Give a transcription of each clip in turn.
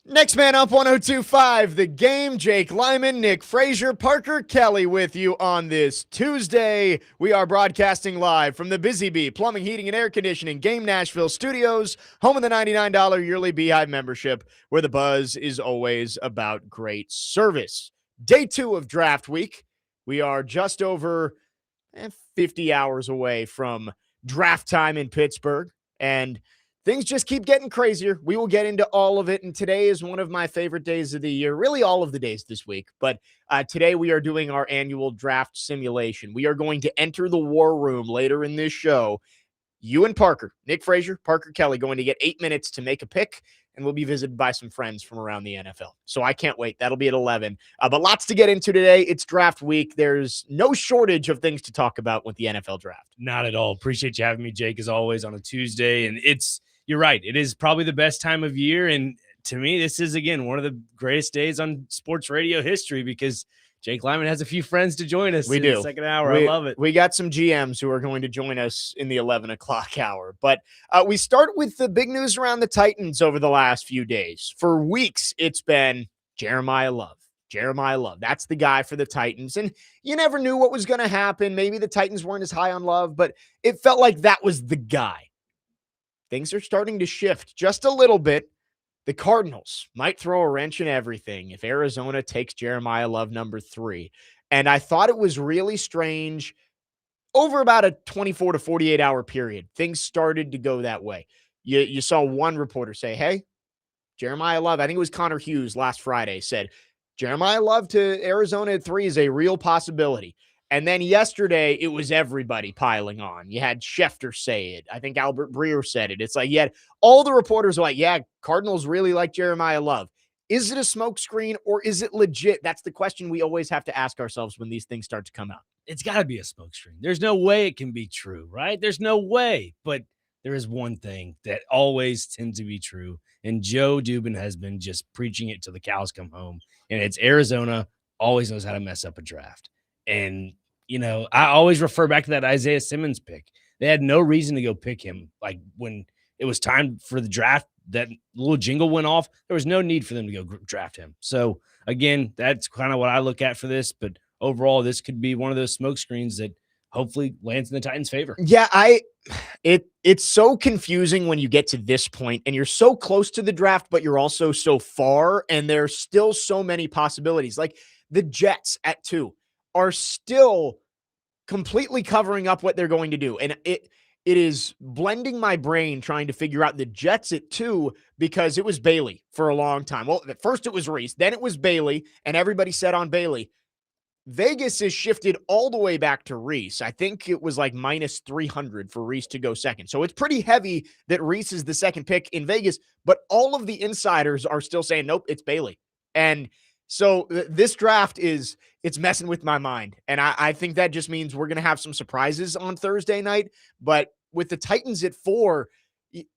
Next man up, 1025, The Game. Jake Lyman, Nick Frazier, Parker Kelly with you on this Tuesday. We are broadcasting live from the Busy Bee Plumbing, Heating, and Air Conditioning Game Nashville studios, home of the $99 yearly Beehive membership, where the buzz is always about great service. Day 2 of draft week. We are just over 50 hours away from draft time in Pittsburgh, and things just keep getting crazier. We will get into all of it, and today is one of my favorite days of the year, really all of the days this week, but today we are doing our annual draft simulation. We are going to enter the war room later in this show. You and Parker, Nick Frazier, Parker Kelly, going to get 8 minutes to make a pick, and we'll be visited by some friends from around the NFL. So I can't wait. That'll be at 11. But lots to get into today. It's draft week. There's no shortage of things to talk about with the NFL draft. Not at all. Appreciate you having me, Jake, as always, on a Tuesday. And you're right. It is probably the best time of year. And to me, this is, again, one of the greatest days on sports radio history because Jake Lyman has a few friends to join us in the second hour. I love it. We got some GMs who are going to join us in the 11 o'clock hour. But we start with the big news around the Titans over the last few days. For weeks, it's been Jeremiah Love. Jeremiah Love. That's the guy for the Titans. And you never knew what was going to happen. Maybe the Titans weren't as high on Love, but it felt like that was the guy. Things are starting to shift just a little bit. The Cardinals might throw a wrench in everything if Arizona takes Jeremiah Love number 3. And I thought it was really strange. Over about a 24 to 48 hour period, things started to go that way. You saw one reporter say, hey, Jeremiah Love, I think it was Connor Hughes last Friday, said, Jeremiah Love to Arizona at 3 is a real possibility. And then yesterday, it was everybody piling on. You had Schefter say it. I think Albert Breer said it. It's like, yeah, all the reporters are like, yeah, Cardinals really like Jeremiah Love. Is it a smokescreen or is it legit? That's the question we always have to ask ourselves when these things start to come out. It's got to be a smokescreen. There's no way it can be true, right? There's no way. But there is one thing that always tends to be true, and Joe Dubin has been just preaching it till the cows come home, and it's Arizona always knows how to mess up a draft. And, I always refer back to that Isaiah Simmons pick. They had no reason to go pick him. Like when it was time for the draft, that little jingle went off. There was no need for them to go draft him. So, again, that's kind of what I look at for this. But overall, this could be one of those smoke screens that hopefully lands in the Titans' favor. Yeah, it's so confusing when you get to this point and you're so close to the draft, but you're also so far, and there's still so many possibilities. Like the Jets at 2 are still completely covering up what they're going to do. And it is blending my brain trying to figure out the Jets at 2 because it was Bailey for a long time. Well, at first it was Reese, then it was Bailey, and everybody said on Bailey. Vegas has shifted all the way back to Reese. I think it was like minus 300 for Reese to go second. So it's pretty heavy that Reese is the second pick in Vegas, but all of the insiders are still saying, nope, it's Bailey. And so this draft it's messing with my mind. And I think that just means we're going to have some surprises on Thursday night. But with the Titans at 4,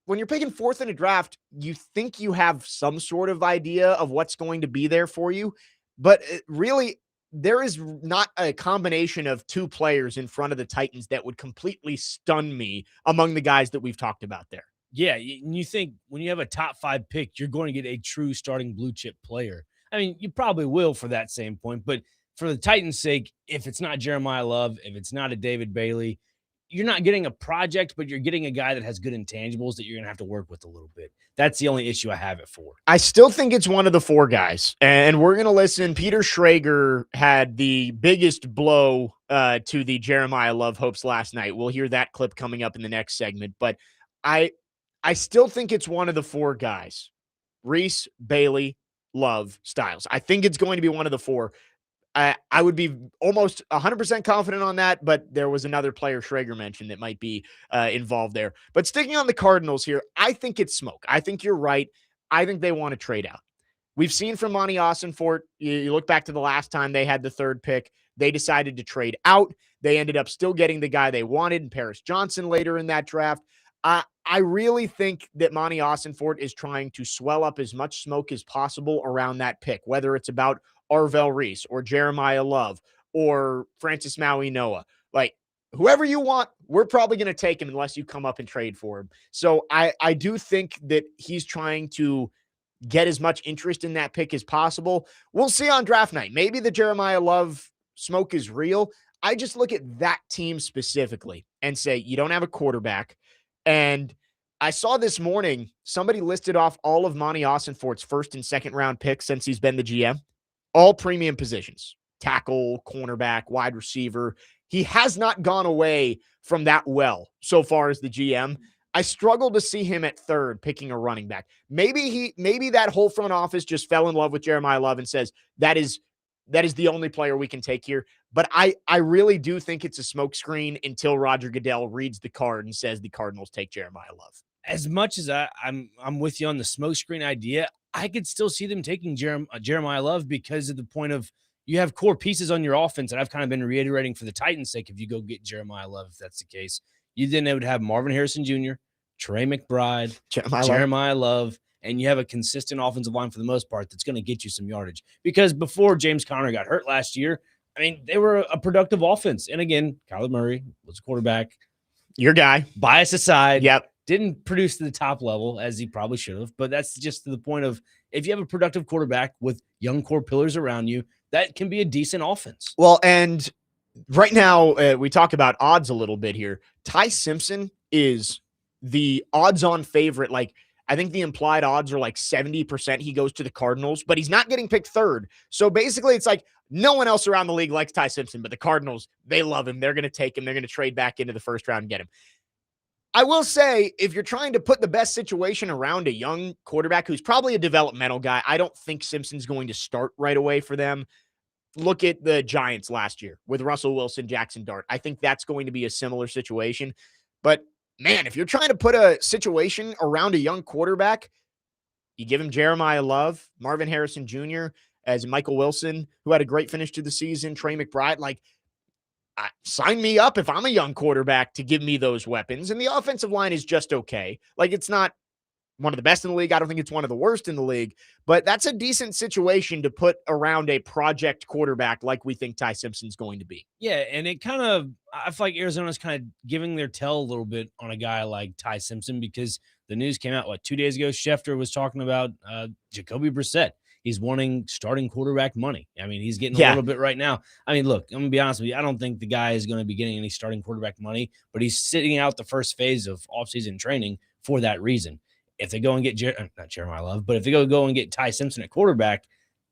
when you're picking 4th in a draft, you think you have some sort of idea of what's going to be there for you. But really, there is not a combination of 2 players in front of the Titans that would completely stun me among the guys that we've talked about there. Yeah, you think when you have a top 5 pick, you're going to get a true starting blue chip player. I mean, you probably will for that same point, but for the Titans' sake, if it's not Jeremiah Love, if it's not a David Bailey, you're not getting a project, but you're getting a guy that has good intangibles that you're going to have to work with a little bit. That's the only issue I have it for. I still think it's one of the 4 guys, and we're going to listen. Peter Schrager had the biggest blow to the Jeremiah Love hopes last night. We'll hear that clip coming up in the next segment, but I still think it's one of the 4 guys: Reese, Bailey, Love, Styles. I think it's going to be one of the 4. I would be almost 100% confident on that, but there was another player Schrager mentioned that might be involved there. But sticking on the Cardinals here, I think it's smoke. I think you're right. I think they want to trade out. We've seen from Monty Ossenfort, you look back to the last time they had the 3rd pick, they decided to trade out. They ended up still getting the guy they wanted in Paris Johnson later in that draft. I really think that Monty Ossenfort is trying to swell up as much smoke as possible around that pick, whether it's about Arvell Reese or Jeremiah Love or Francis Maui Noah. Like, whoever you want, we're probably going to take him unless you come up and trade for him. So I do think that he's trying to get as much interest in that pick as possible. We'll see on draft night. Maybe the Jeremiah Love smoke is real. I just look at that team specifically and say, you don't have a quarterback. And I saw this morning, somebody listed off all of Monty Ossenfort's first and second round picks since he's been the GM, all premium positions, tackle, cornerback, wide receiver. He has not gone away from that well so far as the GM. I struggle to see him at third picking a running back. Maybe that whole front office just fell in love with Jeremiah Love and says that is the only player we can take here. But I really do think it's a smokescreen until Roger Goodell reads the card and says the Cardinals take Jeremiah Love. As much as I'm with you on the smokescreen idea, I could still see them taking Jeremiah Love because of the point of you have core pieces on your offense, and I've kind of been reiterating for the Titans' sake, if you go get Jeremiah Love, if that's the case, you then would have Marvin Harrison Jr., Trey McBride, Jeremiah Love, and you have a consistent offensive line for the most part that's going to get you some yardage. Because before James Conner got hurt last year, I mean, they were a productive offense. And again, Kyler Murray was a quarterback. Your guy. Bias aside. Yep. Didn't produce to the top level as he probably should have. But that's just to the point of if you have a productive quarterback with young core pillars around you, that can be a decent offense. Well, and right now, we talk about odds a little bit here. Ty Simpson is the odds-on favorite. Like, I think the implied odds are like 70% he goes to the Cardinals, but he's not getting picked third. So basically, it's like no one else around the league likes Ty Simpson, but the Cardinals, they love him. They're going to take him. They're going to trade back into the first round and get him. I will say, if you're trying to put the best situation around a young quarterback who's probably a developmental guy, I don't think Simpson's going to start right away for them. Look at the Giants last year with Russell Wilson, Jackson Dart. I think that's going to be a similar situation. But, man, if you're trying to put a situation around a young quarterback, you give him Jeremiah Love, Marvin Harrison Jr., as Michael Wilson, who had a great finish to the season, Trey McBride, like, sign me up if I'm a young quarterback to give me those weapons. And the offensive line is just okay. Like, it's not one of the best in the league. I don't think it's one of the worst in the league, but that's a decent situation to put around a project quarterback like we think Ty Simpson's going to be. Yeah, and it kind of, I feel like Arizona's kind of giving their tell a little bit on a guy like Ty Simpson because the news came out, 2 days ago? Schefter was talking about Jacoby Brissett. He's wanting starting quarterback money. I mean, he's getting a little bit right now. I mean, look, I'm going to be honest with you. I don't think the guy is going to be getting any starting quarterback money, but he's sitting out the first phase of offseason training for that reason. If they go and get not Jeremiah Love, but if they go and get Ty Simpson at quarterback,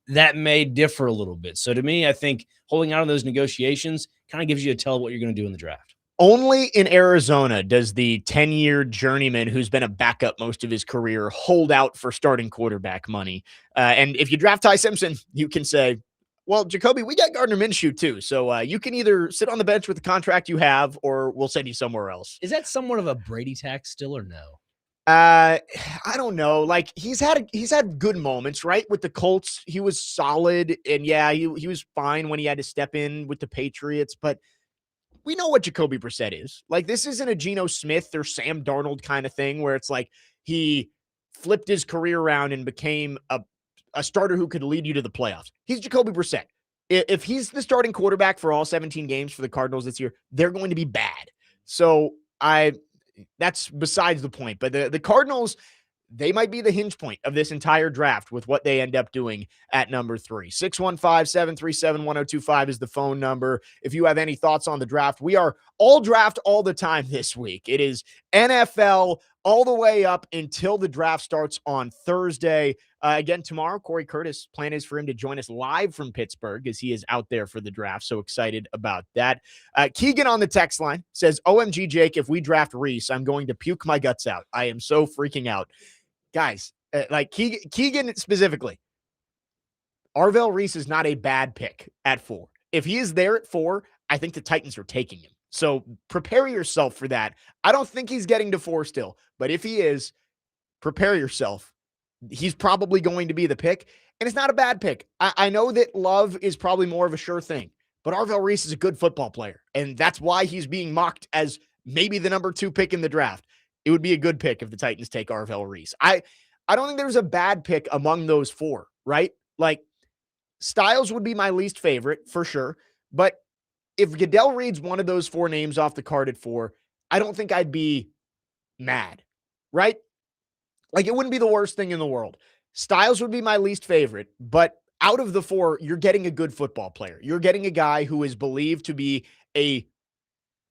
that may differ a little bit. So to me, I think holding out on those negotiations kind of gives you a tell what you're going to do in the draft. Only in Arizona does the 10-year journeyman who's been a backup most of his career hold out for starting quarterback money. And if you draft Ty Simpson, you can say, well, Jacoby, we got Gardner Minshew too. So you can either sit on the bench with the contract you have, or we'll send you somewhere else. Is that somewhat of a Brady tax still or no? I don't know. Like, he's had good moments, right? With the Colts, he was solid. And yeah, he was fine when he had to step in with the Patriots, but we know what Jacoby Brissett is. Like, this isn't a Geno Smith or Sam Darnold kind of thing where it's like he flipped his career around and became a starter who could lead you to the playoffs. He's Jacoby Brissett. If he's the starting quarterback for all 17 games for the Cardinals this year, they're going to be bad. So that's besides the point. But the Cardinals, they might be the hinge point of this entire draft with what they end up doing at number 3. 615-737-1025 is the phone number. If you have any thoughts on the draft, we are all draft all the time this week. It is NFL all the way up until the draft starts on Thursday. Again, tomorrow, Corey Curtis, plan is for him to join us live from Pittsburgh as he is out there for the draft. So excited about that. Keegan on the text line says, OMG, Jake, if we draft Reese, I'm going to puke my guts out. I am so freaking out. Guys, like Keegan specifically, Arvell Reese is not a bad pick at 4. If he is there at 4, I think the Titans are taking him. So prepare yourself for that. I don't think he's getting to 4 still, but if he is, prepare yourself. He's probably going to be the pick, and it's not a bad pick. I know that Love is probably more of a sure thing, but Arvell Reese is a good football player, and that's why he's being mocked as maybe the number 2 pick in the draft. It would be a good pick if the Titans take Arvell Reese. I don't think there's a bad pick among those 4, right? Like, Styles would be my least favorite for sure, but if Goodell reads one of those 4 names off the card at 4, I don't think I'd be mad, right? Like, it wouldn't be the worst thing in the world. Styles would be my least favorite, but out of the four, you're getting a good football player. You're getting a guy who is believed to be a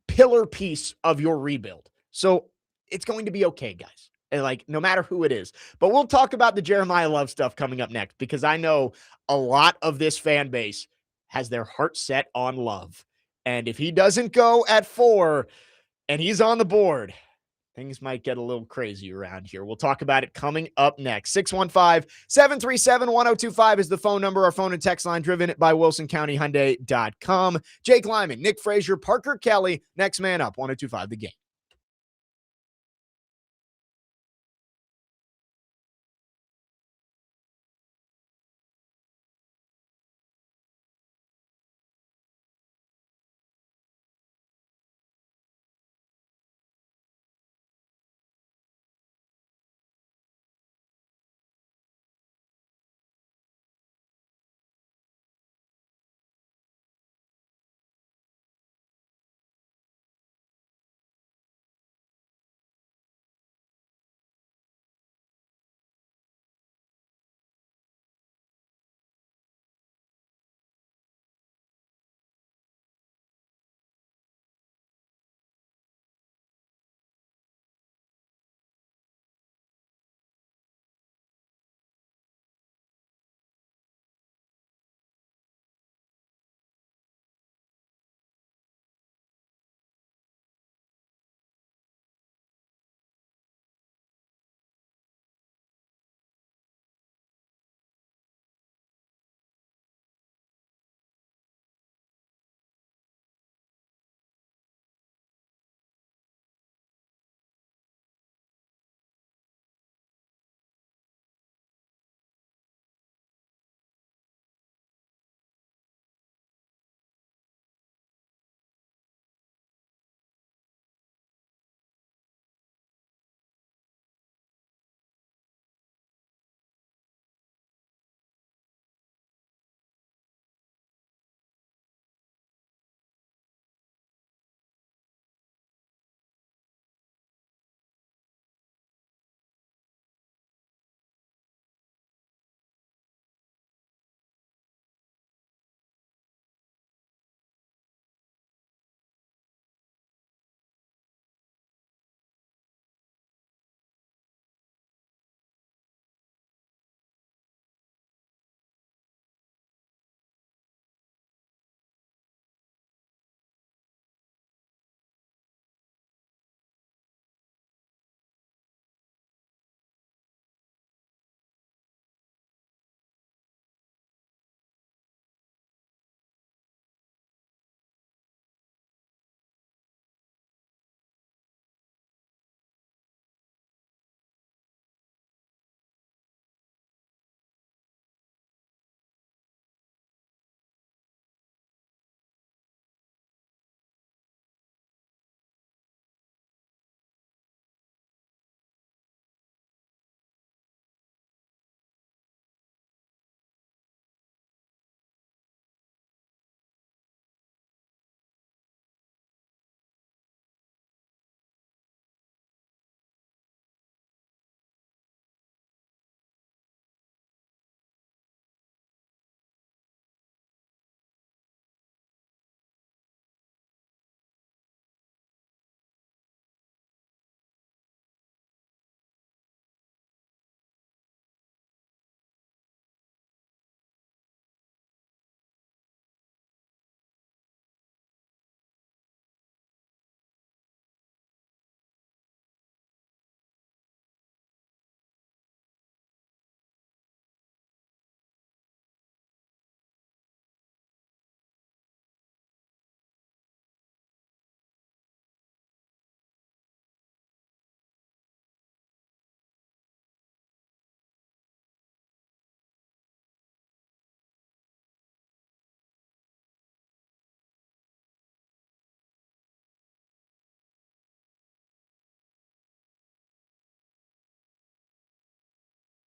pillar piece of your rebuild. So it's going to be okay, guys. And like, no matter who it is. But we'll talk about the Jeremiah Love stuff coming up next, because I know a lot of this fan base has their heart set on Love. And if he doesn't go at 4 and he's on the board, things might get a little crazy around here. We'll talk about it coming up next. 615-737-1025 is the phone number. Our phone and text line driven by WilsonCountyHyundai.com. Jake Lyman, Nick Frazier, Parker Kelly. Next man up, 1025 The Game.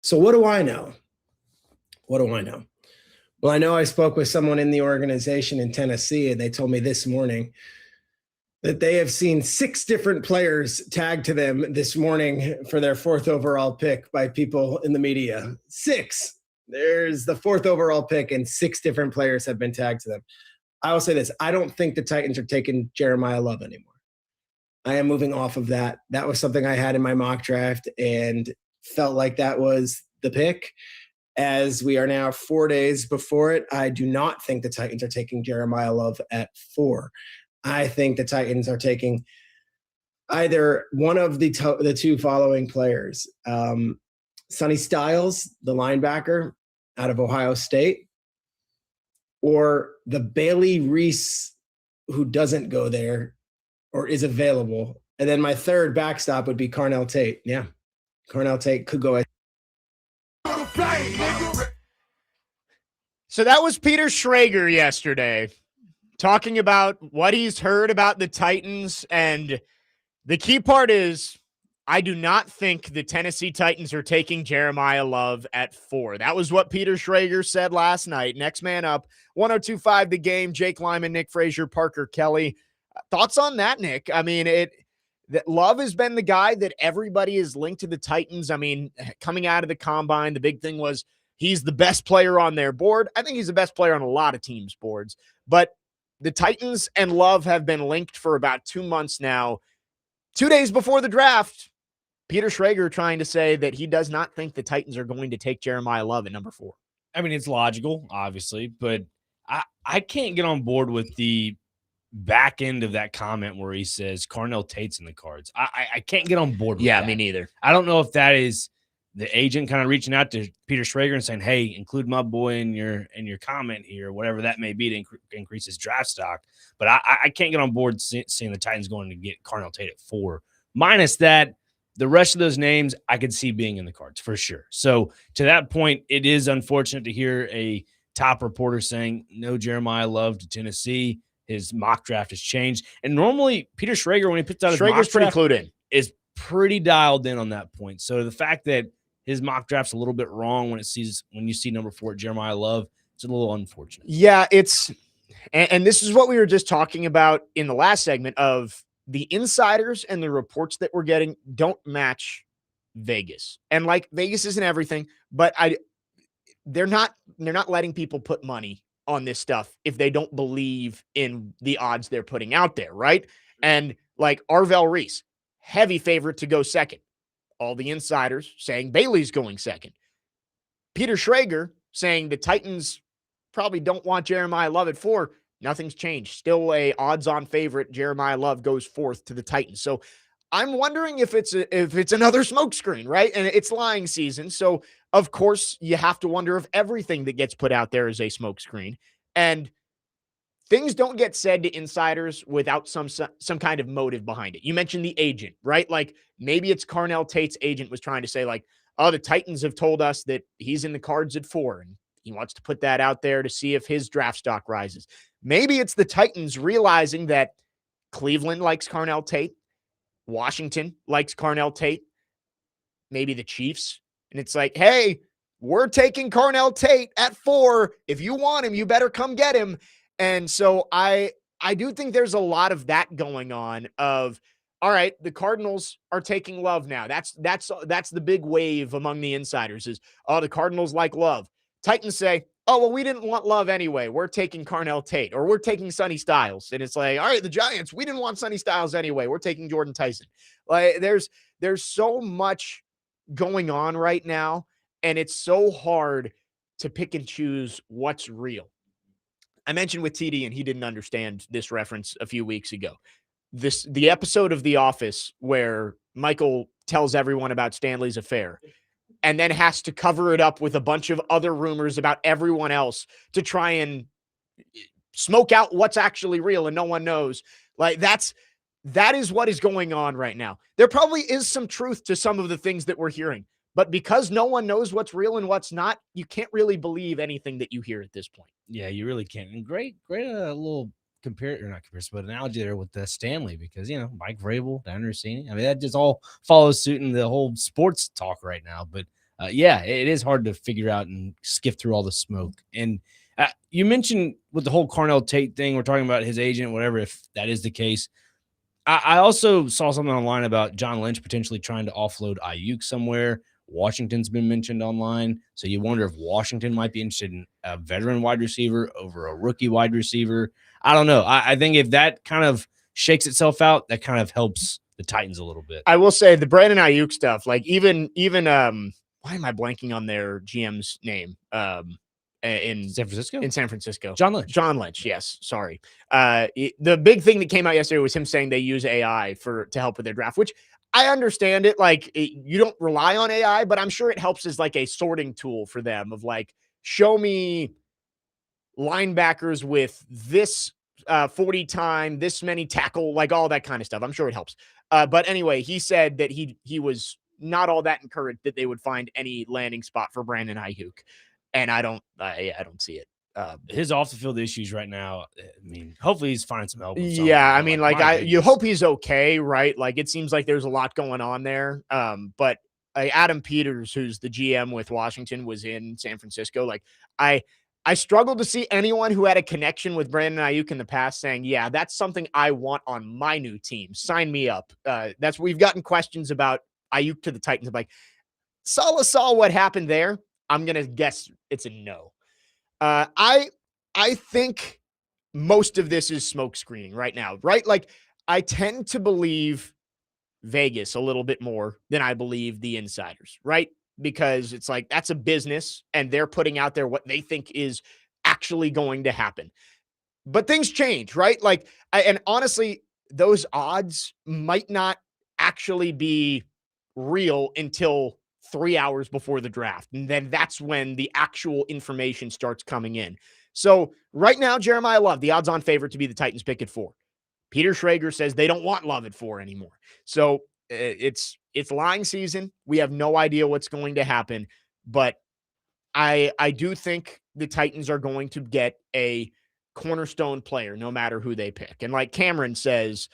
So what do I know? What do I know? Well, I know I spoke with someone in the organization in Tennessee, and they told me this morning that they have seen 6 different players tagged to them this morning for their 4th overall pick by people in the media. 6. There's the 4th overall pick, and 6 different players have been tagged to them. I will say this. I don't think the Titans are taking Jeremiah Love anymore. I am moving off of that. That was something I had in my mock draft and felt like that was the pick. As we are now 4 days before it, I do not think the Titans are taking Jeremiah Love at 4. I think the Titans are taking either one of the 2 following players. Sonny Styles, the linebacker out of Ohio State, or the Bailey Reese, who doesn't go there or is available. And then my third backstop would be Carnell Tate. Yeah, Carnell Tate could go. So that was Peter Schrager yesterday talking about what he's heard about the Titans. And the key part is, I do not think the Tennessee Titans are taking Jeremiah Love at 4. That was what Peter Schrager said last night. Next man up, 102.5 The Game, Jake Lyman, Nick Frazier, Parker Kelly. Thoughts on that, Nick? I mean, that Love has been the guy that everybody is linked to the Titans. I mean, coming out of the combine, the big thing was he's the best player on their board. I think he's the best player on a lot of teams' boards. But the Titans and Love have been linked for about 2 months now. 2 days before the draft, Peter Schrager trying to say that he does not think the Titans are going to take Jeremiah Love at number 4. I mean, it's logical, obviously, but I can't get on board with the back end of that comment where he says Carnell Tate's in the cards. I can't get on board with that. Me neither. I don't know if that is the agent kind of reaching out to Peter Schrager and saying, hey, include my boy in your comment here, whatever that may be to increase his draft stock. But I can't get on board seeing the Titans going to get Carnell Tate at 4. Minus that, the rest of those names I could see being in the cards for sure. So to that point, it is unfortunate to hear a top reporter saying no Jeremiah Love to Tennessee. His mock draft has changed. And normally Peter Schrager, when he puts out his mock pretty draft, clued in. is pretty dialed in on that point. So the fact that his mock draft's a little bit wrong when you see number 4 Jeremiah Love, it's a little unfortunate. Yeah, and this is what we were just talking about in the last segment of the insiders and the reports that we're getting don't match Vegas. And like Vegas isn't everything, but they're not letting people put money on this stuff if they don't believe in the odds they're putting out there, right? And like Arvell Reese, heavy favorite to go second. All the insiders saying Bailey's going second. Peter Schrager saying the Titans probably don't want Jeremiah Love at 4. Nothing's changed. Still a odds-on favorite. Jeremiah Love goes 4th to the Titans. So I'm wondering if it's another smokescreen, right? And it's lying season. So of course you have to wonder if everything that gets put out there is a smokescreen. And things don't get said to insiders without some kind of motive behind it. You mentioned the agent, right? Like maybe it's Carnell Tate's agent was trying to say like, oh, the Titans have told us that he's in the cards at 4 and he wants to put that out there to see if his draft stock rises. Maybe it's the Titans realizing that Cleveland likes Carnell Tate. Washington likes Carnell Tate. Maybe the Chiefs. And it's like, hey, we're taking Carnell Tate at 4. If you want him, you better come get him. And so I do think there's a lot of that going on of, all right, the Cardinals are taking Love now. That's the big wave among the insiders is, oh, the Cardinals like Love. Titans say, oh, well, we didn't want Love anyway. We're taking Carnell Tate, or we're taking Sonny Styles. And it's like, all right, the Giants, we didn't want Sonny Styles anyway. We're taking Jordan Tyson. Like there's so much going on right now, and it's so hard to pick and choose what's real. I mentioned with TD, and he didn't understand this reference a few weeks ago. The episode of The Office where Michael tells everyone about Stanley's affair and then has to cover it up with a bunch of other rumors about everyone else to try and smoke out what's actually real and no one knows. Like that is what is going on right now. There probably is some truth to some of the things that we're hearing, but because no one knows what's real and what's not, you can't really believe anything that you hear at this point. Yeah, you really can't. And great little analogy there with Stanley, because Mike Vrabel, Dan Rossini. I mean, that just all follows suit in the whole sports talk right now. But yeah, it is hard to figure out and skiff through all the smoke. And you mentioned with the whole Carnell Tate thing, we're talking about his agent, whatever. If that is the case, I also saw something online about John Lynch potentially trying to offload Ayuk somewhere. Washington's been mentioned online. So you wonder if Washington might be interested in a veteran wide receiver over a rookie wide receiver. I don't know. I think if that kind of shakes itself out, that kind of helps the Titans a little bit. I will say the Brandon Ayuk stuff, like even why am I blanking on their GM's name? In San Francisco? in San Francisco. John Lynch. John Lynch, yes. Sorry. The big thing that came out yesterday was him saying they use AI to help with their draft, which I understand it. Like you don't rely on AI, but I'm sure it helps as like a sorting tool for them of like, show me linebackers with this 40 time, this many tackle, like all that kind of stuff. I'm sure it helps. But anyway, he said that he was not all that encouraged that they would find any landing spot for Brandon Ayuk. And I don't see it. His off the field issues right now. I mean, hopefully he's finding some help. With Yeah, I but, mean, my you goodness. hope he's okay, right? Like it seems like there's a lot going on there. But Adam Peters, who's the GM with Washington, was in San Francisco. Like I struggled to see anyone who had a connection with Brandon Ayuk in the past saying, "Yeah, that's something I want on my new team. Sign me up." That's we've gotten questions about Ayuk to the Titans. I'm like, Saleh saw what happened there. I'm gonna guess it's a no. I think most of this is smoke screening right now, right? Like I tend to believe Vegas a little bit more than I believe the insiders, right? Because it's like that's a business and they're putting out there what they think is actually going to happen. But things change, right? Like, and honestly, those odds might not actually be real until 3 hours before the draft. And then that's when the actual information starts coming in. So right now, Jeremiah Love, the odds on favorite to be the Titans pick at 4. Peter Schrager says they don't want Love at 4 anymore. So it's lying season. We have no idea what's going to happen, but I do think the Titans are going to get a cornerstone player no matter who they pick. And like Cameron says,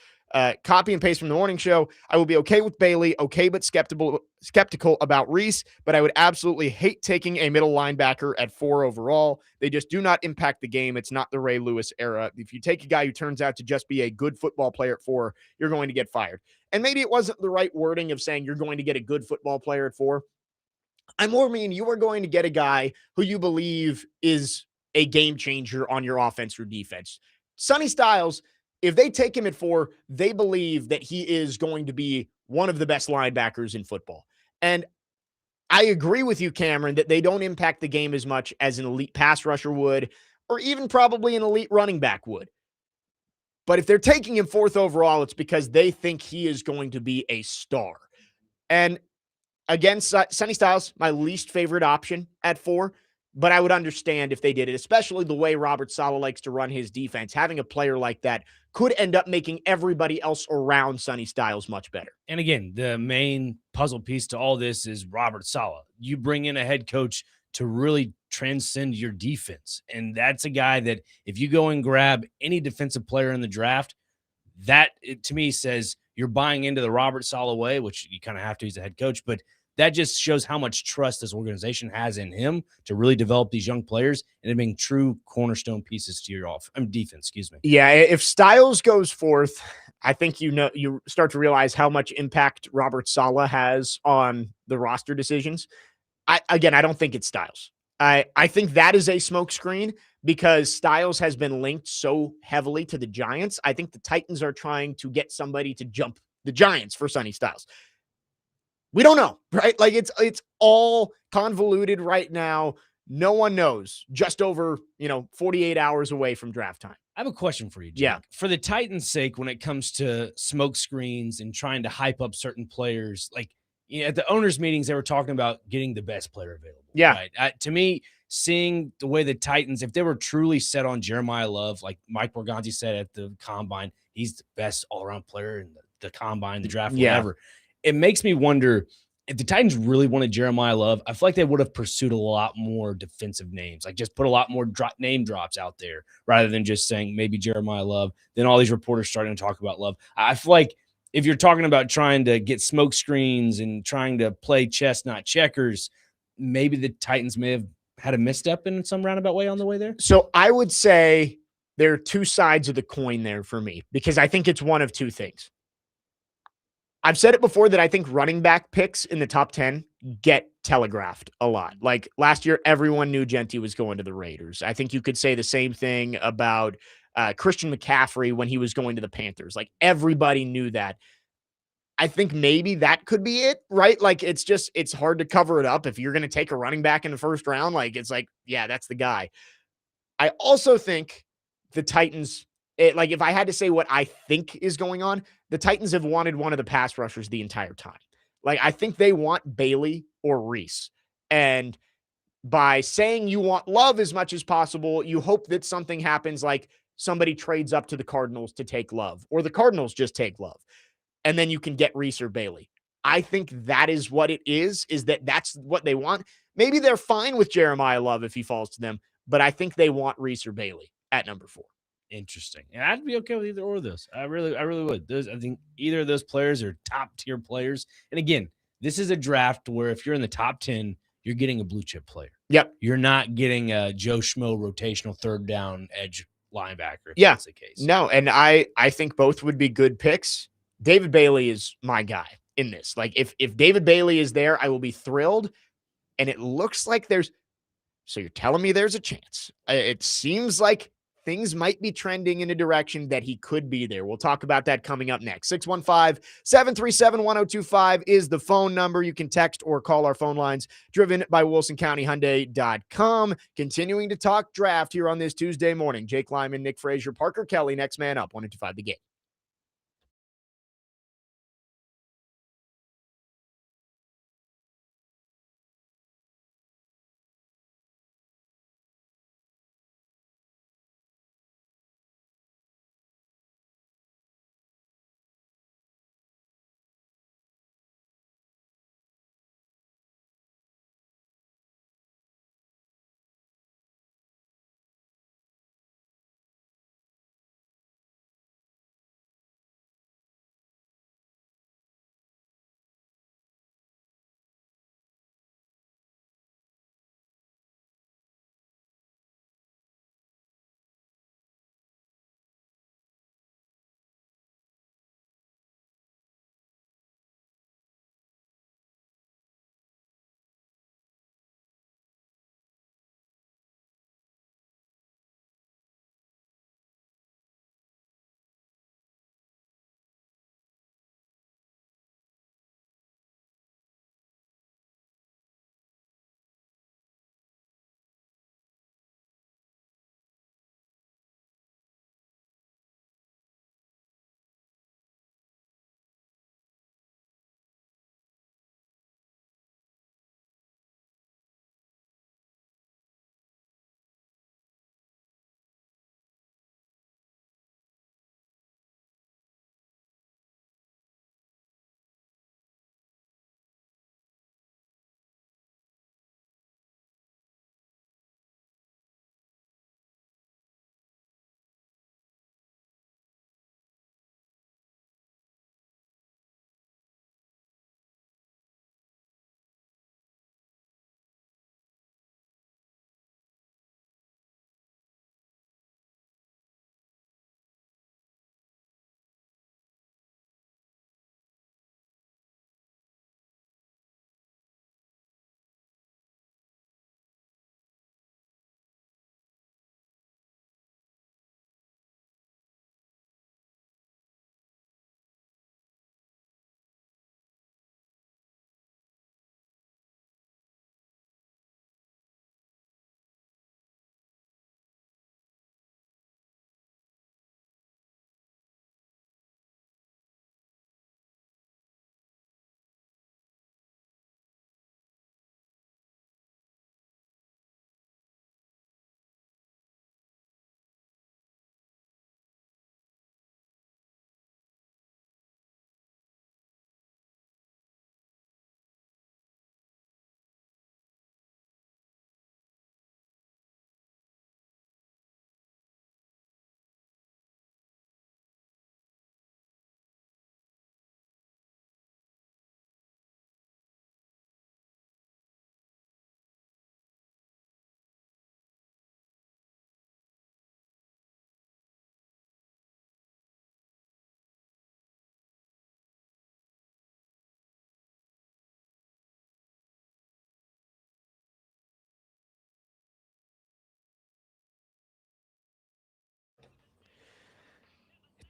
copy and paste from the morning show, I will be okay with Bailey, okay, but skeptical about Reese, but I would absolutely hate taking a middle linebacker at 4 overall. They just do not impact the game. It's not the Ray Lewis era. If you take a guy who turns out to just be a good football player at 4, you're going to get fired. And maybe it wasn't the right wording of saying you're going to get a good football player at 4. I more mean you are going to get a guy who you believe is a game changer on your offense or defense. Sonny Styles, if they take him at 4, they believe that he is going to be one of the best linebackers in football. And I agree with you, Cameron, that they don't impact the game as much as an elite pass rusher would, or even probably an elite running back would. But if they're taking him 4th overall, it's because they think he is going to be a star. And again, Sonny Styles, my least favorite option at 4, but I would understand if they did it, especially the way Robert Saleh likes to run his defense. Having a player like that could end up making everybody else around Sonny Styles much better. And again, the main puzzle piece to all this is Robert Saleh. You bring in a head coach to really transcend your defense. And that's a guy that if you go and grab any defensive player in the draft, that to me says you're buying into the Robert Saleh way, which you kind of have to. He's a head coach, but that just shows how much trust this organization has in him to really develop these young players and being true cornerstone pieces to your defense. Excuse me. Yeah, if Styles goes 4th, I think you start to realize how much impact Robert Saleh has on the roster decisions. I don't think it's Styles. I think that is a smokescreen because Styles has been linked so heavily to the Giants. I think the Titans are trying to get somebody to jump the Giants for Sonny Styles. We don't know, right? Like it's all convoluted right now. No one knows. Just over, 48 hours away from draft time. I have a question for you, Jake. Yeah. For the Titans' sake, when it comes to smoke screens and trying to hype up certain players, like at the owners' meetings, they were talking about getting the best player available. Yeah. Right? To me, seeing the way the Titans, if they were truly set on Jeremiah Love, like Mike Morganti said at the combine, he's the best all-around player in the combine, the draft, whatever. It makes me wonder if the Titans really wanted Jeremiah Love. I feel like they would have pursued a lot more defensive names, like just put a lot more name drops out there rather than just saying maybe Jeremiah Love. Then all these reporters starting to talk about Love. I feel like if you're talking about trying to get smoke screens and trying to play chess, not checkers, maybe the Titans may have had a misstep in some roundabout way on the way there. So I would say there are two sides of the coin there for me because I think it's one of two things. I've said it before that I think running back picks in the top 10 get telegraphed a lot. Like last year, everyone knew Genty was going to the Raiders. I think you could say the same thing about Christian McCaffrey when he was going to the Panthers. Like everybody knew that. I think maybe that could be it, right? Like it's hard to cover it up. If you're going to take a running back in the first round, like it's like, yeah, that's the guy. I also think the Titans, like if I had to say what I think is going on, the Titans have wanted one of the pass rushers the entire time. Like I think they want Bailey or Reese. And by saying you want Love as much as possible, you hope that something happens like somebody trades up to the Cardinals to take Love, or the Cardinals just take Love, and then you can get Reese or Bailey. I think that is what it is that that's what they want. Maybe they're fine with Jeremiah Love if he falls to them, but I think they want Reese or Bailey at number 4. Interesting. And I'd be okay with either or of those. I really would. I think either of those players are top tier players. And again, this is a draft where if you're in the top 10, you're getting a blue chip player. Yep. You're not getting a Joe Schmo rotational third down edge linebacker. If Yeah. That's the case. No, and I think both would be good picks. David Bailey is my guy in this. Like if David Bailey is there, I will be thrilled. And it looks like so you're telling me there's a chance. It seems like things might be trending in a direction that he could be there. We'll talk about that coming up next. 615-737-1025 is the phone number. You can text or call our phone lines, driven by WilsonCountyHyundai.com. Continuing to talk draft here on this Tuesday morning. Jake Lyman, Nick Frazier, Parker Kelly, next man up, 125 The Game.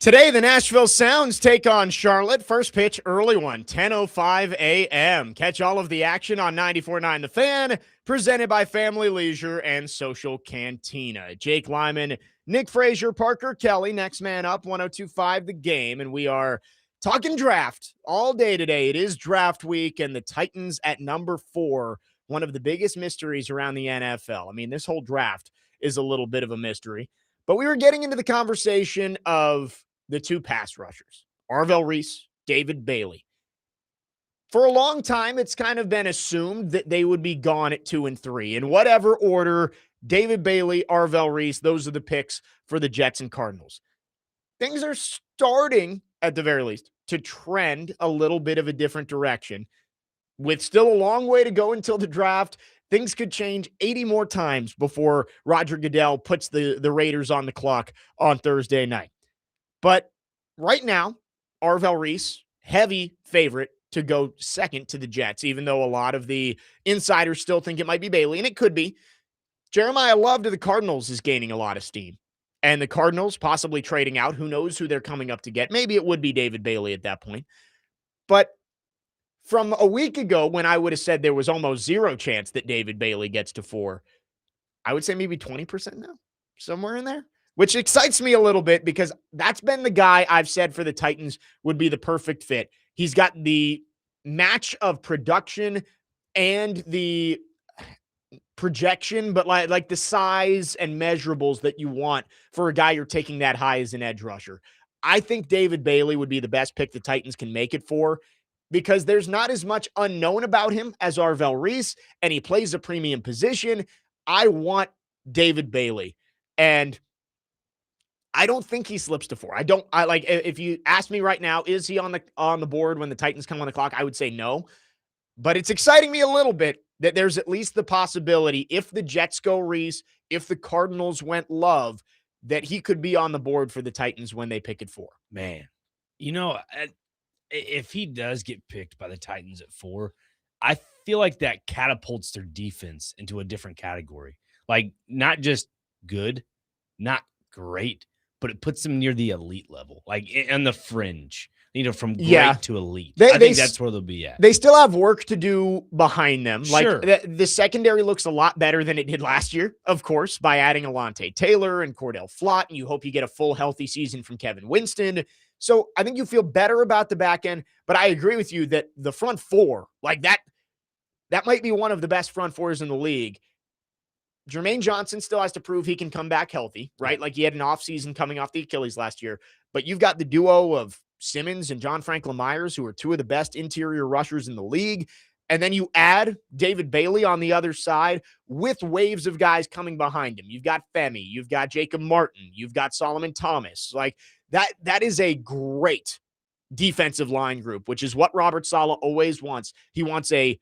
Today, the Nashville Sounds take on Charlotte. First pitch, early one, 10:05 a.m. Catch all of the action on 94.9 The Fan, presented by Family Leisure and Social Cantina. Jake Lyman, Nick Frazier, Parker Kelly, next man up, 102.5 The Game. And we are talking draft all day today. It is draft week, and the Titans at number 4, one of the biggest mysteries around the NFL. I mean, this whole draft is a little bit of a mystery. But we were getting into the conversation of the two pass rushers, Arvell Reese, David Bailey. For a long time, it's kind of been assumed that they would be gone at 2 and 3. In whatever order, David Bailey, Arvell Reese, those are the picks for the Jets and Cardinals. Things are starting, at the very least, to trend a little bit of a different direction. With still a long way to go until the draft, things could change 80 more times before Roger Goodell puts the Raiders on the clock on Thursday night. But right now, Arvell Reese, heavy favorite to go second to the Jets, even though a lot of the insiders still think it might be Bailey, and it could be. Jeremiah Love to the Cardinals is gaining a lot of steam. And the Cardinals possibly trading out. Who knows who they're coming up to get? Maybe it would be David Bailey at that point. But from a week ago, when I would have said there was almost zero chance that David Bailey gets to 4, I would say maybe 20% now, somewhere in there. Which excites me a little bit because that's been the guy I've said for the Titans would be the perfect fit. He's got the match of production and the projection, but like the size and measurables that you want for a guy you're taking that high as an edge rusher. I think David Bailey would be the best pick the Titans can make it for because there's not as much unknown about him as Arvell Reese, and he plays a premium position. I want David Bailey. And I don't think he slips to 4. I like, if you ask me right now, is he on the board when the Titans come on the clock? I would say no, but it's exciting me a little bit that there's at least the possibility if the Jets go Reese, if the Cardinals went Love, that he could be on the board for the Titans when they pick at 4. Man, you know, if he does get picked by the Titans at 4, I feel like that catapults their defense into a different category. Like, not just good, not great, but it puts them near the elite level, like on the fringe, from great to elite. I think that's where they'll be at. They still have work to do behind them. Sure. Like the secondary looks a lot better than it did last year, of course, by adding Alontae Taylor and Cordell Flott, and you hope you get a full healthy season from Kevin Winston. So I think you feel better about the back end, but I agree with you that the front 4, like that might be one of the best front 4s in the league. Jermaine Johnson still has to prove he can come back healthy, right? Like he had an offseason coming off the Achilles last year, but you've got the duo of Simmons and John Franklin Myers, who are 2 of the best interior rushers in the league. And then you add David Bailey on the other side with waves of guys coming behind him. You've got Femi, you've got Jacob Martin, you've got Solomon Thomas. Like that is a great defensive line group, which is what Robert Saleh always wants. He wants a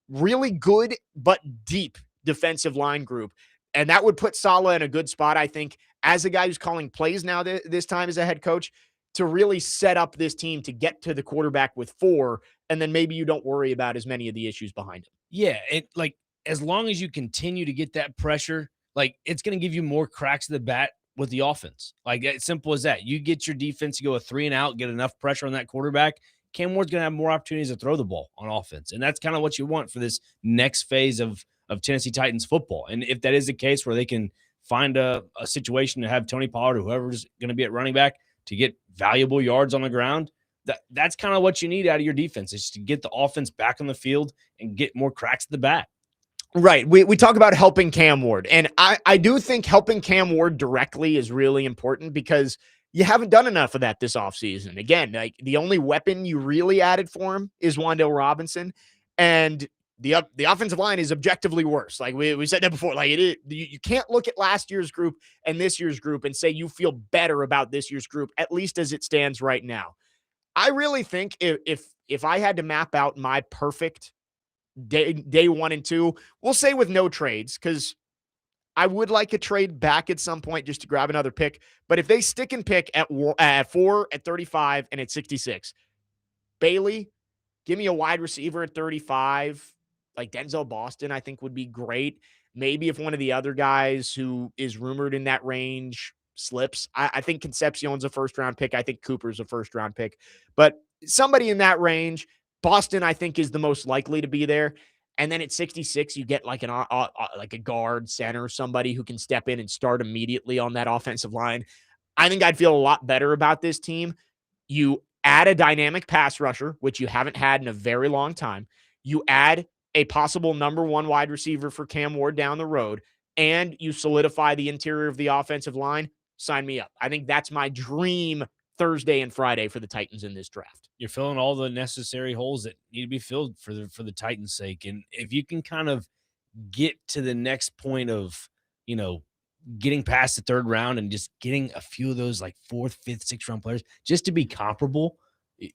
really good but deep defensive line group. And that would put Saleh in a good spot, I think, as a guy who's calling plays now this time as a head coach, to really set up this team to get to the quarterback with 4, and then maybe you don't worry about as many of the issues behind him. Yeah, as long as you continue to get that pressure, like it's going to give you more cracks to the bat with the offense. Like as simple as that. You get your defense to go a 3 and out, get enough pressure on that quarterback. Cam Ward's going to have more opportunities to throw the ball on offense, and that's kind of what you want for this next phase of Tennessee Titans football. And if that is the case where they can find a situation to have Tony Pollard or whoever's going to be at running back to get valuable yards on the ground, that's kind of what you need out of your defense, is to get the offense back on the field and get more cracks at the bat. Right. We talk about helping Cam Ward, and I do think helping Cam Ward directly is really important because you haven't done enough of that this offseason. Again, like the only weapon you really added for him is Wan'Dale Robinson, and the offensive line is objectively worse. Like we said that before. Like you can't look at last year's group and this year's group and say you feel better about this year's group, at least as it stands right now. I really think if I had to map out my perfect day 1 and 2, we'll say with no trades, because I would like a trade back at some point just to grab another pick. But if they stick and pick at 4, at 35, and at 66, Bailey, give me a wide receiver at 35. Like Denzel Boston, I think would be great. Maybe if one of the other guys who is rumored in that range slips. I think Concepcion's a first-round pick. I think Cooper's a first-round pick. But somebody in that range, Boston, I think, is the most likely to be there. And then at 66, you get like like a guard, center, somebody who can step in and start immediately on that offensive line. I think I'd feel a lot better about this team. You add a dynamic pass rusher, which you haven't had in a very long time. You add a possible number one wide receiver for Cam Ward down the road, and you solidify the interior of the offensive line. Sign me up. I think that's my dream Thursday and Friday for the Titans in this draft. You're filling all the necessary holes that need to be filled for the Titans' sake. And if you can kind of get to the next point of, getting past the third round and just getting a few of those like fourth, fifth, sixth round players just to be comparable,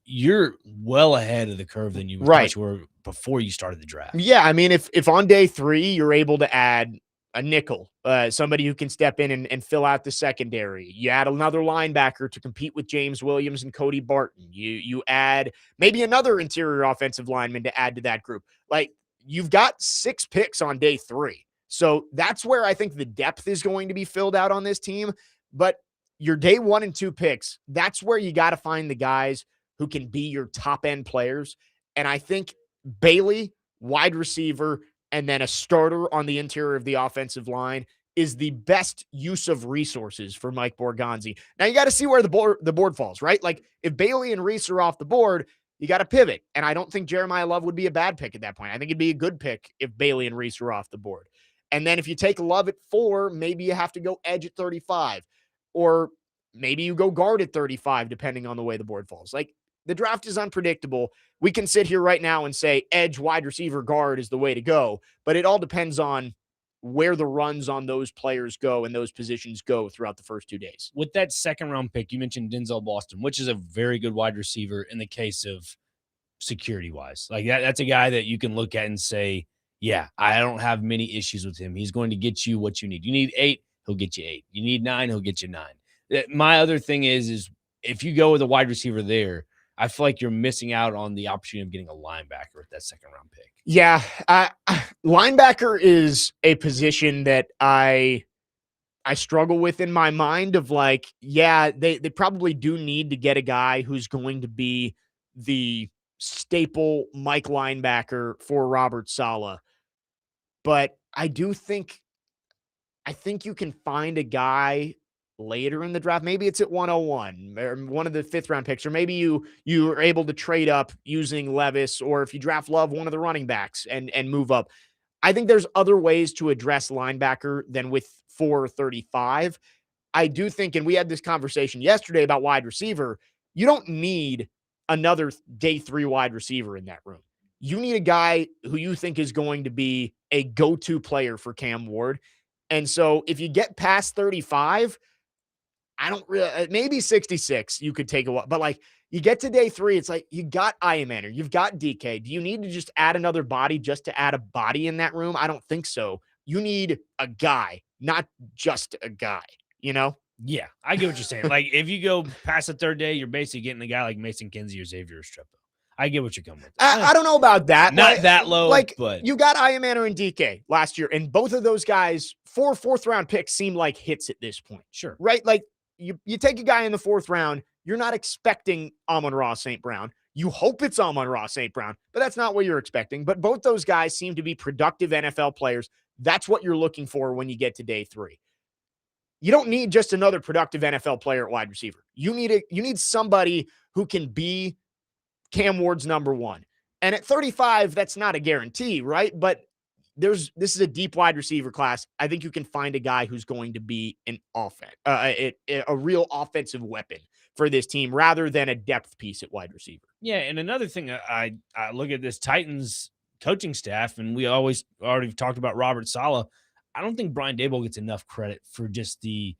you're well ahead of the curve than you were before you started the draft. Yeah. I mean, if on day 3, you're able to add a nickel, somebody who can step in and fill out the secondary. You add another linebacker to compete with James Williams and Cody Barton. You add maybe another interior offensive lineman to add to that group. Like, you've got 6 picks on day 3. So that's where I think the depth is going to be filled out on this team. But your day 1 and 2 picks, that's where you got to find the guys who can be your top end players. And I think Bailey, wide receiver, and then a starter on the interior of the offensive line is the best use of resources for Mike Borgonzi. Now you got to see where the board falls, right? Like, if Bailey and Reese are off the board, you got to pivot. And I don't think Jeremiah Love would be a bad pick at that point. I think it'd be a good pick if Bailey and Reese are off the board. And then if you take Love at 4, maybe you have to go edge at 35, or maybe you go guard at 35, depending on the way the board falls. Like, the draft is unpredictable. We can sit here right now and say edge, wide receiver, guard is the way to go, but it all depends on where the runs on those players go and those positions go throughout the first 2 days. With that second round pick, you mentioned Denzel Boston, which is a very good wide receiver in the case of security wise. Like, that's a guy that you can look at and say, yeah, I don't have many issues with him. He's going to get you what you need. You need 8, he'll get you 8. You need 9, he'll get you 9. My other thing is if you go with a wide receiver there, I feel like you're missing out on the opportunity of getting a linebacker with that second round pick. Yeah. Linebacker is a position that I struggle with in my mind of like, yeah, they probably do need to get a guy who's going to be the staple Mike linebacker for Robert Saleh. But I think you can find a guy later in the draft. Maybe it's at 101 or one of the 5th round picks, or maybe you are able to trade up using Levis, or if you draft Love, one of the running backs and move up. I think there's other ways to address linebacker than with 435. I do think, and we had this conversation yesterday about wide receiver, you don't need another day 3 wide receiver in that room. You need a guy who you think is going to be a go-to player for Cam Ward. And so if you get past 35, I don't really, maybe 66, you could take a while, but like, you get to day 3, it's like, you got Iamaner, you've got DK. Do you need to just add another body just to add a body in that room? I don't think so. You need a guy, not just a guy, Yeah, I get what you're saying. Like, if you go past the 3rd day, you're basically getting a guy like Mason Kinsey or Xavier Restrepo. I get what you're coming with. I don't know about that. Not that low, but you got Iamaner and DK last year, and both of those guys, 4 4th round picks, seem like hits at this point. Sure. Right? Like, you take a guy in the 4th round, you're not expecting Amon-Ra St. Brown. You hope it's Amon-Ra St. Brown, but that's not what you're expecting. But both those guys seem to be productive NFL players. That's what you're looking for when you get to day 3. You don't need just another productive NFL player at wide receiver. You need somebody who can be Cam Ward's number 1. And at 35, that's not a guarantee, right? But this is a deep wide receiver class. I think you can find a guy who's going to be an a real offensive weapon for this team rather than a depth piece at wide receiver. Yeah, and another thing, I look at this Titans coaching staff, and we already talked about Robert Saleh. I don't think Brian Daboll gets enough credit for just the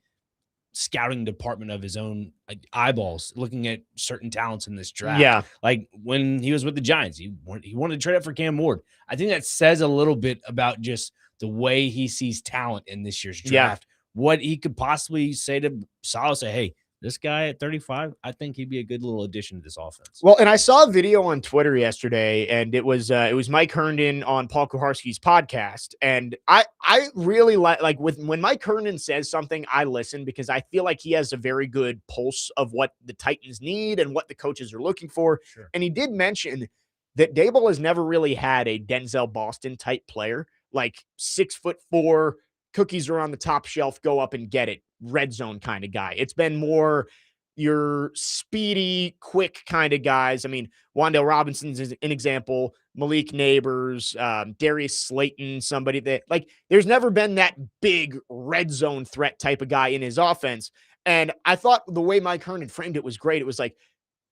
scouting department of his own eyeballs, looking at certain talents in this draft. Yeah. Like when he was with the Giants, he wanted to trade up for Cam Ward. I think that says a little bit about just the way he sees talent in this year's draft. What he could possibly say to Saleh, say, hey, This guy at 35, I think he'd be a good little addition to this offense. Well, and I saw a video on Twitter yesterday, and it was Mike Herndon on Paul Kuharsky's podcast, and I really like when Mike Herndon says something, I listen because I feel like he has a very good pulse of what the Titans need and what the coaches are looking for. Sure. And he did mention that Dable has never really had a Denzel Boston type player, like 6'4", cookies are on the top shelf, go up and get it, red zone kind of guy. It's been more your speedy, quick kind of guys. I mean, Wan'Dale Robinson's an example, Malik Neighbors, Darius Slayton, somebody that, like, there's never been that big red zone threat type of guy in his offense. And I thought the way Mike Herndon framed it was great. It was like,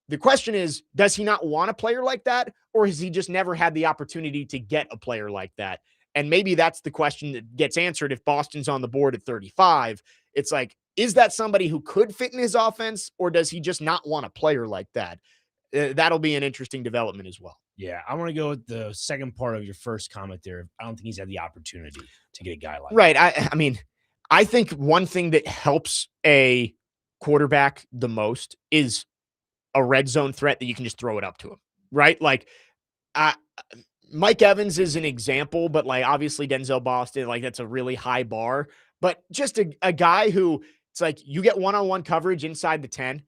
the question is, does he not want a player like that? Or has he just never had the opportunity to get a player like that? And maybe that's the question that gets answered if Boston's on the board at 35. It's like, is that somebody who could fit in his offense, or does he just not want a player like that? That'll be an interesting development as well. Yeah, I want to go with the second part of your first comment there. I don't think he's had the opportunity to get a guy like Right. that. I mean, I think one thing that helps a quarterback the most is a red zone threat that you can just throw it up to him, right? Like, Mike Evans is an example, but like obviously Denzel Boston, like that's a really high bar. But just a guy who it's like you get one-on-one coverage inside the 10,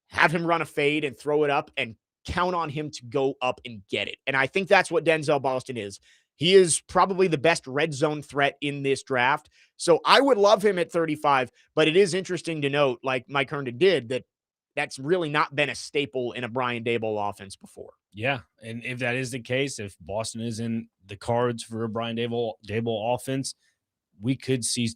have him run a fade and throw it up and count on him to go up and get it. And I think that's what Denzel Boston is. He is probably the best red zone threat in this draft. So I would love him at 35, but it is interesting to note, like Mike Herndon did, that that's really not been a staple in a Brian Daboll offense before. Yeah, and if that is the case, if Boston is in the cards for a Brian Daboll offense, we could see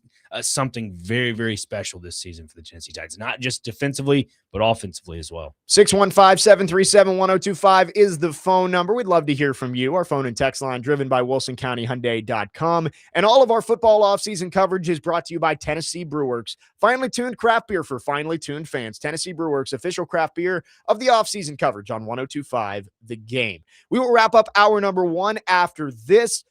something very, very special this season for the Tennessee Titans, not just defensively, but offensively as well. 615-737-1025 is the phone number. We'd love to hear from you. Our phone and text line driven by WilsonCountyHyundai.com. And all of our football offseason coverage is brought to you by Tennessee Brewworks. Finely tuned craft beer for finely tuned fans. Tennessee Brewworks, official craft beer of the offseason coverage on 1025 The Game. We will wrap up hour number one after this.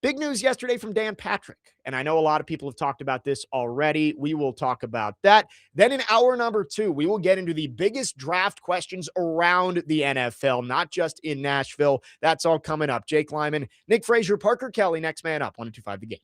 Big news yesterday from Dan Patrick, and I know a lot of people have talked about this already. We will talk about that. Then in hour number two, we will get into the biggest draft questions around the NFL, not just in Nashville. That's all coming up. Jake Lyman, Nick Frazier, Parker Kelly, next man up, 1025 The Game.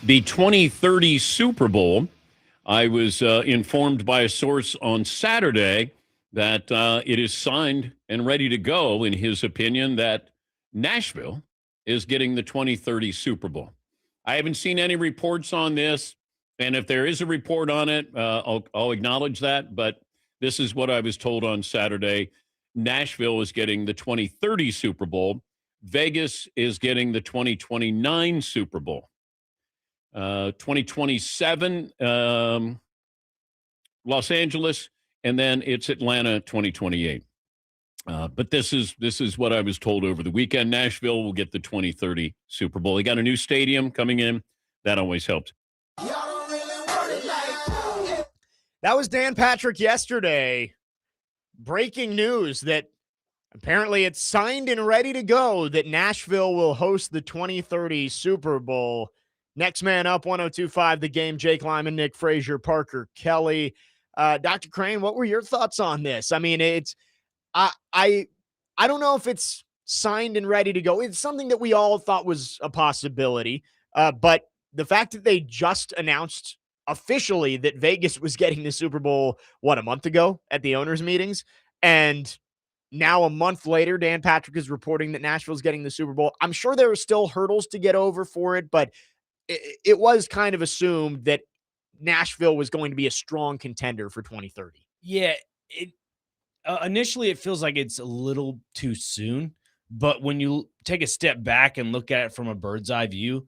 the 2030 Super Bowl. I was informed by a source on Saturday that it is signed and ready to go, in his opinion, that Nashville is getting the 2030 Super Bowl. I haven't seen any reports on this, and if there is a report on it, I'll acknowledge that, but this is what I was told on Saturday. Nashville is getting the 2030 Super Bowl. Vegas is getting the 2029 Super Bowl. 2027, Los Angeles, and then it's Atlanta 2028. But this is what I was told over the weekend. Nashville will get the 2030 Super Bowl. They got a new stadium coming in. That always helps. That was Dan Patrick yesterday. Breaking news that apparently it's signed and ready to go that Nashville will host the 2030 Super Bowl. Next man up, 102.5 The Game, Jake Lyman, Nick Frazier, Parker Kelly. Dr. Crane, what were your thoughts on this? I mean, I don't know if it's signed and ready to go. It's something that we all thought was a possibility. But the fact that they just announced officially that Vegas was getting the Super Bowl, a month ago at the owners' meetings, and now a month later, Dan Patrick is reporting that Nashville's getting the Super Bowl. I'm sure there are still hurdles to get over for it, but it was kind of assumed that Nashville was going to be a strong contender for 2030. Yeah, initially it feels like it's a little too soon, but when you take a step back and look at it from a bird's eye view,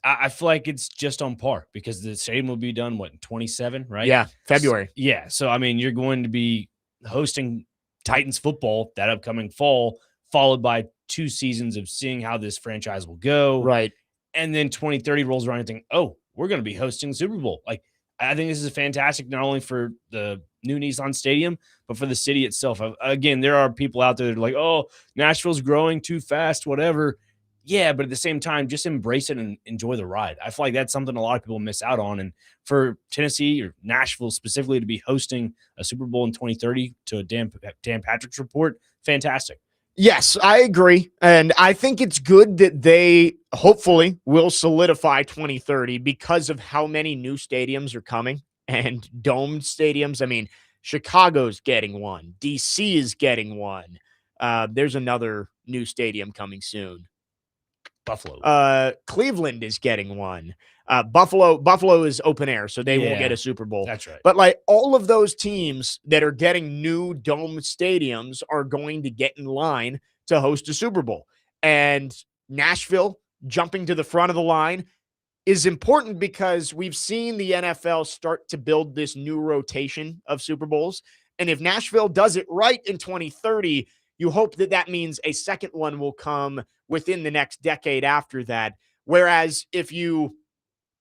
I feel like it's just on par because the stadium will be done, in 27, right? Yeah, February. So I mean, you're going to be hosting Titans football that upcoming fall, followed by 2 seasons of seeing how this franchise will go. Right. And then 2030 rolls around and think, oh, we're going to be hosting the Super Bowl. Like, I think this is fantastic, not only for the new Nissan Stadium, but for the city itself. Again, there are people out there that are like, oh, Nashville's growing too fast, whatever. Yeah, but at the same time, just embrace it and enjoy the ride. I feel like that's something a lot of people miss out on. And for Tennessee or Nashville specifically to be hosting a Super Bowl in 2030, to Dan Patrick's report, fantastic. Yes, I agree. And I think it's good that they hopefully will solidify 2030 because of how many new stadiums are coming and domed stadiums. I mean, Chicago's getting one. DC is getting one. There's another new stadium coming soon. Buffalo. Cleveland is getting one. Buffalo is open air, so they won't get a Super Bowl. That's right. But like all of those teams that are getting new dome stadiums are going to get in line to host a Super Bowl. And Nashville jumping to the front of the line is important because we've seen the NFL start to build this new rotation of Super Bowls. And if Nashville does it right in 2030, you hope that that means a second one will come within the next decade after that. Whereas if you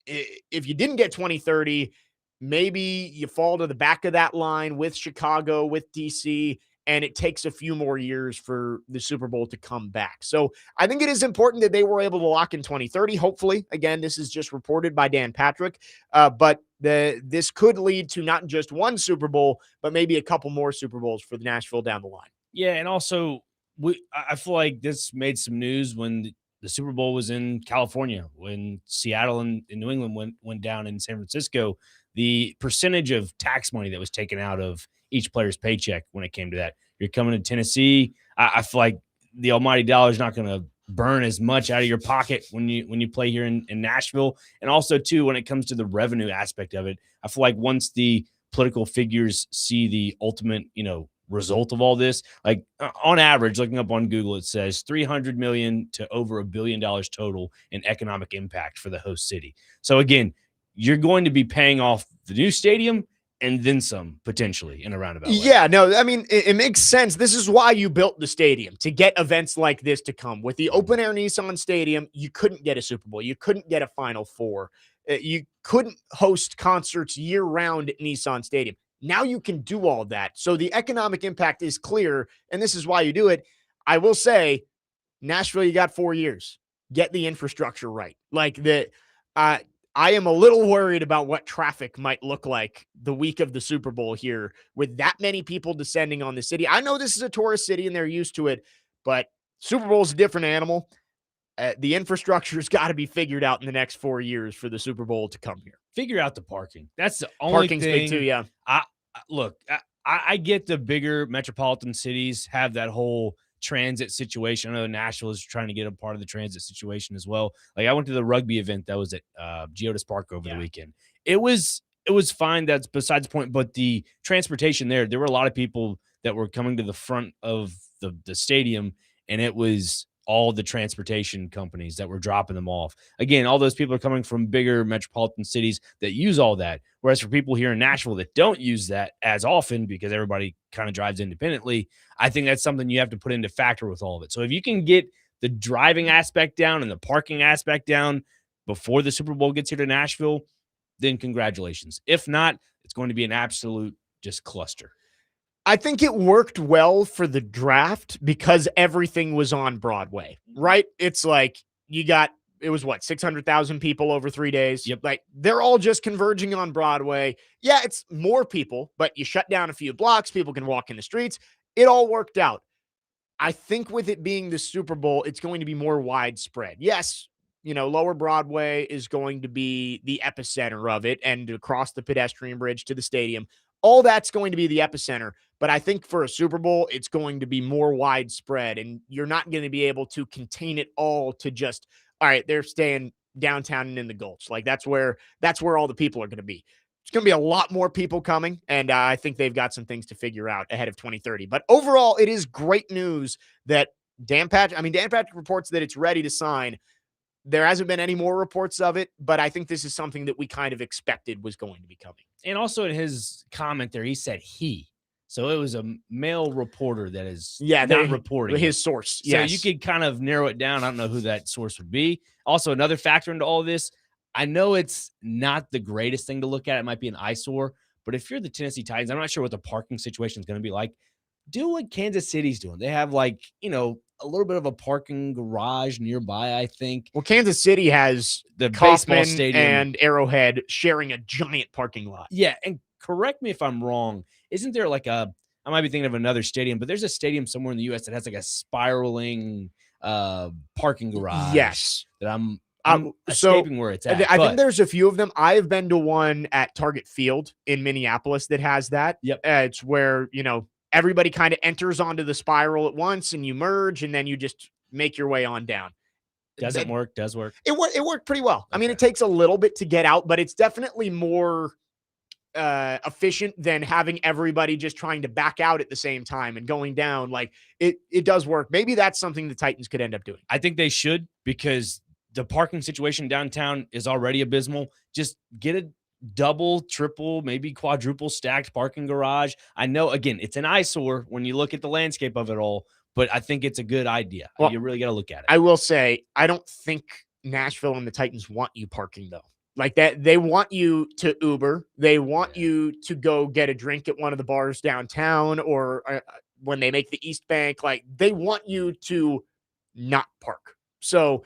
didn't get 2030, maybe you fall to the back of that line with Chicago, with DC, and it takes a few more years for the Super Bowl to come back. So I think it is important that they were able to lock in 2030. Hopefully, again, this is just reported by Dan Patrick, but this could lead to not just one Super Bowl, but maybe a couple more Super Bowls for the Nashville down the line. Yeah, and also I feel like this made some news when the Super Bowl was in California, when Seattle and New England went down in San Francisco. The percentage of tax money that was taken out of each player's paycheck when it came to that. You're coming to Tennessee. I feel like the almighty dollar is not going to burn as much out of your pocket when you play here in Nashville. And also, too, when it comes to the revenue aspect of it, I feel like once the political figures see the ultimate, result of all this, like on average, looking up on Google, it says $300 million to over $1 billion total in economic impact for the host city. So again, you're going to be paying off the new stadium and then some, potentially, in a roundabout way. Yeah, no, I mean, it makes sense. This is why you built the stadium, to get events like this to come. With the open air Nissan Stadium, you couldn't get a Super Bowl. You couldn't get a Final Four. You couldn't host concerts year round at Nissan Stadium. Now you can do all that. So the economic impact is clear, and this is why you do it. I will say, Nashville, you got 4 years. Get the infrastructure right. I am a little worried about what traffic might look like the week of the Super Bowl here with that many people descending on the city. I know this is a tourist city and they're used to it, but Super Bowl is a different animal. the infrastructure's got to be figured out in the next 4 years for the Super Bowl to come here. Figure out the parking. That's the only Parking's thing. big too, yeah. Look, I get the bigger metropolitan cities have that whole transit situation. I know Nashville is trying to get a part of the transit situation as well. Like I went to the rugby event that was at Geodis Park over the weekend. It was fine. That's besides the point. But the transportation there were a lot of people that were coming to the front of the stadium, and it was all the transportation companies that were dropping them off. Again, all those people are coming from bigger metropolitan cities that use all that. Whereas for people here in Nashville that don't use that as often because everybody kind of drives independently, I think that's something you have to put into factor with all of it. So if you can get the driving aspect down and the parking aspect down before the Super Bowl gets here to Nashville, then congratulations. If not, it's going to be an absolute just cluster. I think it worked well for the draft because everything was on Broadway, right? It's like it was 600,000 people over 3 days. Yep. Like they're all just converging on Broadway. Yeah, it's more people, but you shut down a few blocks. People can walk in the streets. It all worked out. I think with it being the Super Bowl, it's going to be more widespread. Yes, Lower Broadway is going to be the epicenter of it, and across the pedestrian bridge to the stadium. All that's going to be the epicenter. But I think for a Super Bowl, it's going to be more widespread, and you're not going to be able to contain it all to just, all right, they're staying downtown and in the Gulch. Like that's where all the people are going to be. It's going to be a lot more people coming, and I think they've got some things to figure out ahead of 2030. But overall, it is great news that Dan Patrick reports that it's ready to sign. There hasn't been any more reports of it, but I think this is something that we kind of expected was going to be coming. And also in his comment there, he said he. So it was a male reporter that is not reporting. His source. So you could kind of narrow it down. I don't know who that source would be. Also, another factor into all of this, I know it's not the greatest thing to look at. It might be an eyesore. But if you're the Tennessee Titans, I'm not sure what the parking situation is going to be like. Do what Kansas City's doing. They have a little bit of a parking garage nearby, I think. Well, Kansas City has the Kauffman baseball stadium and Arrowhead sharing a giant parking lot. Yeah, and correct me if I'm wrong. Isn't there I might be thinking of another stadium, but there's a stadium somewhere in the U.S. that has like a spiraling parking garage. Yes. That I'm escaping where it's at. I think there's a few of them. I have been to one at Target Field in Minneapolis that has that. Yep. It's where, everybody kind of enters onto the spiral at once and you merge and then you just make your way on down. Doesn't work. Does work. It worked pretty well. Okay. I mean, it takes a little bit to get out, but it's definitely more efficient than having everybody just trying to back out at the same time and going down. Like it does work. Maybe that's something the Titans could end up doing. I think they should, because the parking situation downtown is already abysmal. Just get a double, triple, maybe quadruple stacked parking garage. I know, again, it's an eyesore when you look at the landscape of it all, but I think it's a good idea. Well, you really got to look at it. I will say, I don't think Nashville and the Titans want you parking though. Like that, they want you to Uber. They want you to go get a drink at one of the bars downtown, or when they make the East Bank, like they want you to not park. So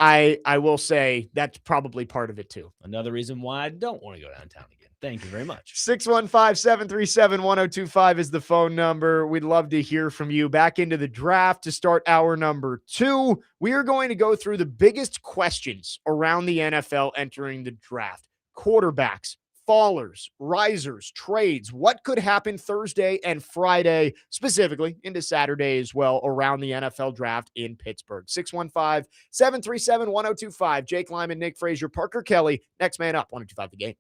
I will say that's probably part of it too. Another reason why I don't want to go downtown again. Thank you very much. 615-737-1025 is the phone number. We'd love to hear from you. Back into the draft to start hour number 2. We are going to go through the biggest questions around the NFL entering the draft. Quarterbacks, fallers, risers, trades. What could happen Thursday and Friday, specifically into Saturday as well, around the NFL draft in Pittsburgh? 615-737-1025. Jake Lyman, Nick Frazier, Parker Kelly. Next man up, 1025 The Game.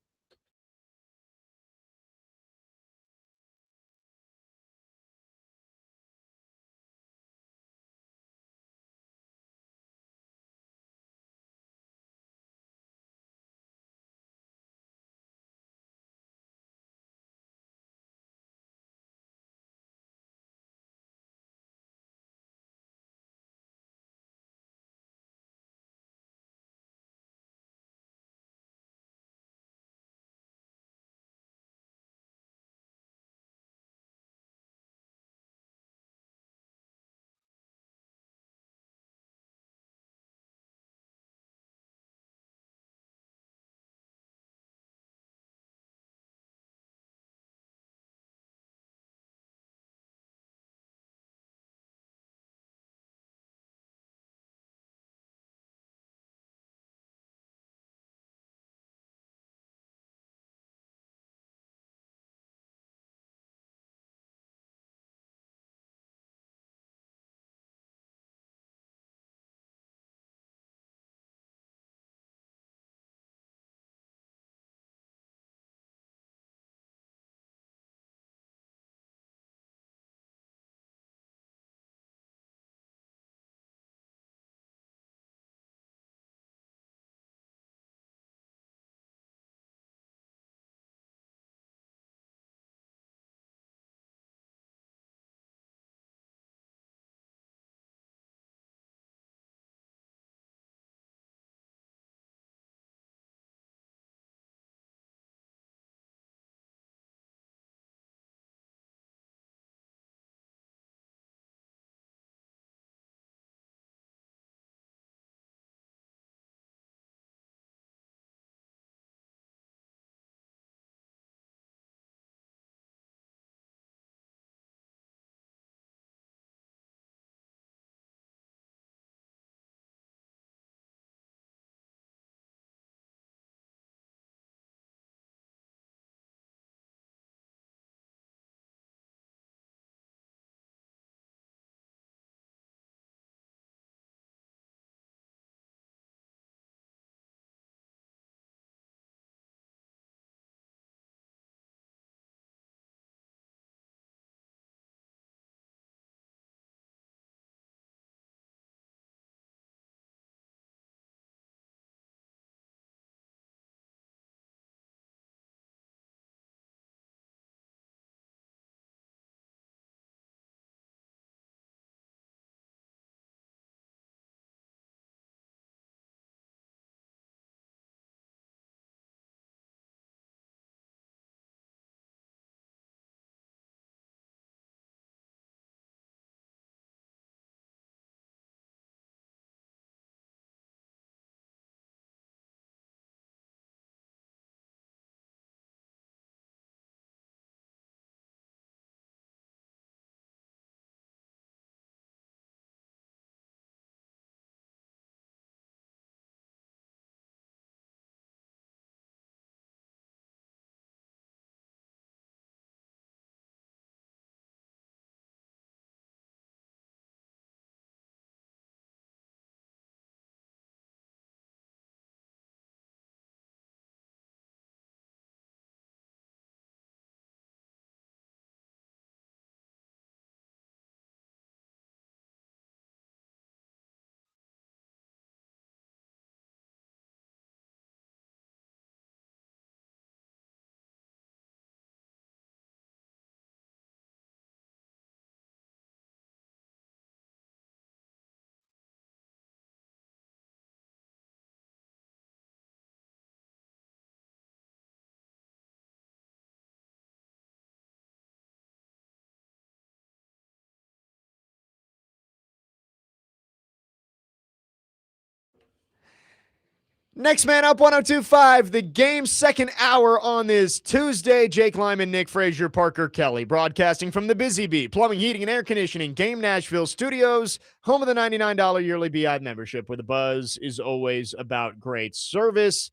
Next man up, 102.5, the game second hour on this Tuesday. Jake Lyman, Nick Frazier, Parker Kelly, broadcasting from the Busy Bee Plumbing, Heating, and Air Conditioning Game Nashville Studios, home of the $99 yearly BI membership, where the buzz is always about great service.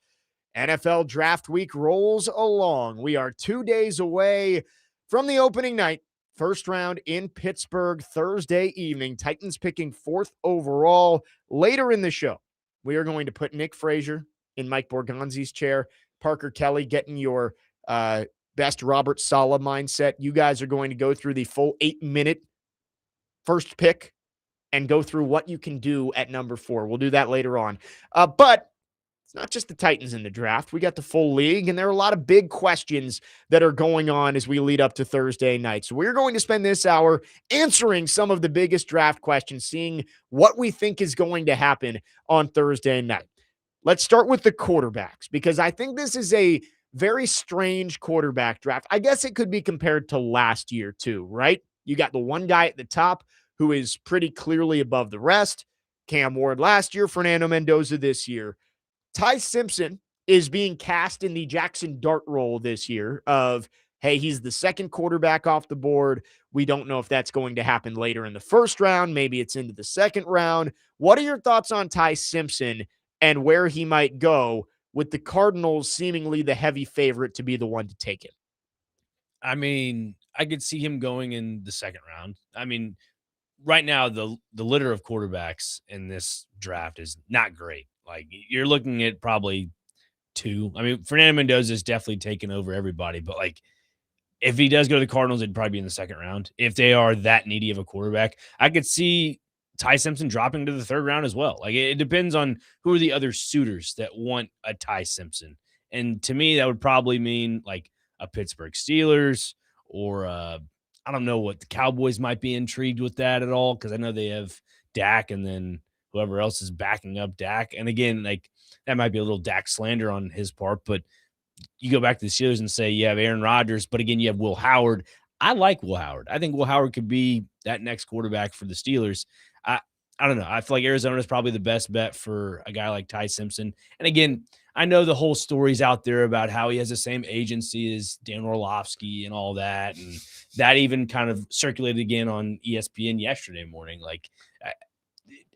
NFL Draft Week rolls along. We are 2 days away from the opening night. First round in Pittsburgh Thursday evening. Titans picking 4th overall. Later in the show, we are going to put Nick Frazier in Mike Borgonzi's chair. Parker Kelly getting your best Robert Saleh mindset. You guys are going to go through the full 8-minute first pick and go through what you can do at number 4. We'll do that later on. But it's not just the Titans in the draft. We got the full league, and there are a lot of big questions that are going on as we lead up to Thursday night. So we're going to spend this hour answering some of the biggest draft questions, seeing what we think is going to happen on Thursday night. Let's start with the quarterbacks, because I think this is a very strange quarterback draft. I guess it could be compared to last year too, right? You got the one guy at the top who is pretty clearly above the rest. Cam Ward last year, Fernando Mendoza this year. Ty Simpson is being cast in the Jackson Dart role this year of, hey, he's the second quarterback off the board. We don't know if that's going to happen later in the first round. Maybe it's into the second round. What are your thoughts on Ty Simpson and where he might go, with the Cardinals seemingly the heavy favorite to be the one to take him? I mean, I could see him going in the second round. I mean, right now, the litter of quarterbacks in this draft is not great. Like, you're looking at probably 2. I mean, Fernando Mendoza is definitely taken over everybody, but like, if he does go to the Cardinals, it'd probably be in the second round. If they are that needy of a quarterback, I could see Ty Simpson dropping to the third round as well. Like, it depends on who are the other suitors that want a Ty Simpson. And to me, that would probably mean like a Pittsburgh Steelers, or I don't know what the Cowboys might be intrigued with that at all, because I know they have Dak, and then whoever else is backing up Dak. And again, like, that might be a little Dak slander on his part, but you go back to the Steelers and say you have Aaron Rodgers, but again, you have Will Howard. I like Will Howard. I think Will Howard could be that next quarterback for the Steelers. I don't know. I feel like Arizona is probably the best bet for a guy like Ty Simpson. And again, I know the whole story's out there about how he has the same agency as Dan Orlovsky and all that. And that even kind of circulated again on ESPN yesterday morning. Like,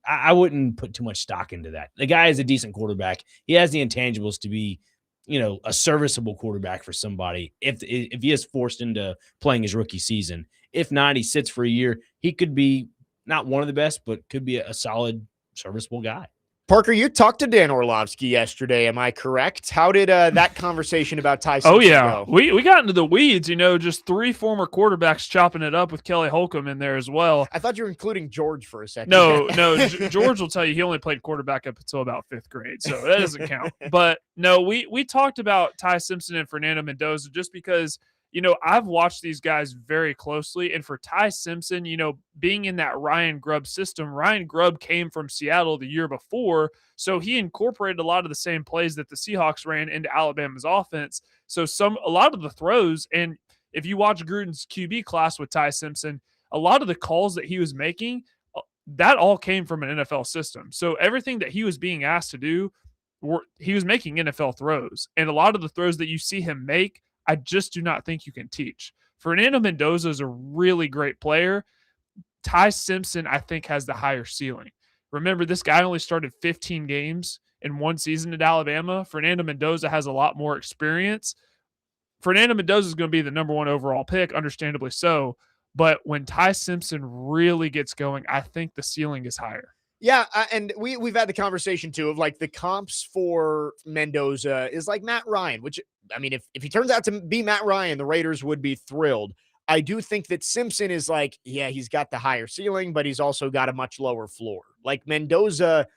I wouldn't put too much stock into that. The guy is a decent quarterback. He has the intangibles to be, a serviceable quarterback for somebody if he is forced into playing his rookie season. If not, he sits for a year. He could be not one of the best, but could be a solid, serviceable guy. Parker, you talked to Dan Orlovsky yesterday. Am I correct? How did that conversation about Ty Simpson Oh, yeah. go? We got into the weeds, just 3 former quarterbacks chopping it up with Kelly Holcomb in there as well. I thought you were including George for a second. No, George will tell you he only played quarterback up until about 5th grade, so that doesn't count. But no, we talked about Ty Simpson and Fernando Mendoza just because, I've watched these guys very closely. And for Ty Simpson, being in that Ryan Grubb system, Ryan Grubb came from Seattle the year before. So he incorporated a lot of the same plays that the Seahawks ran into Alabama's offense. So a lot of the throws, and if you watch Gruden's QB class with Ty Simpson, a lot of the calls that he was making, that all came from an NFL system. So everything that he was being asked to do, he was making NFL throws. And a lot of the throws that you see him make, I just do not think you can teach. Fernando Mendoza is a really great player. Ty Simpson, I think, has the higher ceiling. Remember, this guy only started 15 games in one season at Alabama. Fernando Mendoza has a lot more experience. Fernando Mendoza is going to be the number 1 overall pick, understandably so. But when Ty Simpson really gets going, I think the ceiling is higher. Yeah, and we've had the conversation too of like the comps for Mendoza is like Matt Ryan, which, I mean, if he turns out to be Matt Ryan, the Raiders would be thrilled. I do think that Simpson is like, yeah, he's got the higher ceiling, but he's also got a much lower floor. Like Mendoza,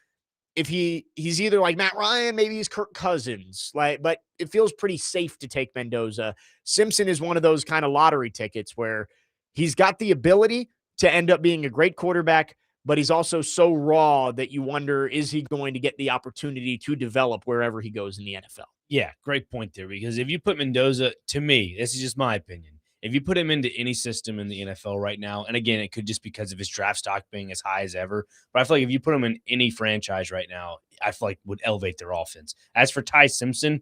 if he's either like Matt Ryan, maybe he's Kirk Cousins, but it feels pretty safe to take Mendoza. Simpson is one of those kind of lottery tickets where he's got the ability to end up being a great quarterback, but he's also so raw that you wonder, is he going to get the opportunity to develop wherever he goes in the NFL? Yeah, great point there, because if you put Mendoza, to me, this is just my opinion, If you put him into any system in the NFL right now, and again, it could just because of his draft stock being as high as ever, but I feel like if you put him in any franchise right now, I feel like would elevate their offense. As for Ty Simpson,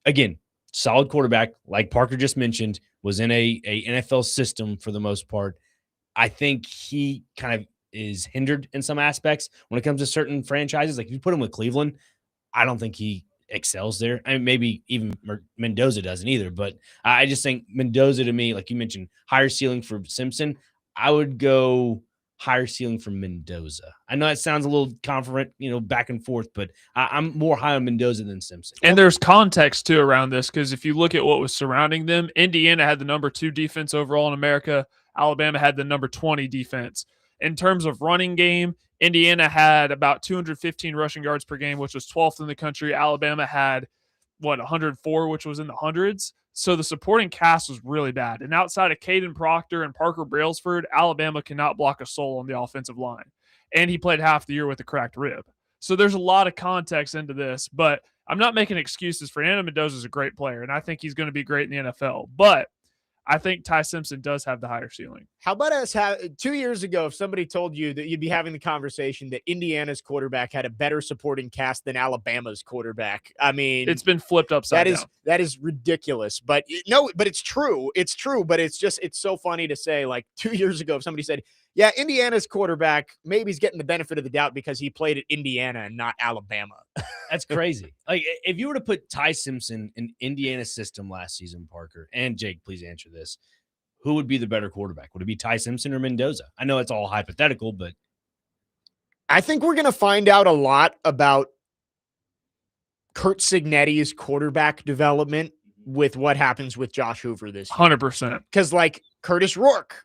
again, solid quarterback, like Parker just mentioned, was in a NFL system for the most part. I think he kind of is hindered in some aspects when it comes to certain franchises. Like if you put him with Cleveland, I don't think he excels there. I mean, maybe even Mendoza doesn't either, but I just think Mendoza to me, like you mentioned, higher ceiling for Simpson. I would go higher ceiling for Mendoza. I know it sounds a little confident, back and forth, but I'm more high on Mendoza than Simpson. And there's context too around this, because if you look at what was surrounding them, Indiana had the number 2 defense overall in America. Alabama had the number 20 defense. In terms of running game, Indiana had about 215 rushing yards per game, which was 12th in the country. Alabama had 104, which was in the hundreds. So the supporting cast was really bad. And outside of Caden Proctor and Parker Brailsford, Alabama cannot block a soul on the offensive line. And he played half the year with a cracked rib. So there's a lot of context into this, but I'm not making excuses. Fernando Mendoza is a great player, and I think he's going to be great in the NFL. But I think Ty Simpson does have the higher ceiling. How about us have 2 years ago, if somebody told you that you'd be having the conversation that Indiana's quarterback had a better supporting cast than Alabama's quarterback? I mean, It's been flipped upside down. That is ridiculous. But no, but it's true. It's true. But it's so funny to say, like 2 years ago, if somebody said, yeah, Indiana's quarterback, maybe he's getting the benefit of the doubt because he played at Indiana and not Alabama. That's crazy. Like if you were to put Ty Simpson in Indiana's system last season, Parker and Jake, please answer this. Who would be the better quarterback? Would it be Ty Simpson or Mendoza? I know it's all hypothetical, but I think we're going to find out a lot about Curt Cignetti's quarterback development with what happens with Josh Hoover this year. 100%. Because like Curtis Rourke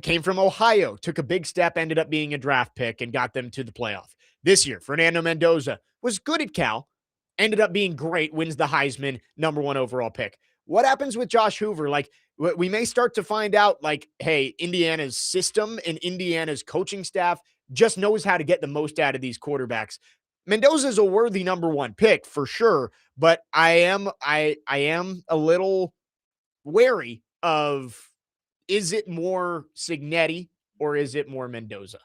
came from Ohio, took a big step, ended up being a draft pick and got them to the playoff. This year, Fernando Mendoza was good at Cal, ended up being great, wins the Heisman, number 1 overall pick. What happens with Josh Hoover? Like we may start to find out like, hey, Indiana's system and Indiana's coaching staff just knows how to get the most out of these quarterbacks. Mendoza is a worthy number 1 pick for sure, but I am a little wary of, is it more Cignetti or is it more Mendoza?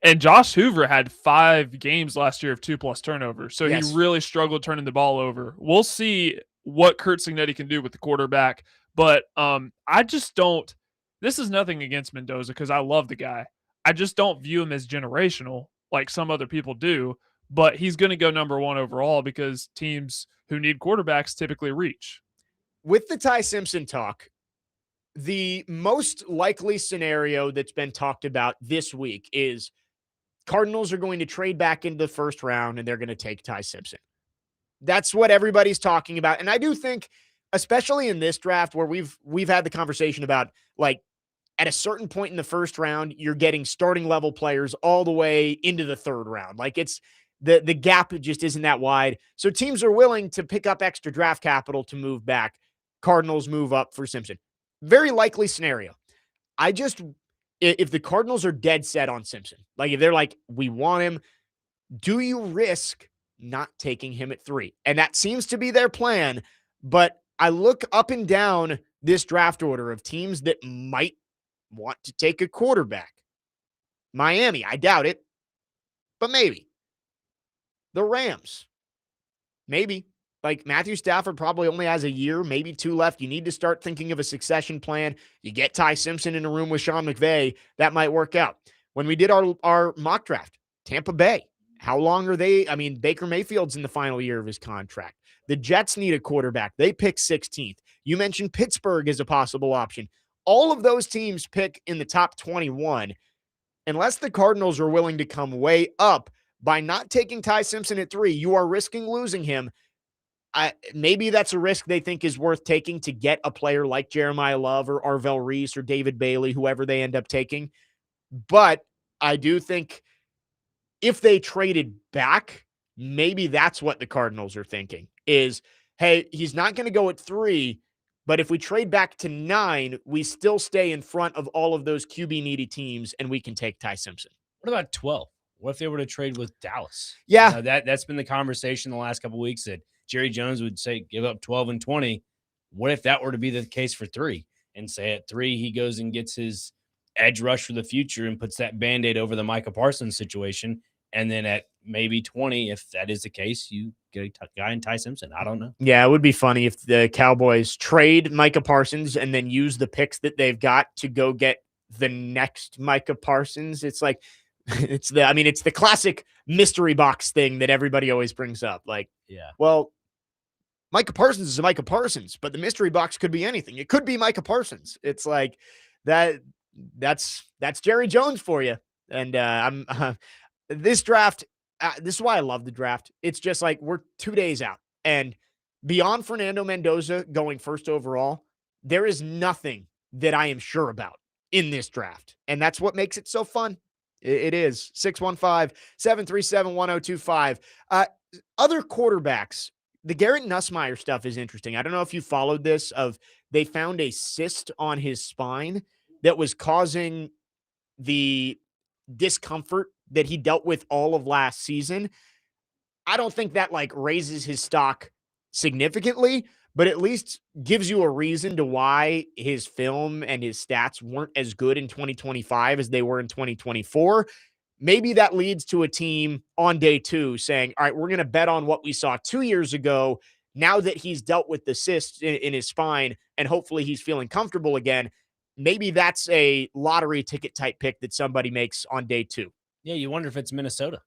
And Josh Hoover had 5 games last year of 2+ turnovers. So Yes. He really struggled turning the ball over. We'll see what Curt Cignetti can do with the quarterback. But I just don't – this is nothing against Mendoza because I love the guy. I just don't view him as generational like some other people do. But he's going to go number 1 overall because teams who need quarterbacks typically reach. With the Ty Simpson talk, the most likely scenario that's been talked about this week is Cardinals are going to trade back into the first round and they're going to take Ty Simpson. That's what everybody's talking about. And I do think, especially in this draft where we've had the conversation about like at a certain point in the first round, you're getting starting level players all the way into the third round. Like it's the gap just isn't that wide. So teams are willing to pick up extra draft capital to move back. Cardinals move up for Simpson. Very likely scenario. If the Cardinals are dead set on Simpson, like if they're like, we want him, do you risk not taking him at 3? And that seems to be their plan. But I look up and down this draft order of teams that might want to take a quarterback. Miami, I doubt it, but maybe. The Rams, maybe. Like Matthew Stafford probably only has a year, maybe 2 left. You need to start thinking of a succession plan. You get Ty Simpson in a room with Sean McVay, that might work out. When we did our mock draft, Tampa Bay, how long are they? I mean, Baker Mayfield's in the final year of his contract. The Jets need a quarterback. They pick 16th. You mentioned Pittsburgh as a possible option. All of those teams pick in the top 21. Unless the Cardinals are willing to come way up by not taking Ty Simpson at 3, you are risking losing him. Maybe that's a risk they think is worth taking to get a player like Jeremiah Love or Arvell Reese or David Bailey, whoever they end up taking. But I do think if they traded back, maybe that's what the Cardinals are thinking is, hey, he's not going to go at 3, but if we trade back to 9, we still stay in front of all of those QB needy teams and we can take Ty Simpson. what about 12? What if they were to trade with Dallas? Yeah. That's been the conversation the last couple of weeks that Jerry Jones would say give up 12 and 20. What if that were to be the case for 3? and say at 3 he goes and gets his edge rush for the future and puts that Band-Aid over the Micah Parsons situation. And then at maybe 20, if that is the case, you get a guy in Ty Simpson. I don't know. Yeah, it would be funny if the Cowboys trade Micah Parsons and then use the picks that they've got to go get the next Micah Parsons. It's like it's the classic mystery box thing that everybody always brings up. Like, Yeah. well, Micah Parsons is a Micah Parsons, but the mystery box could be anything. It could be Micah Parsons. It's like that. That's Jerry Jones for you. And this draft. This is why I love the draft. It's just like we're 2 days out, and beyond Fernando Mendoza going first overall, there is nothing that I am sure about in this draft, and that's what makes it so fun. It is 615-737-1025. Other quarterbacks. The Garrett Nussmeier stuff is interesting. I don't know if you followed this. They found a cyst on his spine that was causing the discomfort that he dealt with all of last season. I don't think that like raises his stock significantly, but at least gives you a reason to why his film and his stats weren't as good in 2025 as they were in 2024. Maybe that leads to a team on day 2 saying, all right, we're going to bet on what we saw 2 years ago. Now that he's dealt with the cyst in his spine and hopefully he's feeling comfortable again, maybe that's a lottery ticket type pick that somebody makes on day 2. Yeah, you wonder if it's Minnesota.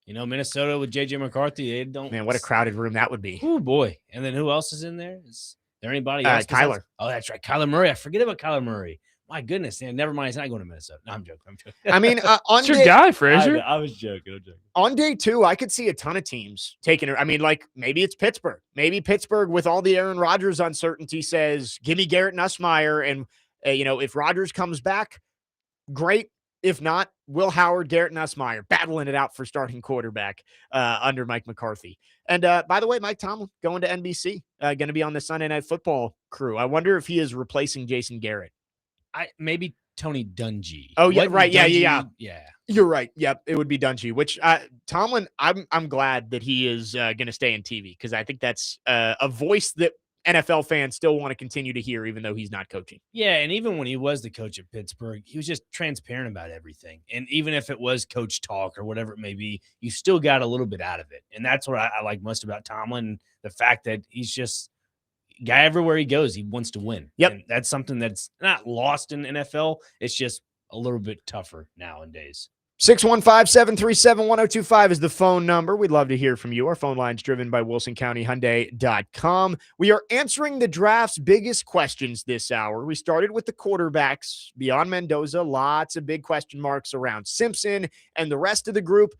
Minnesota with JJ McCarthy, they don't. Man, what a crowded room that would be. Oh boy! And then who else is in there? Is there anybody else? Kyler. Oh, that's right, Kyler Murray. I forget about Kyler Murray. My goodness, man. Never mind. He's not going to Minnesota. No, I'm joking. I mean, on It's your guy, Frazier. I was joking. I'm joking. On day 2, I could see a ton of teams taking it. I mean, like maybe it's Pittsburgh. Maybe Pittsburgh, with all the Aaron Rodgers uncertainty, says, "Give me Garrett Nussmeier," and if Rodgers comes back, great. If not, Will Howard, Garrett Nussmeier battling it out for starting quarterback under Mike McCarthy. And by the way, Mike Tomlin going to NBC, going to be on the Sunday Night Football crew. I wonder if he is replacing Jason Garrett. Maybe Tony Dungy. Oh, yeah, right. Yeah. Yeah. You're right. Yep, it would be Dungy. Which Tomlin, I'm glad that he is going to stay in TV because I think that's a voice that NFL fans still want to continue to hear, even though he's not coaching. Yeah, and even when he was the coach at Pittsburgh, he was just transparent about everything. And even if it was coach talk or whatever it may be, you still got a little bit out of it. And that's what I like most about Tomlin, the fact that he's just guy everywhere he goes, he wants to win. Yep. And that's something that's not lost in NFL. It's just a little bit tougher nowadays. 615-737-1025 is the phone number. We'd love to hear from you. Our phone line's driven by WilsonCountyHyundai.com. We are answering the draft's biggest questions this hour. We started with the quarterbacks. Beyond Mendoza, lots of big question marks around Simpson and the rest of the group.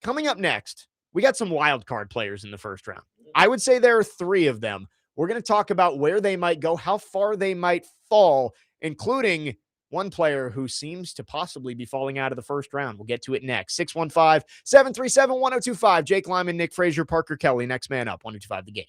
Coming up next, we got some wild card players in the first round. I would say there are 3 of them. We're going to talk about where they might go, how far they might fall, including one player who seems to possibly be falling out of the first round. We'll get to it next. 615-737-1025. Jake Lyman, Nick Frazier, Parker Kelly. Next man up. 1025 The Game.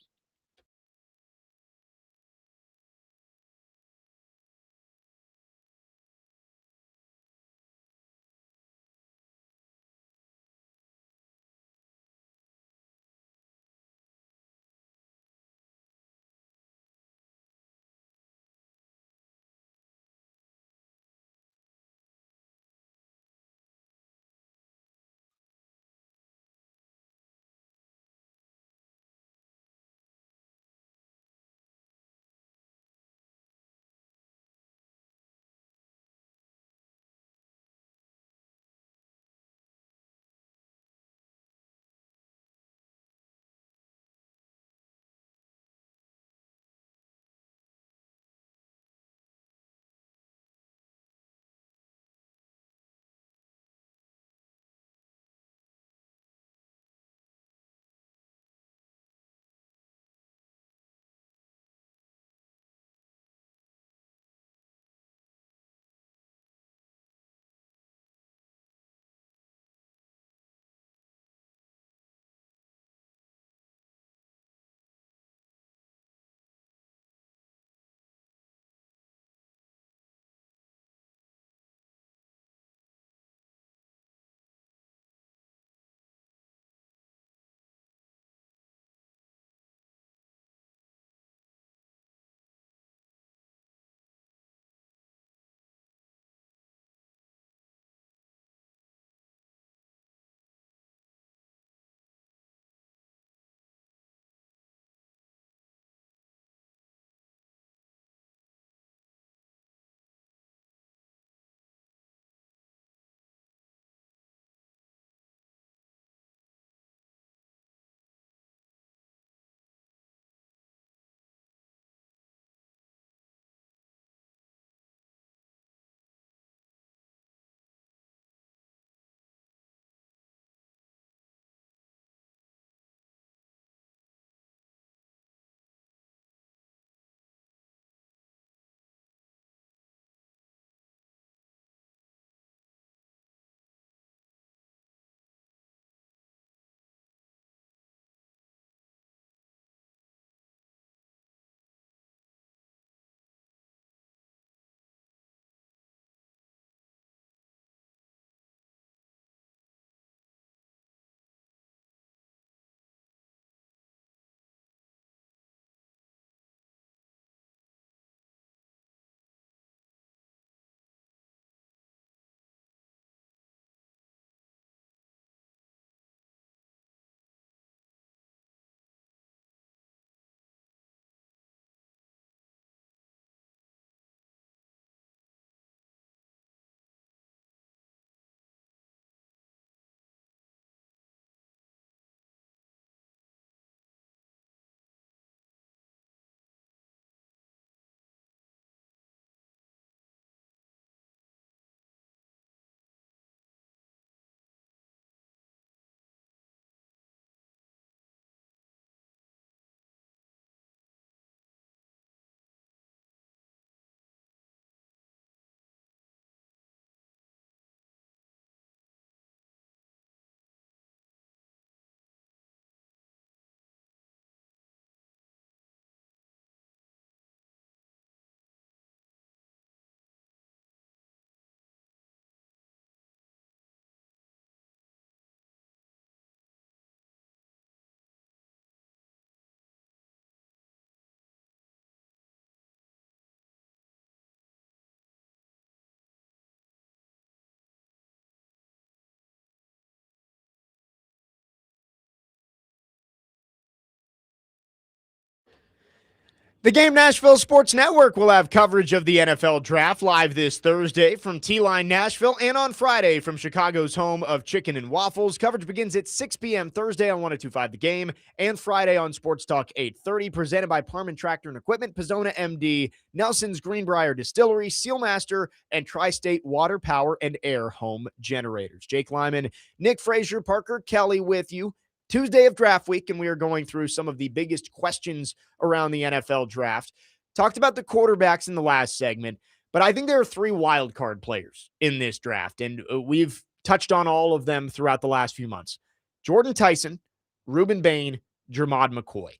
The Game Nashville Sports Network will have coverage of the NFL Draft live this Thursday from T-Line Nashville and on Friday from Chicago's home of Chicken and Waffles. Coverage begins at 6 p.m. Thursday on 102.5 The Game and Friday on Sports Talk 830, presented by Parman Tractor and Equipment, Pizzona MD, Nelson's Greenbrier Distillery, Sealmaster, and Tri-State Water, Power, and Air Home Generators. Jake Lyman, Nick Frazier, Parker Kelly with you. Tuesday of draft week, and we are going through some of the biggest questions around the NFL draft. Talked about the quarterbacks in the last segment, but I think there are 3 wild card players in this draft, and we've touched on all of them throughout the last few months. Jordan Tyson, Ruben Bain, Jermod McCoy.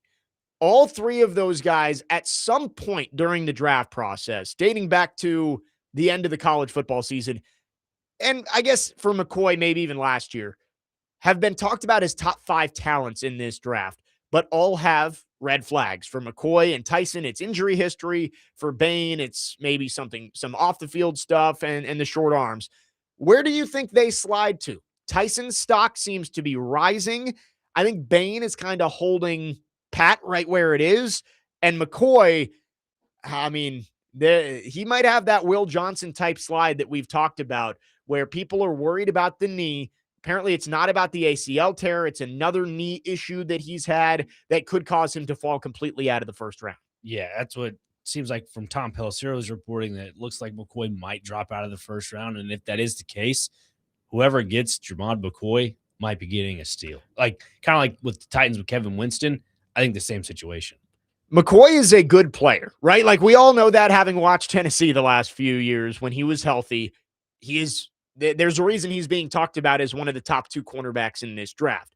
All 3 of those guys at some point during the draft process, dating back to the end of the college football season, and I guess for McCoy, maybe even last year, have been talked about as top 5 talents in this draft, but all have red flags. For McCoy and Tyson, it's injury history. For Bain, it's maybe some off the field stuff and the short arms. Where do you think they slide to? Tyson's stock seems to be rising. I think Bain is kind of holding pat right where it is. And McCoy, I mean, he might have that Will Johnson type slide that we've talked about where people are worried about the knee. Apparently, it's not about the ACL tear. It's another knee issue that he's had that could cause him to fall completely out of the first round. Yeah, that's what seems like from Tom Pelissero's reporting, that it looks like McCoy might drop out of the first round. And if that is the case, whoever gets Jermod McCoy might be getting a steal. Like kind of like with the Titans with Kevin Winston, I think the same situation. McCoy is a good player, right? Like we all know that, having watched Tennessee the last few years when he was healthy. There's a reason he's being talked about as one of the top 2 cornerbacks in this draft.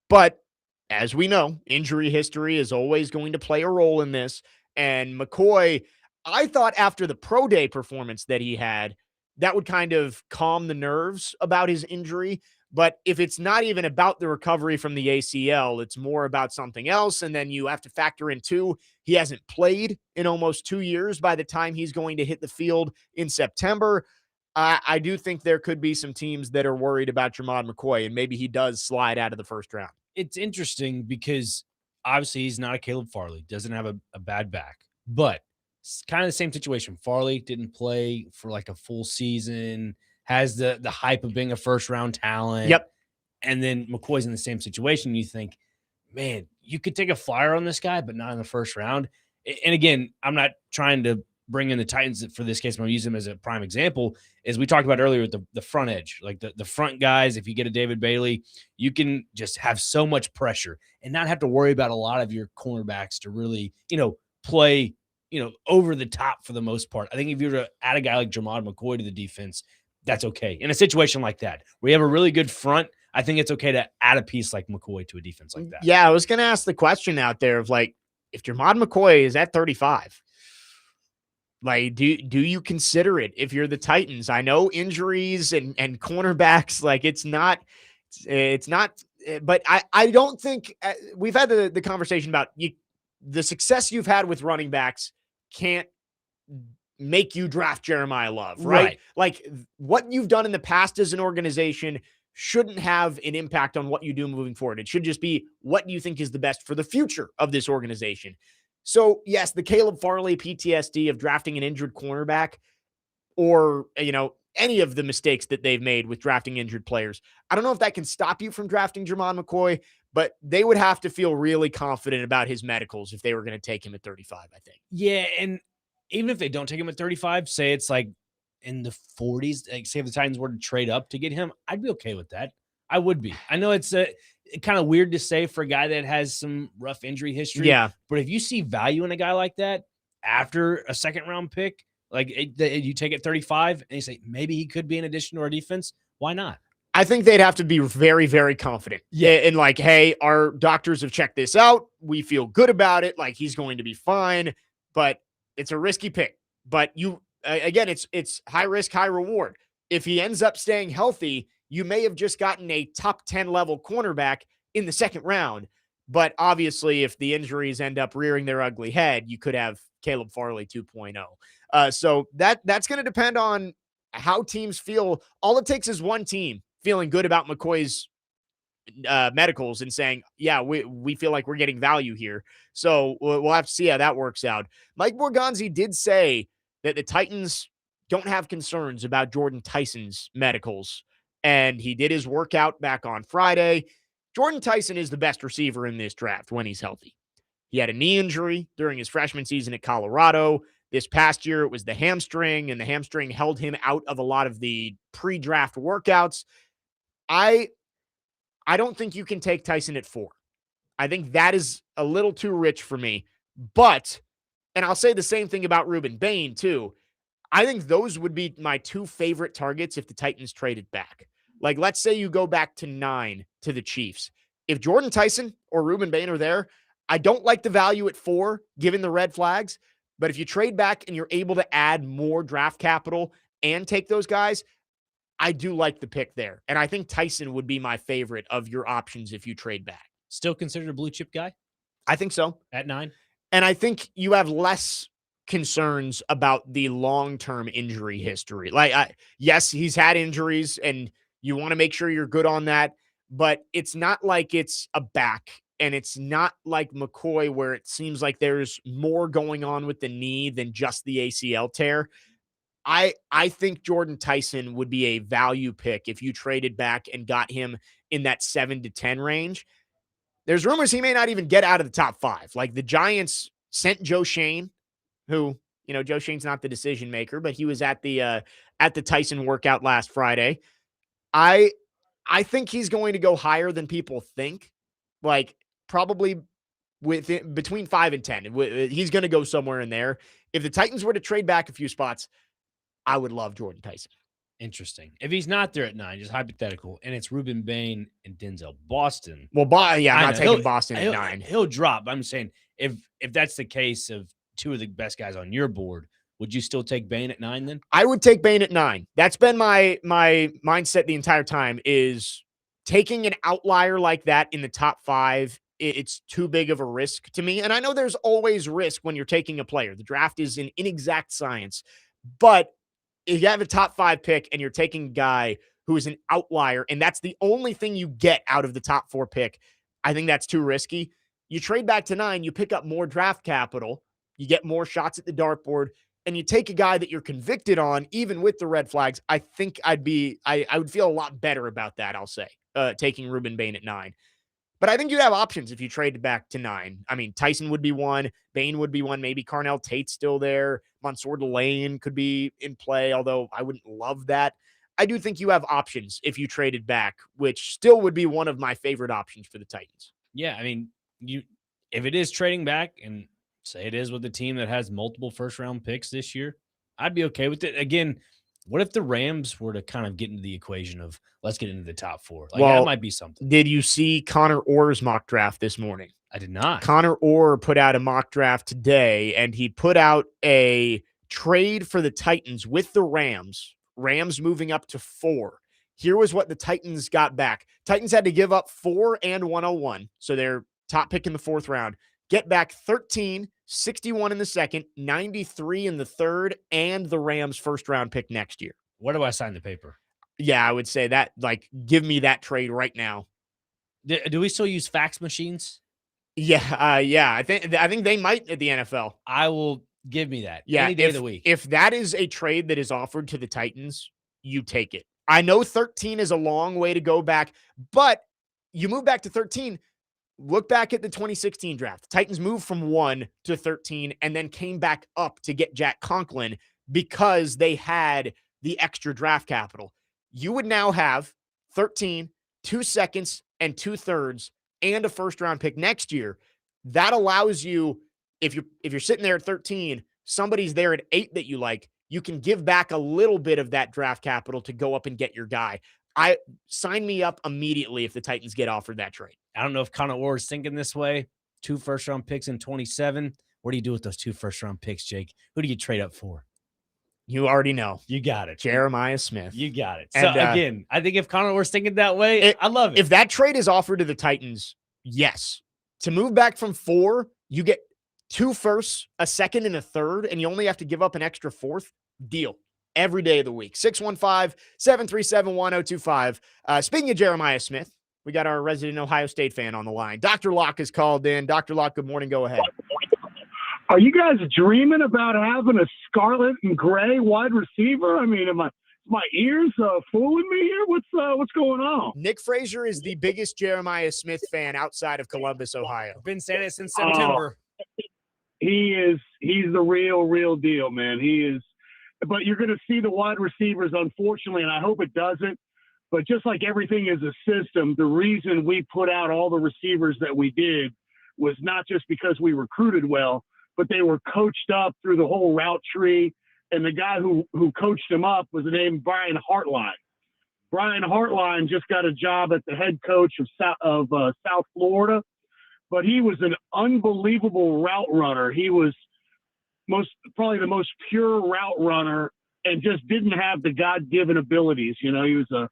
But as we know, injury history is always going to play a role in this. And McCoy, I thought after the pro day performance that he had, that would kind of calm the nerves about his injury. But if it's not even about the recovery from the ACL, it's more about something else. And then you have to factor in too, he hasn't played in almost 2 years by the time he's going to hit the field in September. I do think there could be some teams that are worried about Jermod McCoy, and maybe he does slide out of the first round. It's interesting because obviously he's not a Caleb Farley, doesn't have a bad back, but it's kind of the same situation. Farley didn't play for like a full season, has the hype of being a first round talent. Yep. And then McCoy's in the same situation. You think, man, you could take a flyer on this guy, but not in the first round. And again, I'm not trying to bring in the Titans for this case, but I'll use them as a prime example. As we talked about earlier with the front edge, like the front guys, if you get a David Bailey, you can just have so much pressure and not have to worry about a lot of your cornerbacks to really, play, over the top for the most part. I think if you were to add a guy like Jermod McCoy to the defense, that's okay. In a situation like that, where you have a really good front, I think it's okay to add a piece like McCoy to a defense like that. Yeah, I was going to ask the question out there of like, if Jermod McCoy is at 35, like, do you consider it if you're the Titans? I know injuries and cornerbacks, like it's not, but I don't think we've had the conversation about the success you've had with running backs can't make you draft Jeremiah Love, right? Like what you've done in the past as an organization shouldn't have an impact on what you do moving forward. It should just be what you think is the best for the future of this organization. So, yes, the Caleb Farley PTSD of drafting an injured cornerback or, any of the mistakes that they've made with drafting injured players. I don't know if that can stop you from drafting Jermod McCoy, but they would have to feel really confident about his medicals if they were going to take him at 35, I think. Yeah, and even if they don't take him at 35, say it's like in the 40s, like say if the Titans were to trade up to get him, I'd be okay with that. I would be. I know it's kind of weird to say for a guy that has some rough injury history. Yeah. But if you see value in a guy like that after a second round pick, like you take it 35 and you say maybe he could be an addition to our defense, why not? I think they'd have to be very, very confident. Yeah. And like, hey, our doctors have checked this out. We feel good about it. Like he's going to be fine, but it's a risky pick. But again, it's high risk, high reward. If he ends up staying healthy, you may have just gotten a top 10 level cornerback in the second round. But obviously, if the injuries end up rearing their ugly head, you could have Caleb Farley 2.0. So that's going to depend on how teams feel. All it takes is one team feeling good about McCoy's medicals and saying, yeah, we feel like we're getting value here. So we'll have to see how that works out. Mike Borgonzi did say that the Titans don't have concerns about Jordan Tyson's medicals. And he did his workout back on Friday. Jordan Tyson is the best receiver in this draft when he's healthy. He had a knee injury during his freshman season at Colorado. This past year, it was the hamstring, and the hamstring held him out of a lot of the pre-draft workouts. I don't think you can take Tyson at 4. I think that is a little too rich for me. But, and I'll say the same thing about Ruben Bain too. I think those would be my 2 favorite targets if the Titans traded back. Like, let's say you go back to 9 to the Chiefs. If Jordan Tyson or Ruben Bain are there, I don't like the value at 4, given the red flags. But if you trade back and you're able to add more draft capital and take those guys, I do like the pick there. And I think Tyson would be my favorite of your options if you trade back. Still considered a blue chip guy I think so. at 9? And I think you have less concerns about the long-term injury history. Like, yes, he's had injuries and you want to make sure you're good on that, but it's not like it's a back, and it's not like McCoy where it seems like there's more going on with the knee than just the ACL tear. I think Jordan Tyson would be a value pick if you traded back and got him in that 7 to 10 range. There's rumors he may not even get out of the top 5. Like, the Giants sent Joe Shane, who, Joe Shane's not the decision maker, but he was at the Tyson workout last Friday. I think he's going to go higher than people think. Like, probably between 5 and 10. He's going to go somewhere in there. If the Titans were to trade back a few spots, I would love Jordan Tyson. Interesting. If he's not there at 9, just hypothetical, and it's Ruben Bain and Denzel Boston. Well, I'm not taking He'll- Boston at he'll- 9. He'll drop. I'm saying if that's the case of 2 of the best guys on your board, would you still take Bain at 9 then? I would take Bain at 9. That's been my mindset the entire time, is taking an outlier like that in the top 5. It's too big of a risk to me. And I know there's always risk when you're taking a player. The draft is an inexact science. But if you have a top 5 pick and you're taking a guy who is an outlier, and that's the only thing you get out of the top 4 pick, I think that's too risky. You trade back to 9, you pick up more draft capital, you get more shots at the dartboard, and you take a guy that you're convicted on, even with the red flags. I think I would feel a lot better about that, I'll say, taking Ruben Bain at 9. But I think you have options if you traded back to 9. I mean, Tyson would be one, Bain would be one, maybe Carnell Tate's still there, Mansour Delane could be in play, although I wouldn't love that. I do think you have options if you traded back, which still would be one of my favorite options for the Titans. Yeah, I mean, if it is trading back, and say it is with the team that has multiple first-round picks this year, I'd be okay with it. Again, what if the Rams were to kind of get into the equation of let's get into the top 4? Like, Well, that might be something. Did you see Connor Orr's mock draft this morning? I did not. Connor Orr put out a mock draft today, and he put out a trade for the Titans with the Rams moving up to 4. Here was what the Titans got back. Titans had to give up 4 and 101, so their top pick in the 4th round. Get back 13, 61 in the 2nd, 93 in the 3rd, and the Rams' first-round pick next year. Where do I sign the paper? Yeah, I would say that, like, give me that trade right now. Do we still use fax machines? Yeah, I think they might at the NFL. I will give me that. Yeah, Any day of the week. If that is a trade that is offered to the Titans, you take it. I know 13 is a long way to go back, but you move back to 13. Look back at the 2016 draft. The Titans moved from 1 to 13 and then came back up to get Jack Conklin because they had the extra draft capital. You would now have 13, 2 seconds, and 2 thirds, and a first-round pick next year. That allows you, if you're sitting there at 13, somebody's there at 8 that you like, you can give back a little bit of that draft capital to go up and get your guy. Sign me up immediately if the Titans get offered that trade. I don't know if Connor Orr is thinking this way. 2 first-round picks in 27. What do you do with those 2 first-round picks, Jake? Who do you trade up for? You already know. You got it. Jeremiah Smith. You got it. And, So, again, I think if Connor Orr's thinking that way, I love it. If that trade is offered to the Titans, yes. To move back from 4, you get 2 firsts, a 2nd, and a 3rd, and you only have to give up an extra 4th. Deal. Every day of the week. 615-737-1025. Speaking of Jeremiah Smith, We got our resident Ohio State fan on the line. Dr. Locke is called in. Dr. Locke, good morning. Go ahead. Are you guys dreaming about having a scarlet and gray wide receiver? I mean, am my ears fooling me here? What's going on? Nick Frazier is the biggest Jeremiah Smith fan outside of Columbus, Ohio. Been saying it since September. He's the real deal, man. He is. But you're going to see the wide receivers, unfortunately, and I hope it doesn't. But just like everything is a system, the reason we put out all the receivers that we did was not just because we recruited well, but they were coached up through the whole route tree. And the guy who coached them up was named Brian Hartline. Brian Hartline just got a job as the head coach of South Florida, but he was an unbelievable route runner. He was probably the most pure route runner and just didn't have the God-given abilities. You know, he was a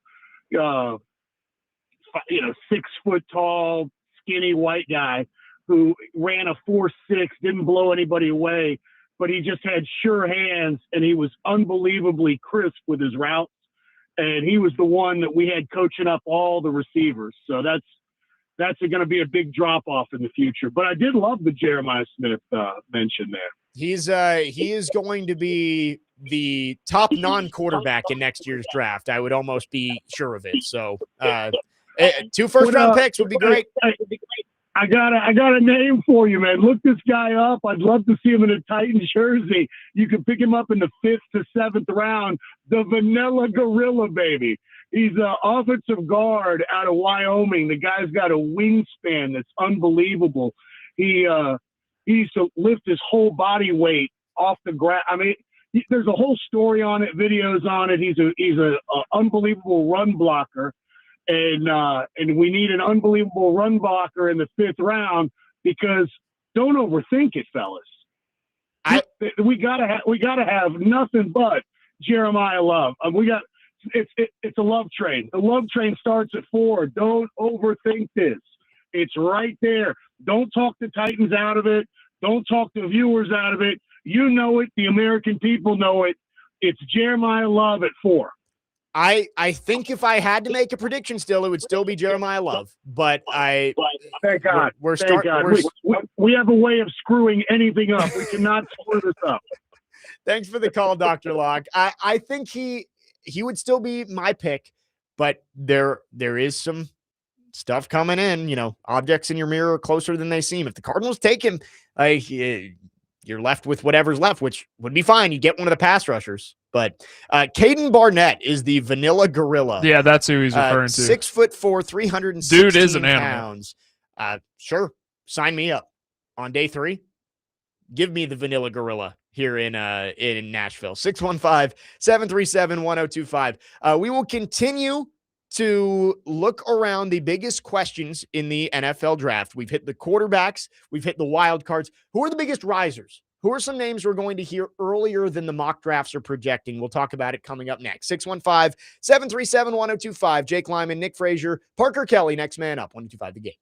6 foot tall, skinny white guy who ran a 4.6, didn't blow anybody away, but he just had sure hands and he was unbelievably crisp with his routes. And he was the one that we had coaching up all the receivers. So that's going to be a big drop off in the future. But I did love the Jeremiah Smith mention there. He is going to be the top non-quarterback in next year's draft. I would almost be sure of it. So 2 first-round picks would be great. I got a name for you, man. Look this guy up. I'd love to see him in a Titans jersey. You can pick him up in the 5th to 7th round. The Vanilla Gorilla, baby. He's an offensive guard out of Wyoming. The guy's got a wingspan that's unbelievable. He used to lift his whole body weight off the ground. I mean, there's a whole story on it, videos on it. He's a unbelievable run blocker. And we need an unbelievable run blocker in the 5th round because don't overthink it, fellas. We gotta have nothing but Jeremiah Love. It's a love train. The love train starts at 4. Don't overthink this. It's right there. Don't talk the Titans out of it. Don't talk the viewers out of it. You know it. The American people know it. It's Jeremiah Love at 4. I think if I had to make a prediction still, it would still be Jeremiah Love. But thank God. Thank God. We have a way of screwing anything up. We cannot screw this up. Thanks for the call, Dr. Locke. I think he would still be my pick, but there is some stuff coming in. You know, objects in your mirror are closer than they seem. If the Cardinals take him, you're left with whatever's left, which would be fine. You get one of the pass rushers. But Caden Barnett is the Vanilla Gorilla. Yeah, that's who he's referring to. 6'4", 316 Dude is an pounds. Sure, sign me up on day 3. Give me the Vanilla Gorilla here in Nashville. 615-737-1025. We will continue to look around the biggest questions in the NFL draft. We've hit the quarterbacks. We've hit the wild cards. Who are the biggest risers? Who are some names we're going to hear earlier than the mock drafts are projecting? We'll talk about it coming up next. 615-737-1025. Jake Lyman, Nick Frazier, Parker Kelly, next man up. 125 The Game.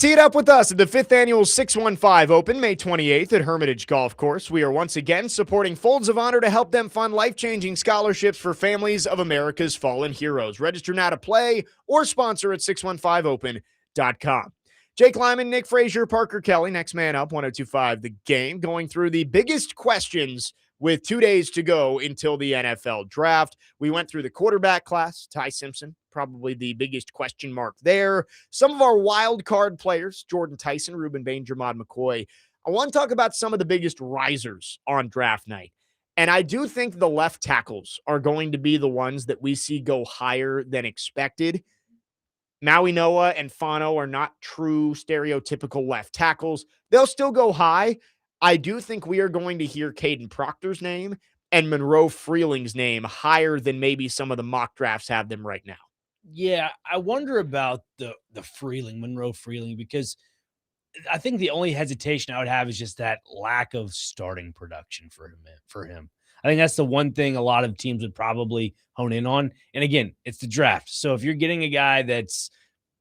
Tee it up with us at the 5th Annual 615 Open, May 28th at Hermitage Golf Course. We are once again supporting Folds of Honor to help them fund life-changing scholarships for families of America's fallen heroes. Register now to play or sponsor at 615open.com. Jake Lyman, Nick Frazier, Parker Kelly, next man up, 1025 The Game, going through the biggest questions with 2 days to go until the NFL draft. We went through the quarterback class, Ty Simpson, probably the biggest question mark there. Some of our wild card players, Jordan Tyson, Ruben Bain, Jermod McCoy. I want to talk about some of the biggest risers on draft night. And I do think the left tackles are going to be the ones that we see go higher than expected. Maui Noah and Fano are not true stereotypical left tackles. They'll still go high. I do think we are going to hear Caden Proctor's name and Monroe Freeling's name higher than maybe some of the mock drafts have them right now. Yeah, I wonder about the Freeling, Monroe Freeling, because I think the only hesitation I would have is just that lack of starting production for him. I think that's the one thing a lot of teams would probably hone in on. And again, it's the draft. So if you're getting a guy that's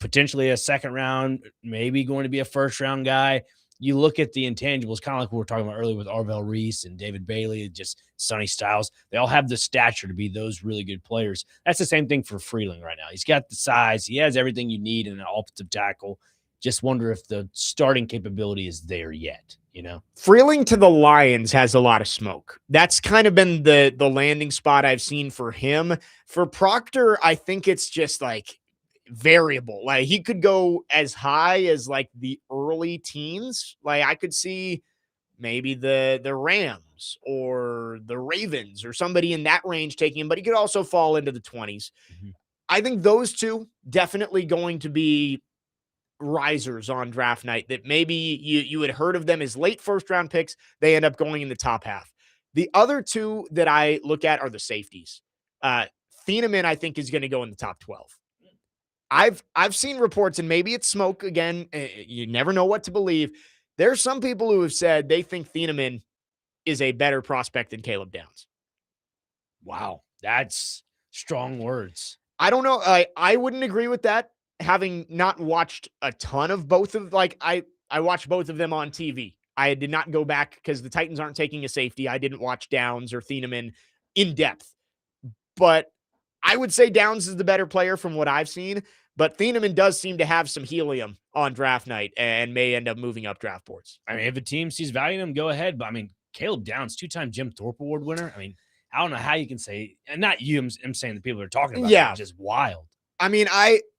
potentially a second round, maybe going to be a first round guy, you look at the intangibles, kind of like we were talking about earlier with Arvell Reese and David Bailey, just Sonny Styles. They all have the stature to be those really good players. That's the same thing for Freeling right now. He's got the size. He has everything you need in an offensive tackle. Just wonder if the starting capability is there yet, you know? Freeling to the Lions has a lot of smoke. That's kind of been the landing spot I've seen for him. For Proctor, I think it's just like variable. Like he could go as high as like the early teens. Like I could see maybe the Rams or the Ravens or somebody in that range taking him, but he could also fall into the 20s. Mm-hmm. I think those two definitely going to be risers on draft night that maybe you had heard of them as late first round picks. They end up going in the top half. The other two that I look at are the safeties. Thieneman, I think, is going to go in the top 12. I've seen reports, and maybe it's smoke again. You never know what to believe. There's some people who have said they think Thieneman is a better prospect than Caleb Downs. Wow, that's strong words. I don't know. I wouldn't agree with that, having not watched a ton of both of, like, I watched both of them on TV. I did not go back because the Titans aren't taking a safety. I didn't watch Downs or Thieneman in depth. But I would say Downs is the better player from what I've seen. But Thieneman does seem to have some helium on draft night and may end up moving up draft boards. I mean, if a team sees value in him, go ahead. But I mean, Caleb Downs, 2-time Jim Thorpe Award winner. I mean, I don't know how you can say, and not you, I'm saying the people are talking about. Yeah. It's just wild. I mean,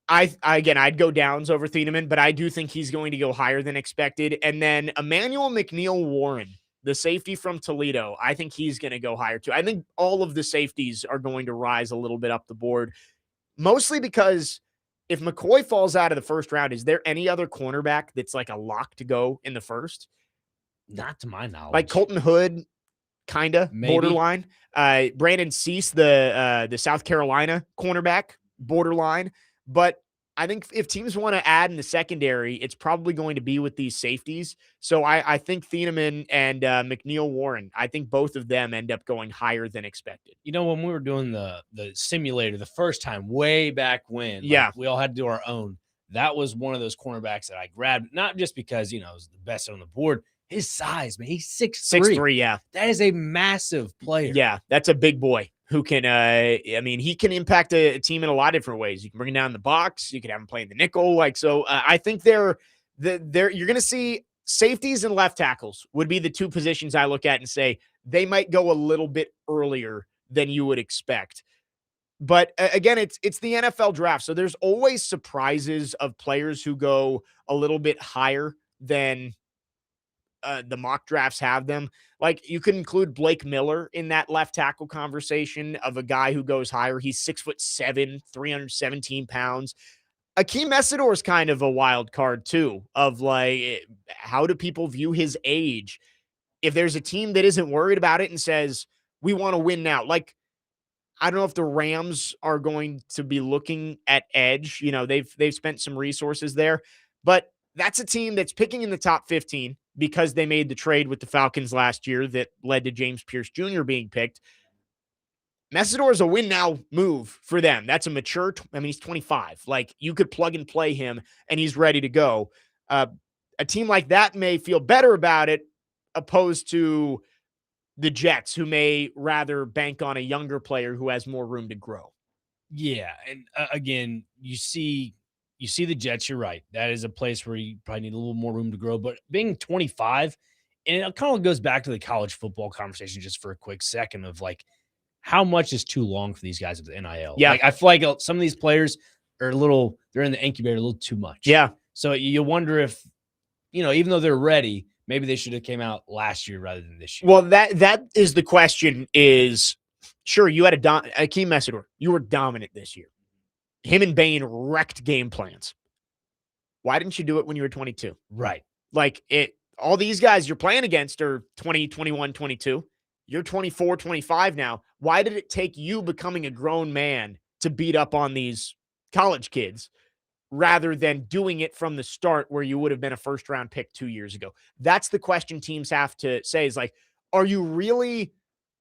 again, I'd go Downs over Thieneman, but I do think he's going to go higher than expected. And then Emmanuel McNeil-Warren, the safety from Toledo, I think he's going to go higher too. I think all of the safeties are going to rise a little bit up the board, mostly because if McCoy falls out of the first round, is there any other cornerback that's like a lock to go in the first? Not to my knowledge. Like Colton Hood, kind of borderline. Brandon Cease, the South Carolina cornerback, borderline. But I think if teams want to add in the secondary, it's probably going to be with these safeties. So I think Thieneman and McNeil-Warren, I think both of them end up going higher than expected. You know, when we were doing the simulator the first time, way back when, yeah, we all had to do our own. That was one of those cornerbacks that I grabbed, not just because, you know, it was the best on the board. His size, man, he's 6'3". Yeah. That is a massive player. Yeah, that's a big boy who can, I mean, he can impact a team in a lot of different ways. You can bring him down the box. You can have him playing the nickel. Like, so I think you're going to see safeties and left tackles would be the two positions I look at and say they might go a little bit earlier than you would expect. But again, it's the NFL draft. So there's always surprises of players who go a little bit higher than the mock drafts have them. Like you could include Blake Miller in that left tackle conversation of a guy who goes higher. He's 6'7", 317 pounds. Akeem Messidor is kind of a wild card too, of like, how do people view his age? If there's a team that isn't worried about it and says, we want to win now. Like, I don't know if the Rams are going to be looking at edge. You know, they've spent some resources there, but that's a team that's picking in the top 15 because they made the trade with the Falcons last year that led to James Pierce Jr. being picked. Messidor is a win now move for them. That's a mature, he's 25. Like you could plug and play him and he's ready to go. A team like that may feel better about it, opposed to the Jets, who may rather bank on a younger player who has more room to grow. Yeah, and again, you see the Jets. You're right. That is a place where you probably need a little more room to grow. But being 25, and it kind of goes back to the college football conversation just for a quick second of like how much is too long for these guys with the NIL. Yeah. Like I feel like some of these players are they're in the incubator a little too much. Yeah. So you wonder if even though they're ready, maybe they should have came out last year rather than this year. Well, that is the question. Is sure you had Akeem Messidor. You were dominant this year. Him and Bain wrecked game plans. Why didn't you do it when you were 22? Right. Like all these guys you're playing against are 20, 21, 22. You're 24, 25 now. Why did it take you becoming a grown man to beat up on these college kids rather than doing it from the start where you would have been a first-round pick 2 years ago? That's the question teams have to say is like, are you really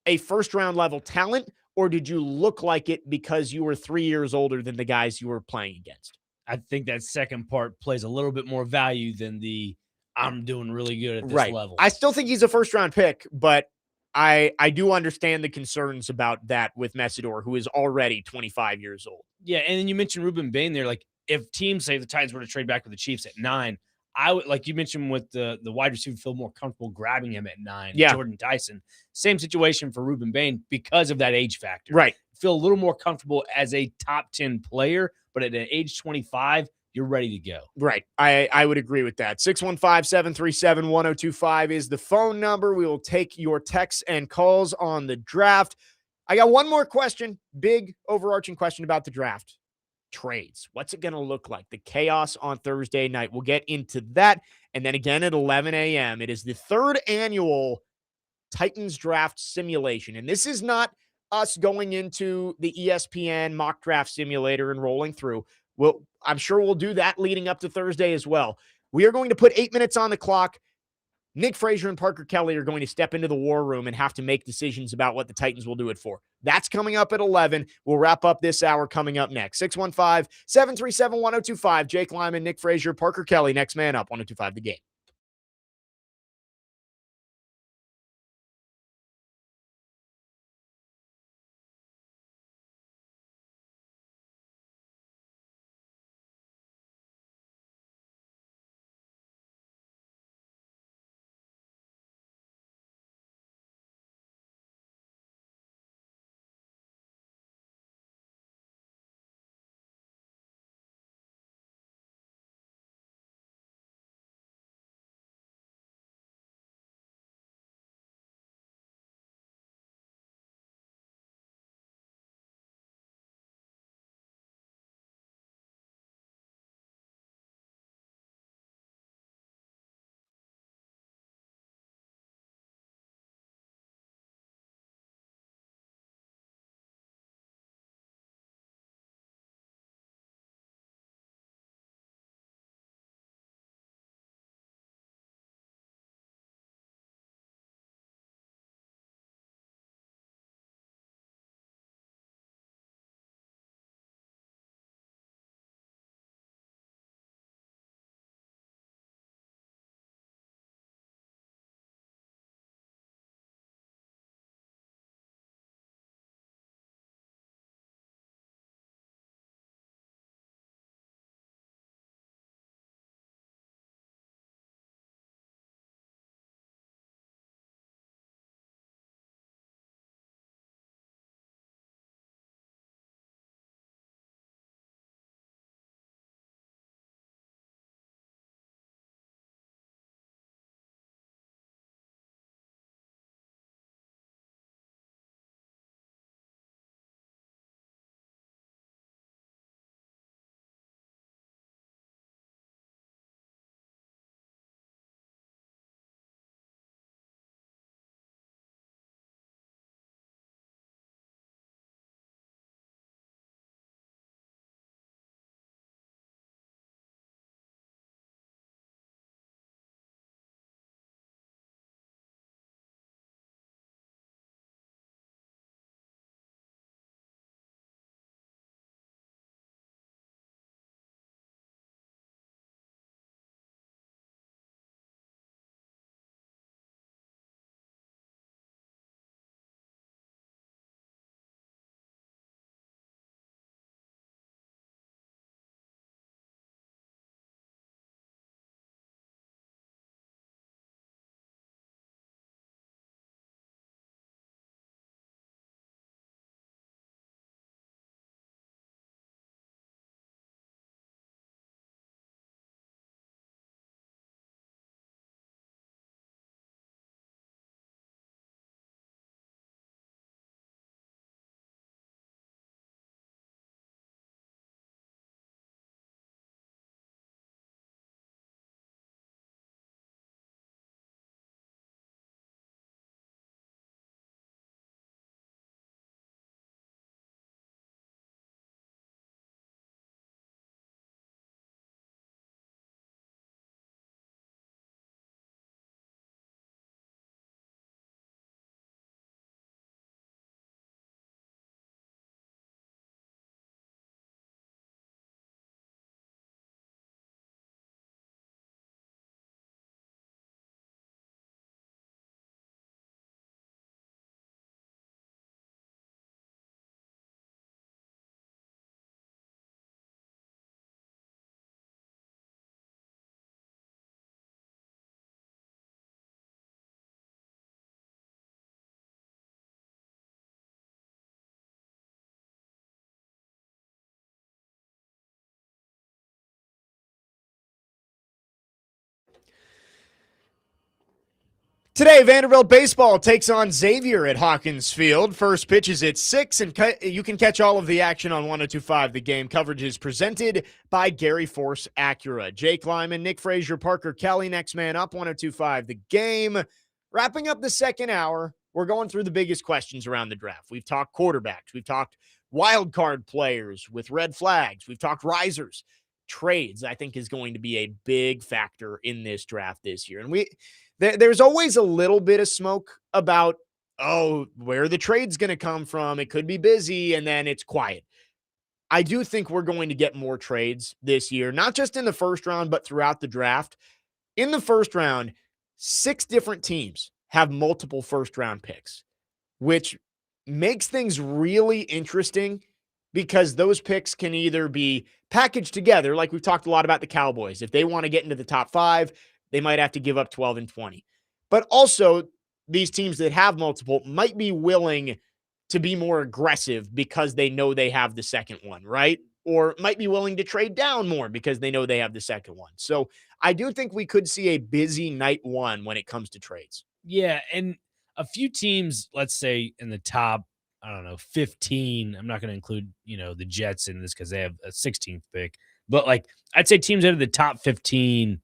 a first-round level talent, or did you look like it because you were 3 years older than the guys you were playing against? I think that second part plays a little bit more value than the I'm doing really good at this Right. level. I still think he's a first-round pick, but I do understand the concerns about that with Messidor, who is already 25 years old. Yeah, and then you mentioned Ruben Bain there. Like, if teams say the Titans were to trade back with the Chiefs at 9, I would, like you mentioned with the wide receiver, feel more comfortable grabbing him at 9. Yeah. Jordan Tyson. Same situation for Ruben Bain because of that age factor. Right. Feel a little more comfortable as a top 10 player, but at an age 25, you're ready to go. Right. I would agree with that. 615-737-1025 is the phone number. We will take your texts and calls on the draft. I got one more question, big overarching question about the draft. Trades. What's it going to look like? The chaos on Thursday night. We'll get into that. And then again at 11 a.m., it is the third annual Titans draft simulation. And this is not us going into the ESPN mock draft simulator and rolling through. I'm sure we'll do that leading up to Thursday as well. We are going to put 8 minutes on the clock. Nick Frazier and Parker Kelly are going to step into the war room and have to make decisions about what the Titans will do it for. That's coming up at 11. We'll wrap up this hour coming up next. 615-737-1025. Jake Lyman, Nick Frazier, Parker Kelly. Next man up, 1025 The Game. Today, Vanderbilt baseball takes on Xavier at Hawkins Field. First pitch is at 6, and you can catch all of the action on 102.5. The game coverage is presented by Gary Force Acura. Jake Lyman, Nick Frazier, Parker Kelly, next man up, 102.5. The game. Wrapping up the second hour, we're going through the biggest questions around the draft. We've talked quarterbacks. We've talked wild card players with red flags. We've talked risers. Trades, I think, is going to be a big factor in this draft this year. And there's always a little bit of smoke about, where the trade's going to come from. It could be busy, and then it's quiet. I do think we're going to get more trades this year, not just in the first round, but throughout the draft. In the first round, 6 different teams have multiple first-round picks, which makes things really interesting because those picks can either be packaged together, like we've talked a lot about the Cowboys. If they want to get into the top 5, they might have to give up 12 and 20. But also, these teams that have multiple might be willing to be more aggressive because they know they have the second one, right? Or might be willing to trade down more because they know they have the second one. So I do think we could see a busy night one when it comes to trades. Yeah, and a few teams, let's say in the top, 15. I'm not going to include, the Jets in this because they have a 16th pick. But I'd say teams out of the top 15,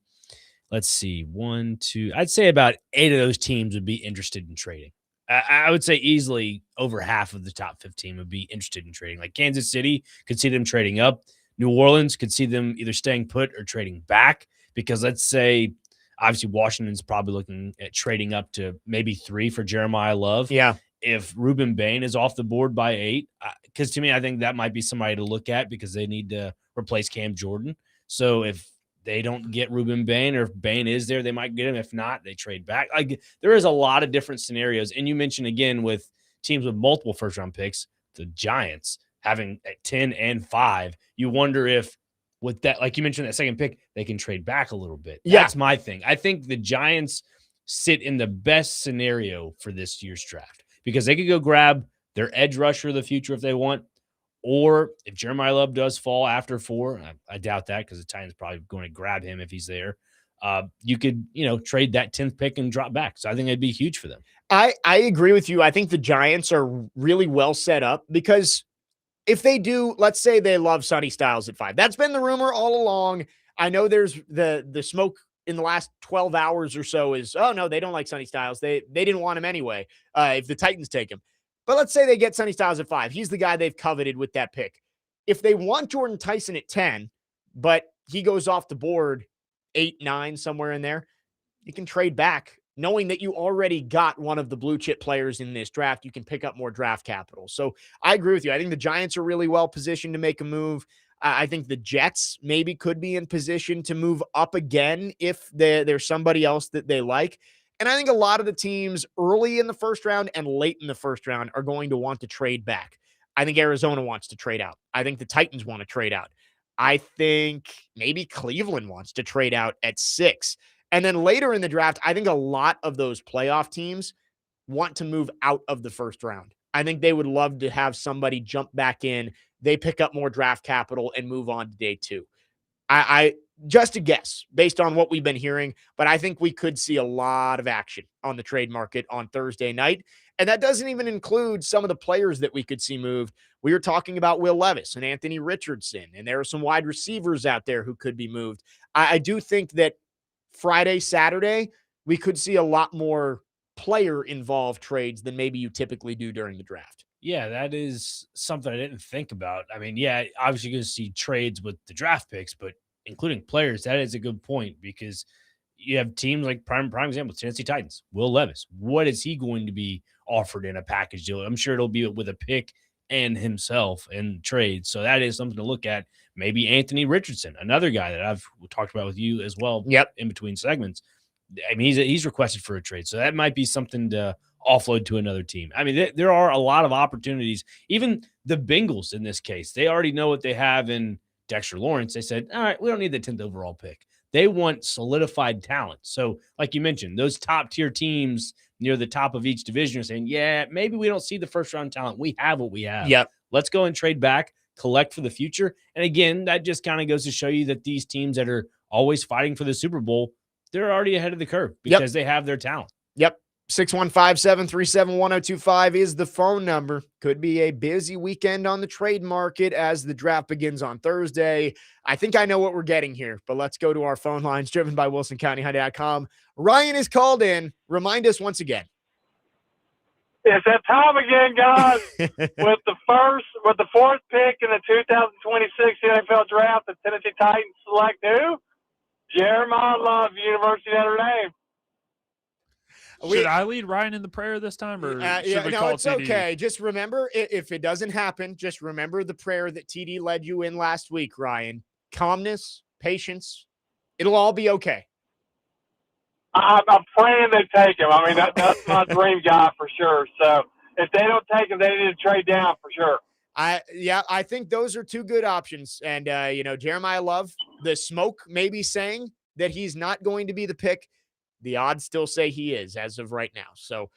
let's see, 1, 2. I'd say about 8 of those teams would be interested in trading. I would say easily over half of the top 15 would be interested in trading. Like Kansas City could see them trading up. New Orleans could see them either staying put or trading back because let's say, obviously, Washington's probably looking at trading up to maybe 3 for Jeremiah Love. Yeah. If Ruben Bain is off the board by 8, because to me, I think that might be somebody to look at because they need to replace Cam Jordan. So if they don't get Ruben Bain, or if Bain is there, they might get him. If not, they trade back. There is a lot of different scenarios. And you mentioned again with teams with multiple first-round picks, the Giants having at 10 and 5, you wonder if with that, like you mentioned, that second pick, they can trade back a little bit. Yeah. That's my thing. I think the Giants sit in the best scenario for this year's draft because they could go grab their edge rusher of the future if they want. Or if Jeremiah Love does fall after 4, I doubt that because the Titans probably going to grab him if he's there. You could, trade that 10th pick and drop back. So I think it'd be huge for them. I agree with you. I think the Giants are really well set up because if they do, let's say they love Sonny Styles at 5. That's been the rumor all along. I know there's the smoke in the last 12 hours or so is, oh, no, they don't like Sonny Styles. They didn't want him anyway if the Titans take him. But let's say they get Sonny Styles at 5. He's the guy they've coveted with that pick. If they want Jordan Tyson at 10, but he goes off the board 8, 9, somewhere in there, you can trade back. Knowing that you already got one of the blue chip players in this draft, you can pick up more draft capital. So I agree with you. I think the Giants are really well positioned to make a move. I think the Jets maybe could be in position to move up again if there's somebody else that they like. And I think a lot of the teams early in the first round and late in the first round are going to want to trade back. I think Arizona wants to trade out. I think the Titans want to trade out. I think maybe Cleveland wants to trade out at 6. And then later in the draft, I think a lot of those playoff teams want to move out of the first round. I think they would love to have somebody jump back in. They pick up more draft capital and move on to day 2. I just a guess based on what we've been hearing, but I think we could see a lot of action on the trade market on Thursday night. And that doesn't even include some of the players that we could see moved. We were talking about Will Levis and Anthony Richardson, and there are some wide receivers out there who could be moved. I do think that Friday, Saturday, we could see a lot more player-involved trades than maybe you typically do during the draft. Yeah, that is something I didn't think about. I mean, yeah, obviously you're going to see trades with the draft picks, but including players, that is a good point because you have teams like prime example, Tennessee Titans, Will Levis. What is he going to be offered in a package deal? I'm sure it'll be with a pick and himself in trade. So that is something to look at. Maybe Anthony Richardson, another guy that I've talked about with you as well. Yep. In between segments. I mean, he's requested for a trade. So that might be something to offload to another team. I mean, there are a lot of opportunities. Even the Bengals in this case, they already know what they have in Dexter Lawrence. They said, all right, we don't need the 10th overall pick. They want solidified talent. So like you mentioned, those top tier teams near the top of each division are saying, yeah, maybe we don't see the first round talent. We have what we have. Yep. Let's go and trade back, collect for the future. And again, that just kind of goes to show you that these teams that are always fighting for the Super Bowl, they're already ahead of the curve because they have their talent. Yep. 615-737-1025 is the phone number. Could be a busy weekend on the trade market as the draft begins on Thursday. I think I know what we're getting here, but let's go to our phone lines driven by WilsonCountyHigh.com. Ryan is called in. Remind us once again. It's that time again, guys. with the fourth pick in the 2026 NFL Draft, the Tennessee Titans select who? Jeremiah Love, University of Notre Dame. Should I lead Ryan in the prayer this time, or should we call it's TD? okay. Just remember, if it doesn't happen, just remember the prayer that TD led you in last week, Ryan. Calmness, patience. It'll all be okay. I'm praying they take him. I mean, that's my dream guy for sure. So if they don't take him, they need to trade down for sure. I think those are two good options. And, Jeremiah Love, the smoke may be saying that he's not going to be the pick. The odds still say he is as of right now. So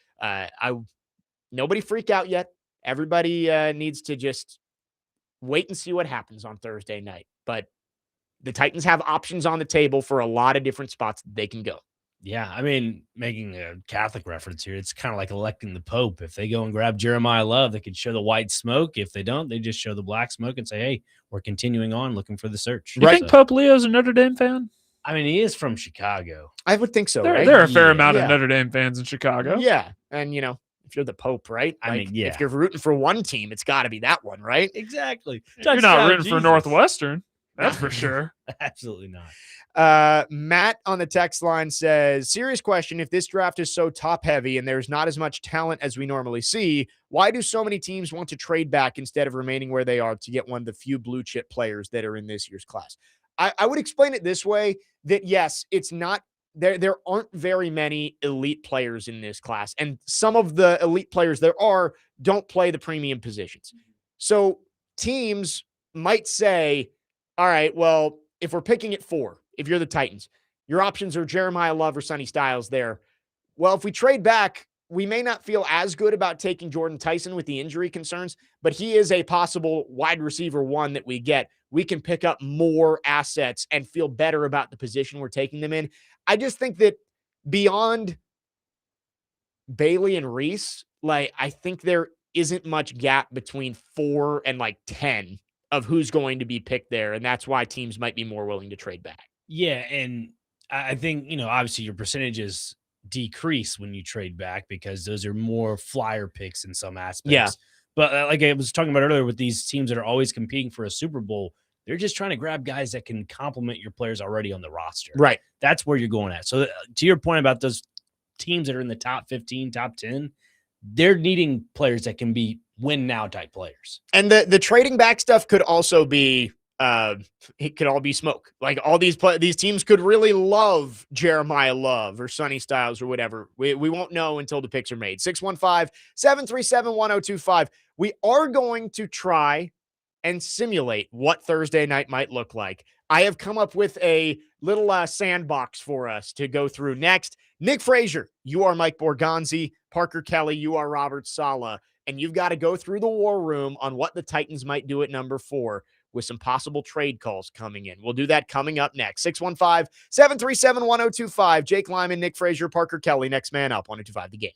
nobody freak out yet. Everybody needs to just wait and see what happens on Thursday night. But the Titans have options on the table for a lot of different spots that they can go. Yeah, I mean, making a Catholic reference here, it's kind of like electing the Pope. If they go and grab Jeremiah Love, they could show the white smoke. If they don't, they just show the black smoke and say, hey, we're continuing on looking for the search. You think Pope Leo's a Notre Dame fan? I mean, he is from Chicago. I would think so, There right? are a fair amount of Notre Dame fans in Chicago. Yeah. And, if you're the Pope, right? I mean, yeah. If you're rooting for one team, it's got to be that one, right? Exactly. You're not rooting for Northwestern. That's for sure. Absolutely not. Matt on the text line says, serious question. If this draft is so top heavy and there's not as much talent as we normally see, why do so many teams want to trade back instead of remaining where they are to get one of the few blue chip players that are in this year's class? I would explain it this way, that yes, it's not there aren't very many elite players in this class. And some of the elite players there are don't play the premium positions. So teams might say, all right, well, if we're picking at 4, if you're the Titans, your options are Jeremiah Love or Sonny Styles there. Well, if we trade back, we may not feel as good about taking Jordan Tyson with the injury concerns, but he is a possible wide receiver 1 that we get. We can pick up more assets and feel better about the position we're taking them in. I just think that beyond Bailey and Reese, I think there isn't much gap between 4 and 10 of who's going to be picked there. And that's why teams might be more willing to trade back. Yeah. And I think, obviously your percentages decrease when you trade back because those are more flyer picks in some aspects. Yeah. But like I was talking about earlier with these teams that are always competing for a Super Bowl, they're just trying to grab guys that can complement your players already on the roster. Right. That's where you're going at. So to your point about those teams that are in the top 15, top 10, they're needing players that can be win now type players. And the trading back stuff could also be it could all be smoke. All these teams could really love Jeremiah Love or Sonny Styles or whatever. We won't know until the picks are made. 615-737-1025. We are going to try and simulate what Thursday night might look like. I have come up with a little sandbox for us to go through next. Nick Frazier, you are Mike Borgonzi. Parker Kelly, you are Robert Saleh. And you've got to go through the war room on what the Titans might do at number 4 with some possible trade calls coming in. We'll do that coming up next. 615-737-1025. Jake Lyman, Nick Frazier, Parker Kelly, next man up, 1025 The Game.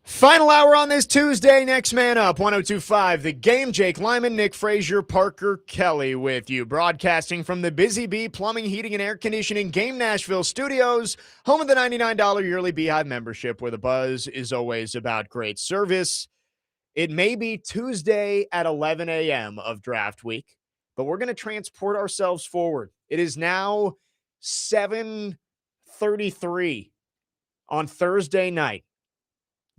Final hour on this Tuesday. Next man up, 1025 The Game. Jake Lyman, Nick Frazier, Parker Kelly with you. Broadcasting from the Busy Bee Plumbing, Heating, and Air Conditioning Game Nashville studios, home of the $99 yearly Beehive membership, where the buzz is always about great service. It may be Tuesday at 11 a.m. of draft week, but we're going to transport ourselves forward. It is now 7:33 on Thursday night.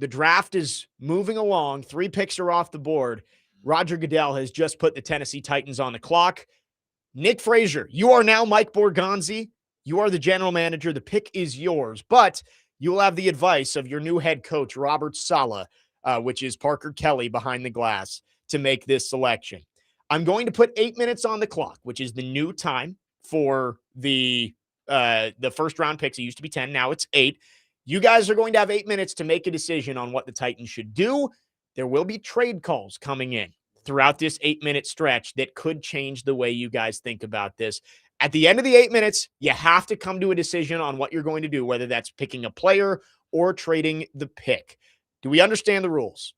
The draft is moving along. 3 picks are off the board. Roger Goodell has just put the Tennessee Titans on the clock. Nick Frazier, you are now Mike Borgonzi. You are the general manager. The pick is yours, but you will have the advice of your new head coach, Robert Saleh, which is Parker Kelly behind the glass, to make this selection. I'm going to put 8 minutes on the clock, which is the new time for the first round picks. It used to be 10. Now it's 8. You guys are going to have 8 minutes to make a decision on what the Titans should do. There will be trade calls coming in throughout this 8-minute stretch that could change the way you guys think about this. At the end of the 8 minutes, you have to come to a decision on what you're going to do, whether that's picking a player or trading the pick. Do we understand the rules?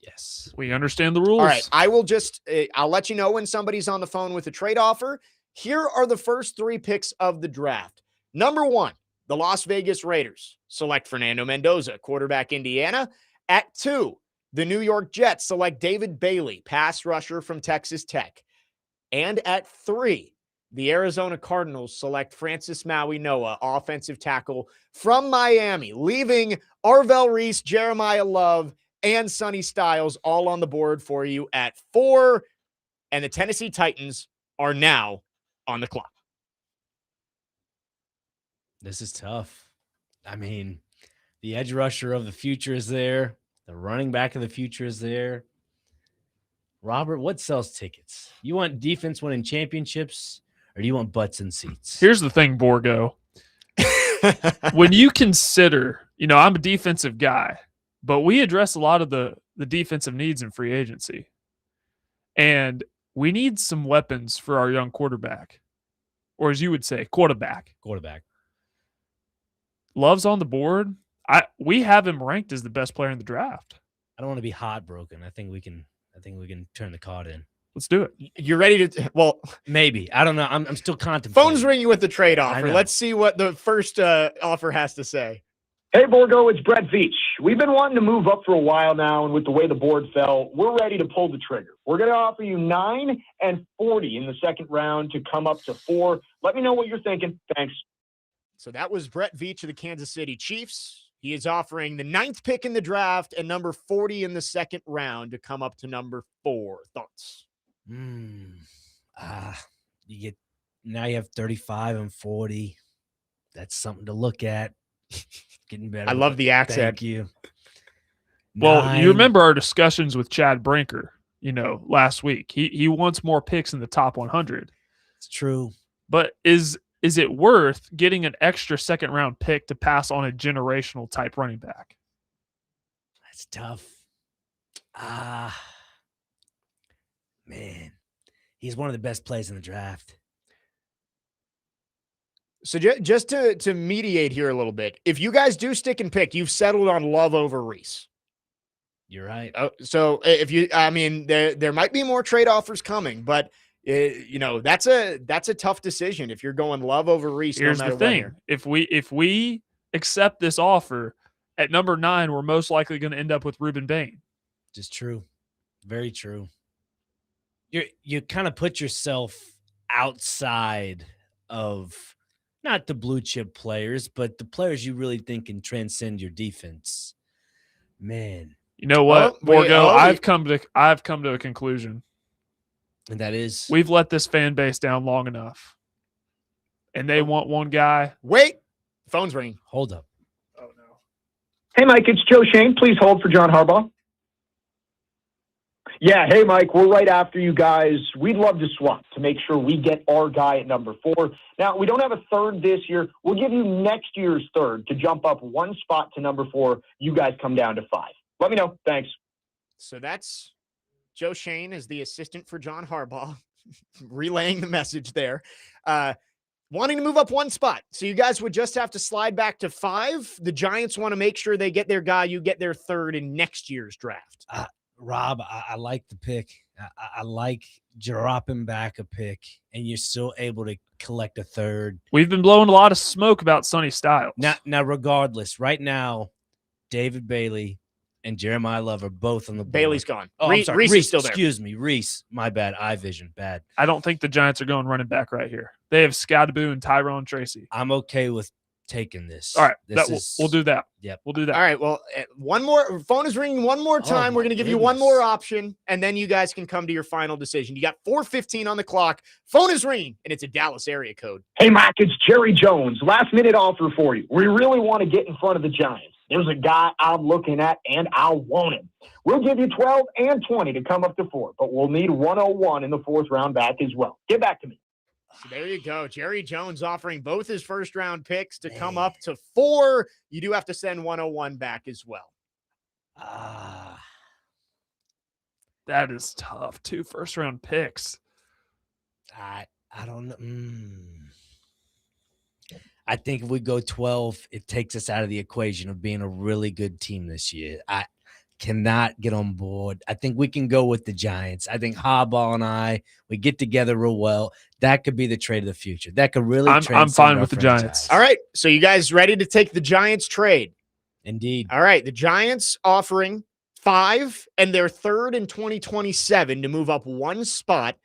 Yes. We understand the rules. All right. I will just, I'll let you know when somebody's on the phone with a trade offer. Here are the first 3 picks of the draft. Number 1, the Las Vegas Raiders select Fernando Mendoza, quarterback, Indiana. At 2, the New York Jets select David Bailey, pass rusher from Texas Tech. And at 3, the Arizona Cardinals select Francis Maui Noah, offensive tackle from Miami, leaving Arvell Reese, Jeremiah Love, and Sonny Styles all on the board for you at 4. And the Tennessee Titans are now on the clock. This is tough. I mean, the edge rusher of the future is there. The running back of the future is there. Robert, what sells tickets? You want defense winning championships, or do you want butts and seats? Here's the thing, Borgo. When you consider, I'm a defensive guy, but we address a lot of the defensive needs in free agency. And we need some weapons for our young quarterback. Or as you would say, quarterback. Love's on the board. We have him ranked as the best player in the draft. I don't want to be heartbroken. I think we can turn the card in. Let's do it. You're ready to, well, Maybe. I don't know. I'm still contemplating. phone's ringing with the trade I offer. know. Let's see what the first offer has to say. Hey, Borgo, it's Brett Veach. We've been wanting to move up for a while now, and with the way the board fell, we're ready to pull the trigger. We're going to offer you 9 and 40 in the second round to come up to 4. Let me know what you're thinking. Thanks. So that was Brett Veach of the Kansas City Chiefs. He is offering the 9th pick in the draft and number 40 in the second round to come up to number 4. Thoughts? You have 35 and 40. That's something to look at. Getting better. I love the accent. Thank you. Well, 9. you remember our discussions with Chad Brinker, last week. He wants more picks in the top 100. It's true. But is it worth getting an extra second round pick to pass on a generational type running back? That's tough. Man, he's one of the best plays in the draft. So just to mediate here a little bit, if you guys do stick and pick, you've settled on Love over Reese. You're right. So if you, there might be more trade offers coming, but that's a tough decision if you're going Love over Reese. Here's no the thing: if we accept this offer at number 9, we're most likely going to end up with Reuben Bain. Just true. Very true. You kind of put yourself outside of not the blue chip players, but the players you really think can transcend your defense. Man. You know what, wait, Borgo? I've come to a conclusion. And that is We've let this fan base down long enough. And they want one guy. Wait, phone's ringing. hold up. Oh no. Hey, Mike, it's Joe Shane. Please hold for John Harbaugh. Yeah, hey, Mike, we're right after you guys. We'd love to swap to make sure we get our guy at number 4. Now, we don't have a 3rd this year. We'll give you next year's 3rd to jump up 1 spot to number 4. You guys come down to 5. Let me know. Thanks. So that's Joe Shane as the assistant for John Harbaugh, relaying the message there. wanting to move up one spot. So you guys would just have to slide back to 5. The Giants want to make sure they get their guy. You get their 3rd in next year's draft. Rob, I like the pick. I like dropping back a pick, and you're still able to collect a 3rd. We've been blowing a lot of smoke about Sonny Styles. Now, regardless, right now, David Bailey and Jeremiah Love are both on the board. Bailey's gone. Oh, I'm sorry. Reese is still there. Excuse me, Reese. My bad. Eye vision. Bad. I don't think the Giants are going running back right here. They have Scadaboo and Tyrone Tracy. I'm okay with taking this. All right, This we'll do that. Yep. We'll do that. All right. Well, one more. Phone is ringing one more time. my We're going to give you one goodness. more option, and then you guys can come to your final decision. You got 4:15 on the clock. Phone is ringing, and it's a Dallas area code. Hey, Mike, it's Jerry Jones. Last minute offer for you. We really want to get in front of the Giants. There's a guy I'm looking at, and I want him. We'll give you 12 and 20 to come up to 4, but we'll need 101 in the 4th round back as well. Get back to me. So there you go. Jerry Jones offering both his first-round picks to come up to 4. You do have to send 101 back as well. That is tough. 2 first-round picks. I don't know. I think if we go 12, it takes us out of the equation of being a really good team this year. I cannot get on board. I think we can go with the Giants. I think Harbaugh and we get together real well. That could be the trade of the future. That could really I'm transcend fine our with the franchise. Giants. All right. So you guys ready to take the Giants trade? Indeed. All right. The Giants offering 5 and their 3rd in 2027 to move up one spot,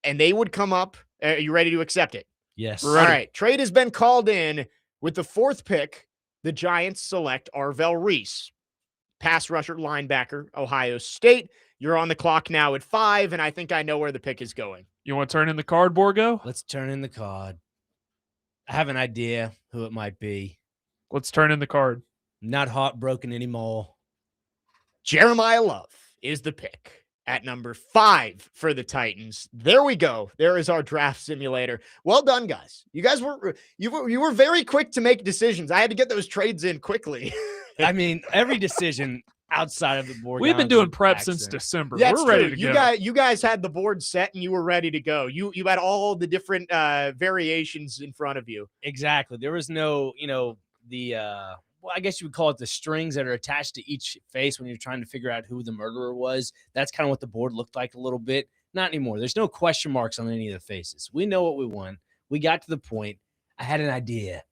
and they would come up. Are you ready to accept it? Yes. All right. Trade has been called in. With the 4th pick, the Giants select Arvell Reese, pass rusher, linebacker, Ohio State. You're on the clock now at 5, and I think I know where the pick is going. You want to turn in the card, Borgo? Let's turn in the card. I have an idea who it might be. Let's turn in the card. Not heartbroken anymore. Jeremiah Love is the pick at number 5 for the Titans. There we go. There is our draft simulator. Well done, guys. You guys were very quick to make decisions. I had to get those trades in quickly. I mean, every decision outside of the board. We've been doing prep since December. That's We're ready true. to go. You guys had the board set and you were ready to go. You had all the different variations in front of you. Exactly. There was no, well, I guess you would call it the strings that are attached to each face when you're trying to figure out who the murderer was. That's kind of what the board looked like a little bit. Not anymore. There's no question marks on any of the faces. We know what we want. We got to the point. I had an idea.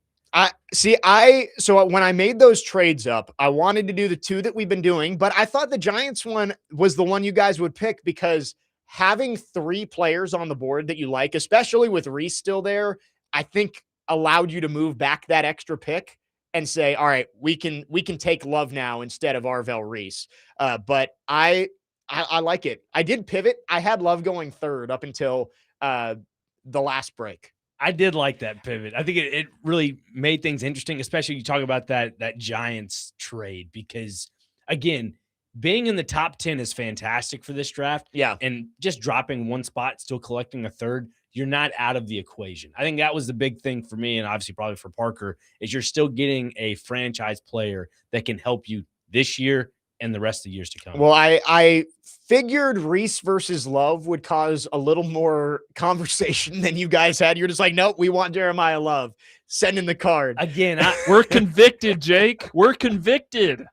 So when I made those trades up, I wanted to do the 2 that we've been doing, but I thought the Giants one was the one you guys would pick because having 3 players on the board that you like, especially with Reese still there, I think allowed you to move back that extra pick and say, all right, we can take Love now instead of Arvell Reese. But I like it. I did pivot. I had Love going 3rd up until the last break. I did like that pivot. I think it really made things interesting, especially you talk about that Giants trade, because again, being in the top 10 is fantastic for this draft. Yeah. And just dropping one spot, still collecting a 3rd, you're not out of the equation. I think that was the big thing for me, and obviously probably for Parker, is you're still getting a franchise player that can help you this year and the rest of the years to come. Well, I figured Reese versus Love would cause a little more conversation than you guys had. You're just like, nope, we want Jeremiah Love. Send in the card. Again, We're convicted, Jake. We're convicted.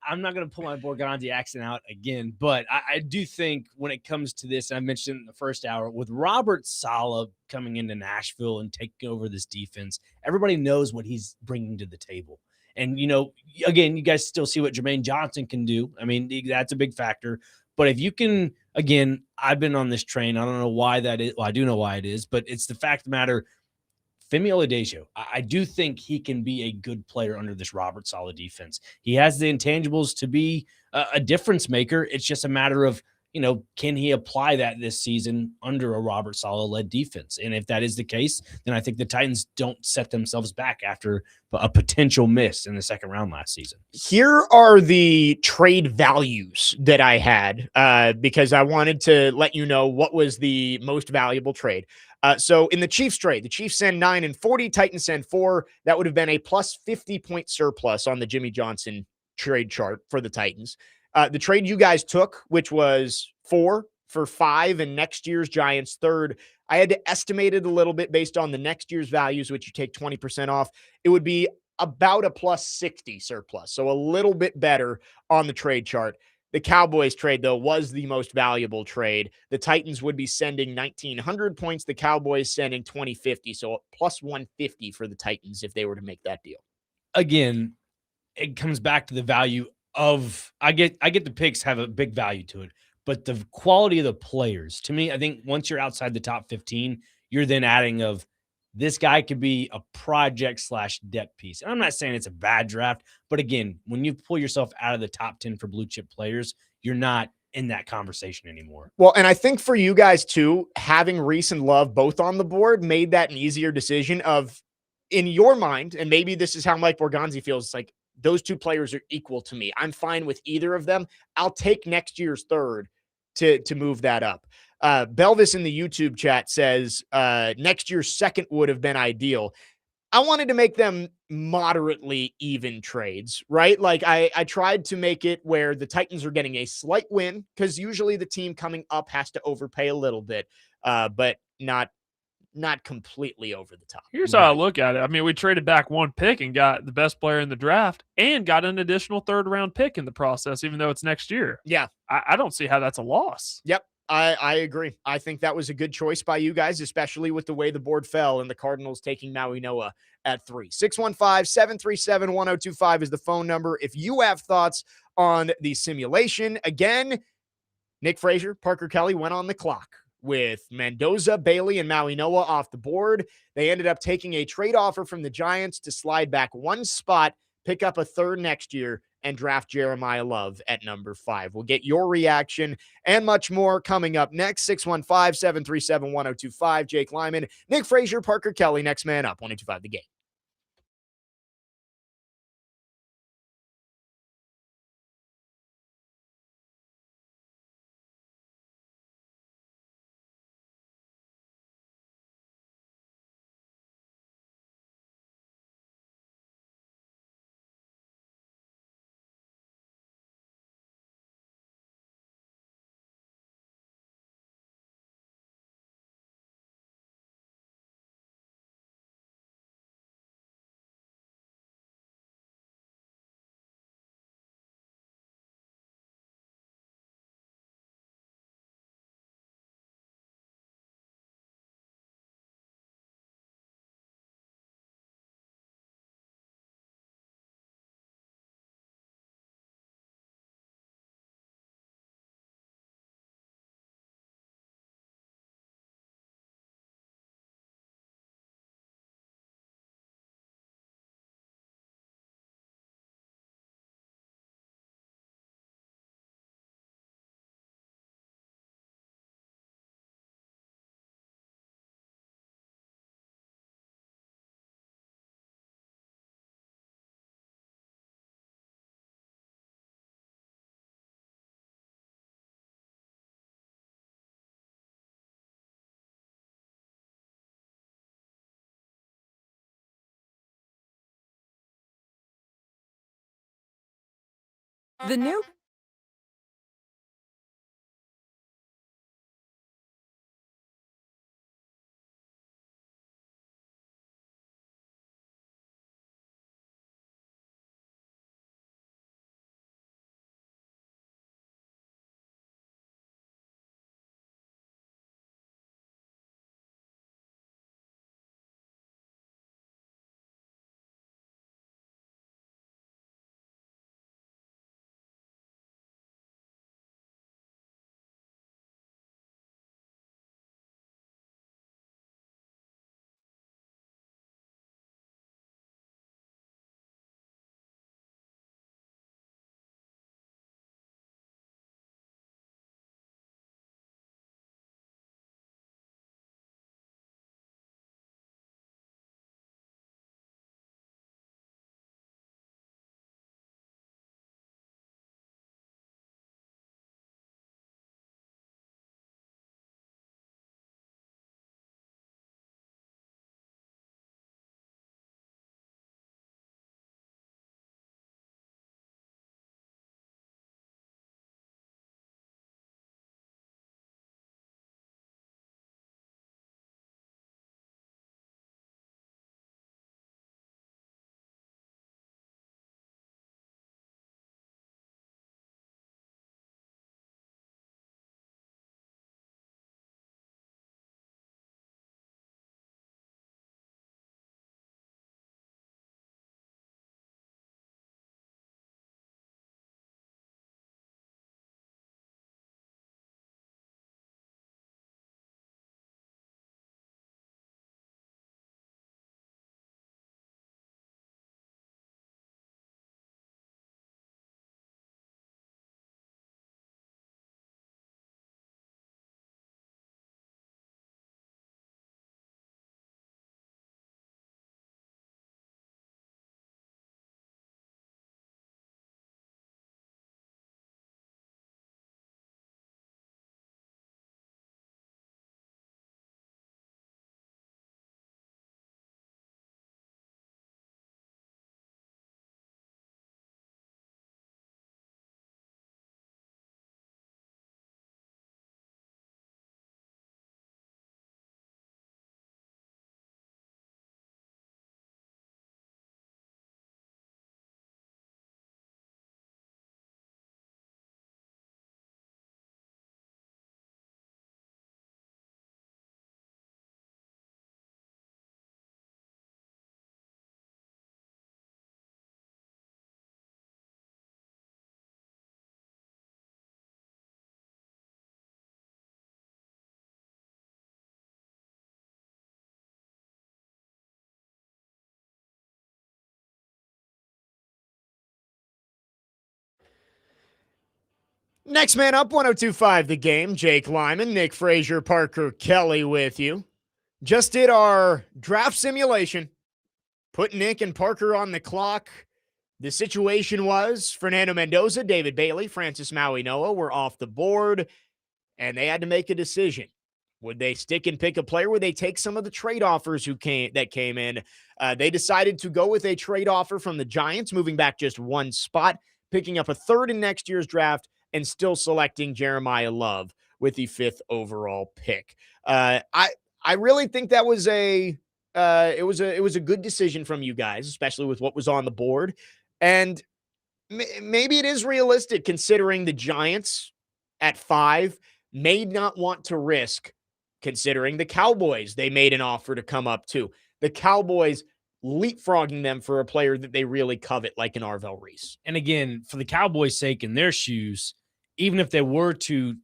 I'm not going to pull my Borgante accent out again, but I do think when it comes to this, and I mentioned in the first hour, with Robert Saleh coming into Nashville and taking over this defense, everybody knows what he's bringing to the table. And, again, you guys still see what Jermaine Johnson can do. I mean, that's a big factor. But if you can, again, I've been on this train. I don't know why that is. Well, I do know why it is, but it's the fact of the matter. Femi Oladejo, I do think he can be a good player under this Robert Saleh defense. He has the intangibles to be a difference maker. It's just a matter of, can he apply that this season under a Robert Saleh-led defense? And if that is the case, then I think the Titans don't set themselves back after a potential miss in the 2nd round last season. Here are the trade values that I had because I wanted to let you know what was the most valuable trade. So in the Chiefs trade, the Chiefs send 9 and 40, Titans send 4. That would have been a plus 50-point surplus on the Jimmy Johnson trade chart for the Titans. The trade you guys took, which was 4 for 5 and next year's Giants third. I had to estimate it a little bit based on the next year's values, which you take 20% off. It would be about a plus 60 surplus. So a little bit better on the trade chart. The Cowboys trade, though, was the most valuable trade. The Titans would be sending 1,900 points. The Cowboys sending 2,050. So plus 150 for the Titans if they were to make that deal. Again, it comes back to the value of I get the picks have a big value to it, but the quality of the players, to me, I think once you're outside the top 15, you're then adding of this guy could be a project / depth piece. And I'm not saying it's a bad draft, but again, when you pull yourself out of the top 10 for blue chip players, you're not in that conversation anymore. Well, and I think for you guys too, having Reese and Love both on the board made that an easier decision of, in your mind, and maybe this is how Mike Borgonzi feels, it's like those two players are equal to me. I'm fine with either of them. I'll take next year's third to move that up. Belvis in the YouTube chat says next year's second would have been ideal. I wanted to make them moderately even trades, right? Like I tried to make it where the Titans are getting a slight win because usually the team coming up has to overpay a little bit, but not completely over the top. Here's how I look at it. I mean, we traded back one pick and got the best player in the draft and got an additional third-round pick in the process, even though it's next year. Yeah. I don't see how that's a loss. Yep. I agree. I think that was a good choice by you guys, especially with the way the board fell and the Cardinals taking Maui Noah at 3. 615-737-1025 is the phone number. If you have thoughts on the simulation, again, Nick Frazier, Parker Kelly went on the clock with Mendoza, Bailey, and Maui Noah off the board. They ended up taking a trade offer from the Giants to slide back one spot, pick up a third next year, and draft Jeremiah Love at number 5. We'll get your reaction and much more coming up next. 615-737-1025. Jake Lyman, Nick Frazier, Parker Kelly, next man up. 125 The Game. The new Next man up, 1025 The Game. Jake Lyman, Nick Frazier, Parker Kelly with you. Just did our draft simulation. Put Nick and Parker on the clock. The situation was Fernando Mendoza, David Bailey, Francis Maui Noah were off the board, and they had to make a decision. Would they stick and pick a player? Would they take some of the trade offers that came in? They decided to go with a trade offer from the Giants, moving back just one spot, picking up a third in next year's draft, and still selecting Jeremiah Love with the 5th overall pick. I really think that was it was a good decision from you guys, especially with what was on the board. And maybe it is realistic considering the Giants at 5 may not want to risk, considering the Cowboys they made an offer to come up to. The Cowboys leapfrogging them for a player that they really covet, like an Arvell Reese. And again, for the Cowboys' sake, in their shoes, even if they were to,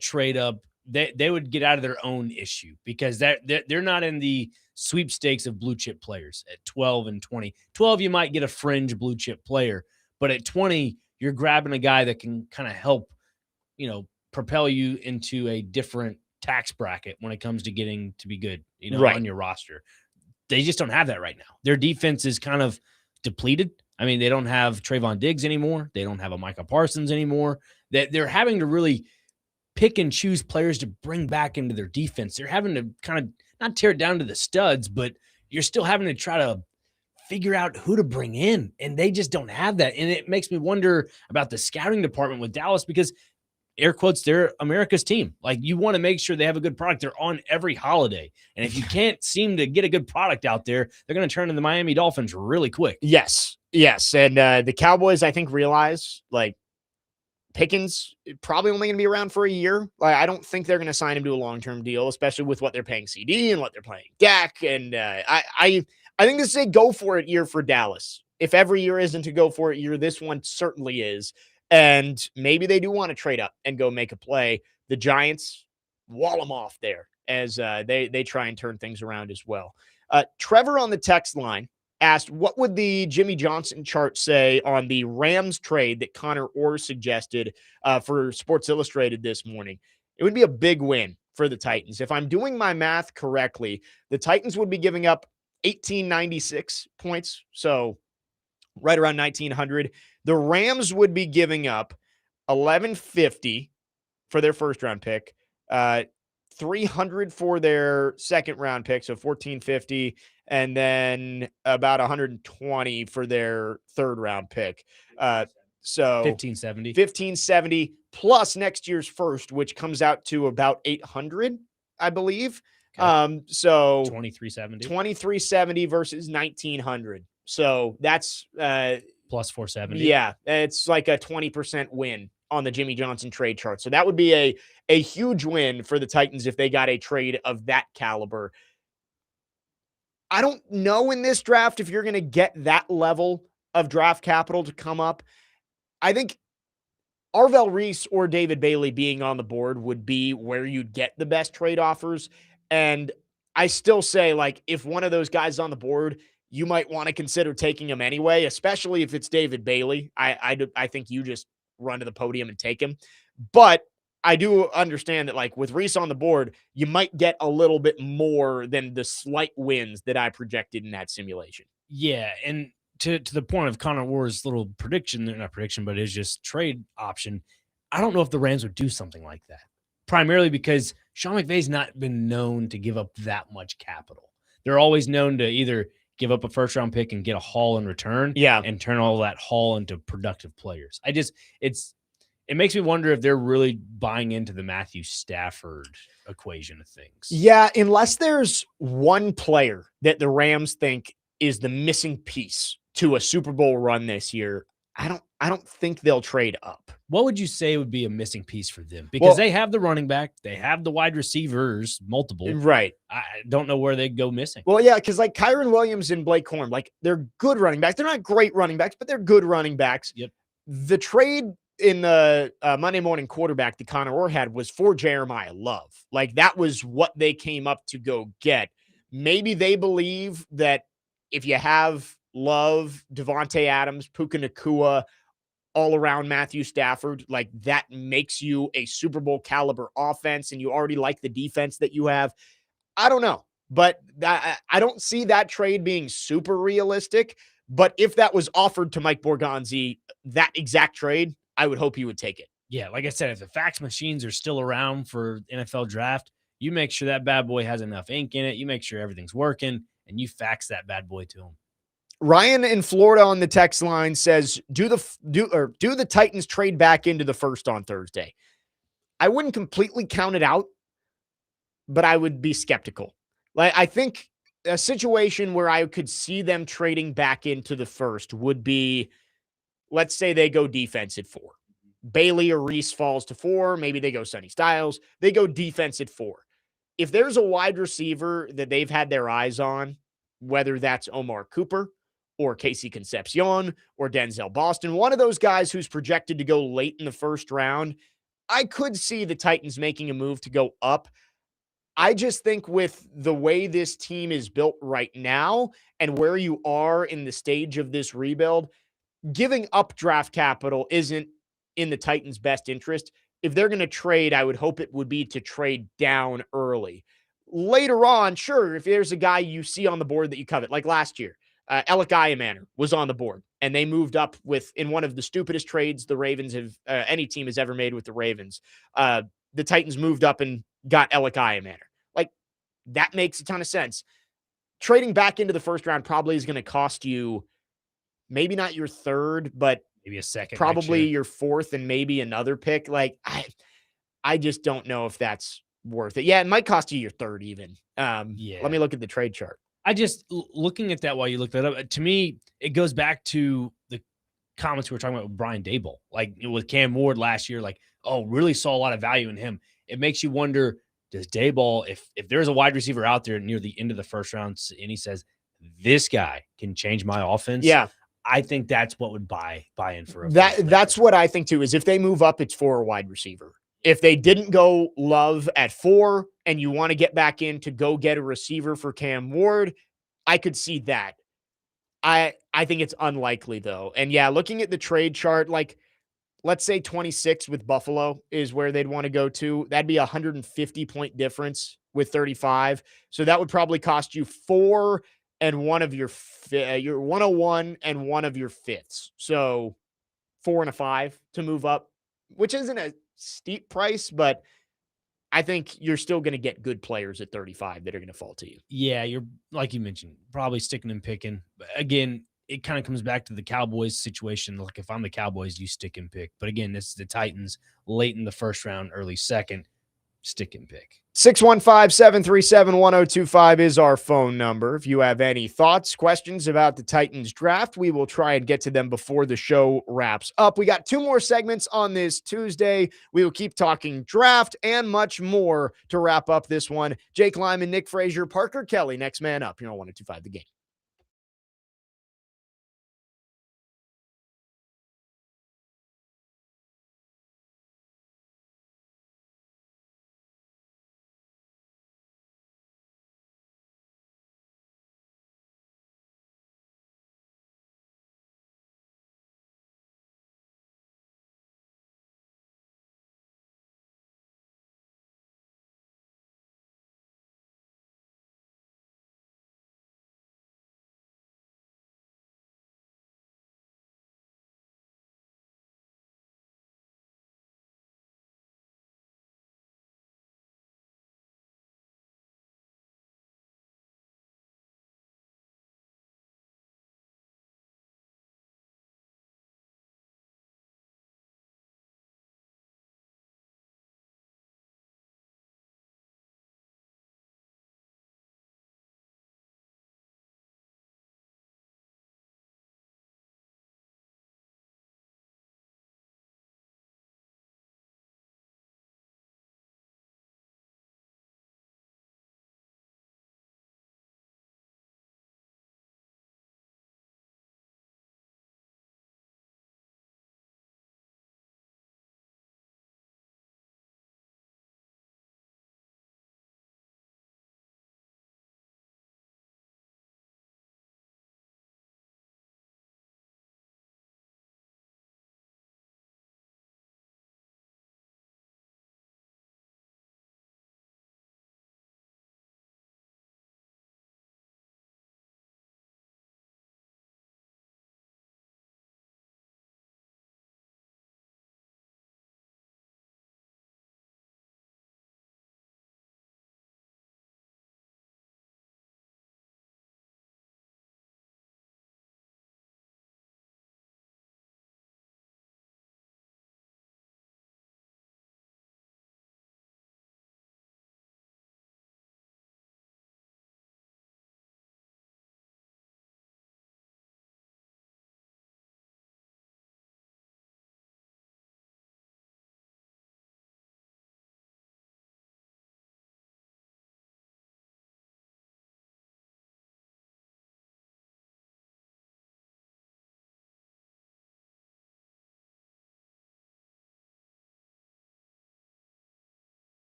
trade up, they would get out of their own issue because they're not in the sweepstakes of blue chip players at 12 and 20. 12, you might get a fringe blue chip player, but at 20, you're grabbing a guy that can kind of help, propel you into a different tax bracket when it comes to getting to be good, Right. on your roster. They just don't have that right now. Their defense is kind of depleted. I mean, they don't have Trayvon Diggs anymore. They don't have a Micah Parsons anymore. They're having to really pick and choose players to bring back into their defense. They're having to kind of not tear it down to the studs, but you're still having to try to figure out who to bring in. And they just don't have that. And it makes me wonder about the scouting department with Dallas because air quotes, they're America's team. Like you want to make sure they have a good product. They're on every holiday. And if you can't seem to get a good product out there, they're going to turn to the Miami Dolphins really quick. Yes. And the Cowboys, I think, realize like Pickens probably only going to be around for a year. Like, I don't think they're going to sign him to a long-term deal, especially with what they're paying CD and what they're paying Dak. And I think this is a go for it year for Dallas. If every year isn't a go for it year, this one certainly is. And maybe they do want to trade up and go make a play. The Giants wall them off there as they try and turn things around as well. Trevor on the text line asked, what would the Jimmy Johnson chart say on the Rams trade that Connor Orr suggested for Sports Illustrated this morning? It would be a big win for the Titans. If I'm doing my math correctly, the Titans would be giving up 1,896 points, so right around 1,900. The Rams would be giving up 1,150 for their first round pick, 300 for their second round pick, so 1,450, and then about 120 for their third round pick. So 1570 plus next year's first, which comes out to about 800, I believe. Okay. So 2370 versus 1,900. So that's plus 470. Yeah, it's like a 20% win on the Jimmy Johnson trade chart. So that would be a huge win for the Titans if they got a trade of that caliber. I don't know in this draft if you're going to get that level of draft capital to come up. I think Arvell Reese or David Bailey being on the board would be where you'd get the best trade offers. And I still say, like, if one of those guys is on the board, you might want to consider taking him anyway, especially if it's David Bailey. I think you just run to the podium and take him. But I do understand that, like, with Reese on the board, you might get a little bit more than the slight wins that I projected in that simulation. Yeah, and to the point of Connor Orr's little prediction, not prediction, but his just trade option, I don't know if the Rams would do something like that, primarily because Sean McVay's not been known to give up that much capital. They're always known to either give up a first-round pick and get a haul in return, and turn all that haul into productive players. It makes me wonder if they're really buying into the Matthew Stafford equation of things. Yeah, unless there's one player that the Rams think is the missing piece to a Super Bowl run this year, I don't think they'll trade up. What would you say would be a missing piece for them? Because they have the running back, they have the wide receivers, multiple. Right. I don't know where they'd go missing. Well, yeah, because like Kyron Williams and Blake Corum, like they're good running backs. They're not great running backs, but they're good running backs. Yep. The trade in the Monday morning quarterback that Connor Orr had was for Jeremiah Love. Like that was what they came up to go get. Maybe they believe that if you have Love, Devontae Adams, Puka Nacua, all around Matthew Stafford, like that makes you a Super Bowl caliber offense and you already like the defense that you have. I don't know, but I don't see that trade being super realistic. But if that was offered to Mike Borgonzi, that exact trade, I would hope he would take it. Yeah, like I said, if the fax machines are still around for NFL draft, you make sure that bad boy has enough ink in it. You make sure everything's working, and you fax that bad boy to him. Ryan in Florida on the text line says, do the Titans trade back into the first on Thursday? I wouldn't completely count it out, but I would be skeptical. Like, I think a situation where I could see them trading back into the first would be, let's say they go defense at 4. Bailey or Reese falls to 4. Maybe they go Sonny Styles. They go defense at 4. If there's a wide receiver that they've had their eyes on, whether that's Omar Cooper or Casey Concepcion or Denzel Boston, one of those guys who's projected to go late in the first round, I could see the Titans making a move to go up. I just think with the way this team is built right now and where you are in the stage of this rebuild, giving up draft capital isn't in the Titans' best interest. If they're going to trade, I would hope it would be to trade down early. Later on, sure, if there's a guy you see on the board that you covet, like last year, Alec Iamaner was on the board, and they moved up in one of the stupidest trades the Ravens have, any team has ever made with the Ravens. The Titans moved up and got Alec Iamaner. Like, that makes a ton of sense. Trading back into the first round probably is going to cost you maybe not your third, but Maybe a second. probably your fourth and maybe another pick. Like, I just don't know if that's worth it. Yeah, it might cost you your third even. Let me look at the trade chart. I just looking at that while you look that up, to me, it goes back to the comments we were talking about with Brian Dable, like with Cam Ward last year, like, oh, really saw a lot of value in him. It makes you wonder, does Dable, if there's a wide receiver out there near the end of the first round and he says, this guy can change my offense. Yeah. I think that's what would buy in for that's what I think too, is if they move up, it's for a wide receiver. If they didn't go Love at 4 and you want to get back in to go get a receiver for Cam Ward, I could see that. I think it's unlikely though. And yeah, looking at the trade chart, like let's say 26 with Buffalo is where they'd want to go to. That'd be a 150-point difference with 35. So that would probably cost you 4 and one of your 101 and one of your 5ths. So 4 and a 5 to move up, which isn't a steep price, but I think you're still going to get good players at 35 that are going to fall to you. Yeah, you're, like you mentioned, probably sticking and picking. But again, it kind of comes back to the Cowboys situation. Like, if I'm the Cowboys, you stick and pick. But again, this is the Titans late in the first round, early second, stick and pick. 615-737-1025 is our phone number. If you have any thoughts, questions about the Titans draft, we will try and get to them before the show wraps up. We got 2 more segments on this Tuesday. We will keep talking draft and much more to wrap up this one. Jake Lyman, Nick Frazier, Parker Kelly, next man up here on 102.5 The Game.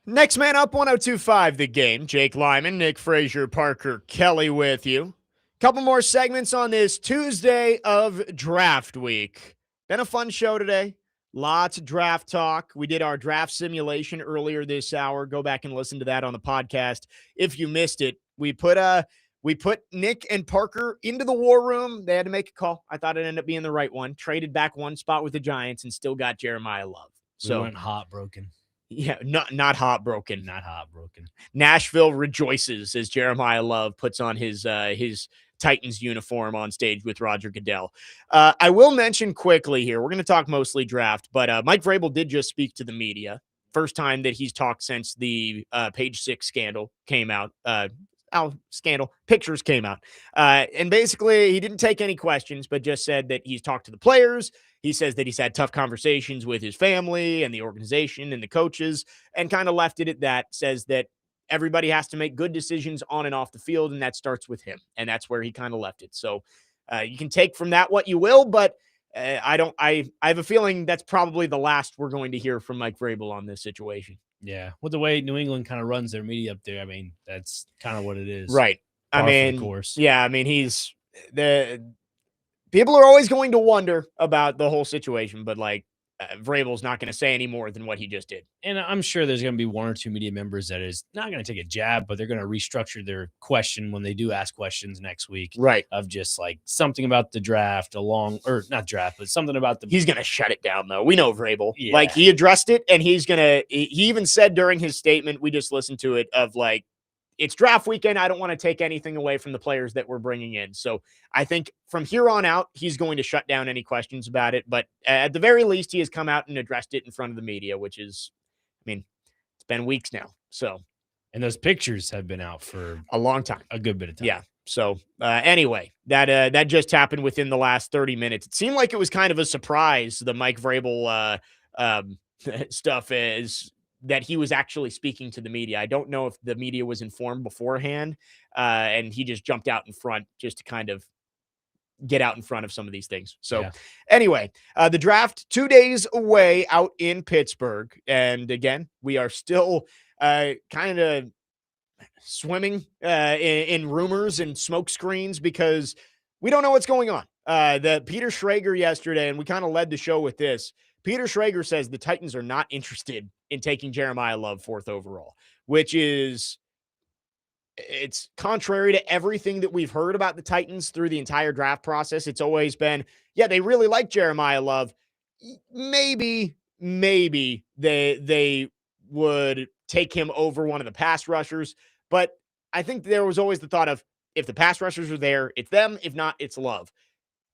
Next man up, 1025 The Game. Jake Lyman, Nick Frazier, Parker Kelly with you. Couple more segments on this Tuesday of draft week. Been a fun show today. Lots of draft talk. We did our draft simulation earlier this hour. Go back and listen to that on the podcast. If you missed it, we put Nick and Parker into the war room. They had to make a call. I thought it ended up being the right one. Traded back one spot with the Giants and still got Jeremiah Love. So went hot broken. Yeah, not hot broken. Not hot broken. Nashville rejoices as Jeremiah Love puts on his Titans uniform on stage with Roger Goodell. I will mention quickly here, we're going to talk mostly draft, but Mike Vrabel did just speak to the media. First time that he's talked since the Page 6 scandal came out. Pictures came out. And basically, he didn't take any questions, but just said that he's talked to the players. He says that he's had tough conversations with his family and the organization and the coaches, and kind of left it at that. Says that everybody has to make good decisions on and off the field, and that starts with him. And that's where he kind of left it. So you can take from that what you will, but I have a feeling that's probably the last we're going to hear from Mike Vrabel on this situation. Yeah, with the way New England kind of runs their media up there, I mean, that's kind of what it is. Right. Par I for the mean, course. yeah, I mean, he's the people are always going to wonder about the whole situation, but like Vrabel's not going to say any more than what he just did. And I'm sure there's going to be one or two media members that is not going to take a jab, but they're going to restructure their question when they do ask questions next week. Right. Of just like something about the draft not draft, but something about the. He's going to shut it down, though. We know Vrabel. Yeah. Like, he addressed it, and he even said during his statement, we just listened to it, of like, it's draft weekend. I don't want to take anything away from the players that we're bringing in. So I think from here on out, he's going to shut down any questions about it. But at the very least, he has come out and addressed it in front of the media, which is, I mean, it's been weeks now. So, and those pictures have been out for a long time, a good bit of time. Yeah. So anyway, that just happened within the last 30 minutes. It seemed like it was kind of a surprise, the Mike Vrabel stuff is that he was actually speaking to the media. I don't know if the media was informed beforehand, and he just jumped out in front just to kind of get out in front of some of these things. So anyway, the draft 2 days away out in Pittsburgh. And again, we are still kind of swimming in rumors and smoke screens because we don't know what's going on. The Peter Schrager yesterday, and we kind of led the show with this. Peter Schrager says the Titans are not interested in taking Jeremiah Love 4th overall, which is, it's contrary to everything that we've heard about the Titans through the entire draft process. It's always been, yeah, they really like Jeremiah Love. Maybe they would take him over one of the pass rushers. But I think there was always the thought of, if the pass rushers are there, it's them. If not, it's Love.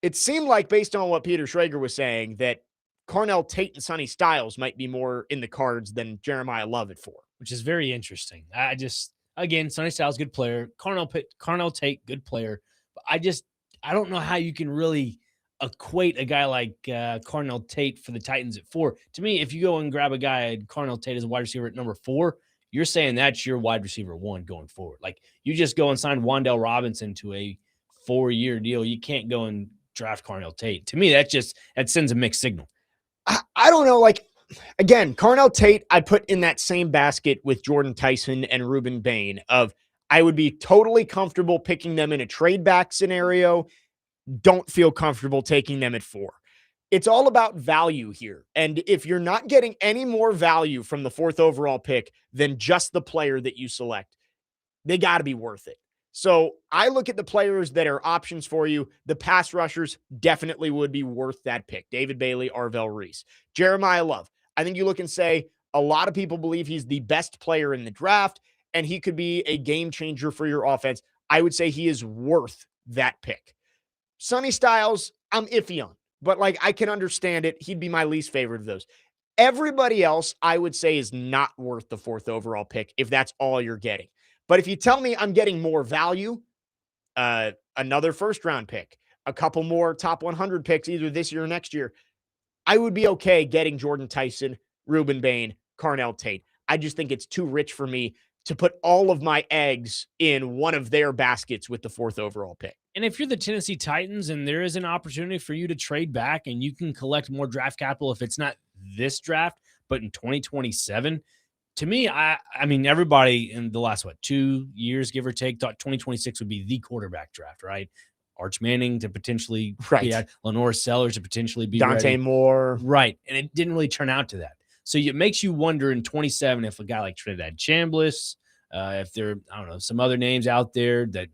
It seemed like, based on what Peter Schrager was saying, that Carnell Tate and Sonny Styles might be more in the cards than Jeremiah Love at 4. Which is very interesting. Again, Sonny Styles, good player. Carnell Tate, good player. But I don't know how you can really equate a guy like Carnell Tate for the Titans at 4. To me, if you go and grab a guy, Carnell Tate as a wide receiver at number 4, you're saying that's your wide receiver 1 going forward. Like, you just go and sign Wan'Dale Robinson to a 4-year deal. You can't go and draft Carnell Tate. To me, that sends a mixed signal. I don't know. Like, again, Carnell Tate, I put in that same basket with Jordan Tyson and Ruben Bain of, I would be totally comfortable picking them in a trade back scenario. Don't feel comfortable taking them at 4. It's all about value here. And if you're not getting any more value from the 4th overall pick than just the player that you select, they got to be worth it. So I look at the players that are options for you. The pass rushers definitely would be worth that pick. David Bailey, Arvell Reese, Jeremiah Love. I think you look and say, a lot of people believe he's the best player in the draft, and he could be a game changer for your offense. I would say he is worth that pick. Sonny Styles, I'm iffy on, but like, I can understand it. He'd be my least favorite of those. Everybody else, I would say, is not worth the 4th overall pick if that's all you're getting. But if you tell me I'm getting more value, another 1st-round pick, a couple more top 100 picks either this year or next year, I would be okay getting Jordan Tyson, Ruben Bain, Carnell Tate. I just think it's too rich for me to put all of my eggs in one of their baskets with the 4th overall pick. And if you're the Tennessee Titans and there is an opportunity for you to trade back and you can collect more draft capital, if it's not this draft, but in 2027, To me, I mean, everybody in the last, 2 years, give or take, thought 2026 would be the quarterback draft, right? Arch Manning to potentially Right. be at Lenore Sellers to potentially be Dante ready. Moore. Right. And it didn't really turn out to that. So it makes you wonder in 27 if a guy like Trinidad Chambliss, if there, I don't know, some other names out there that,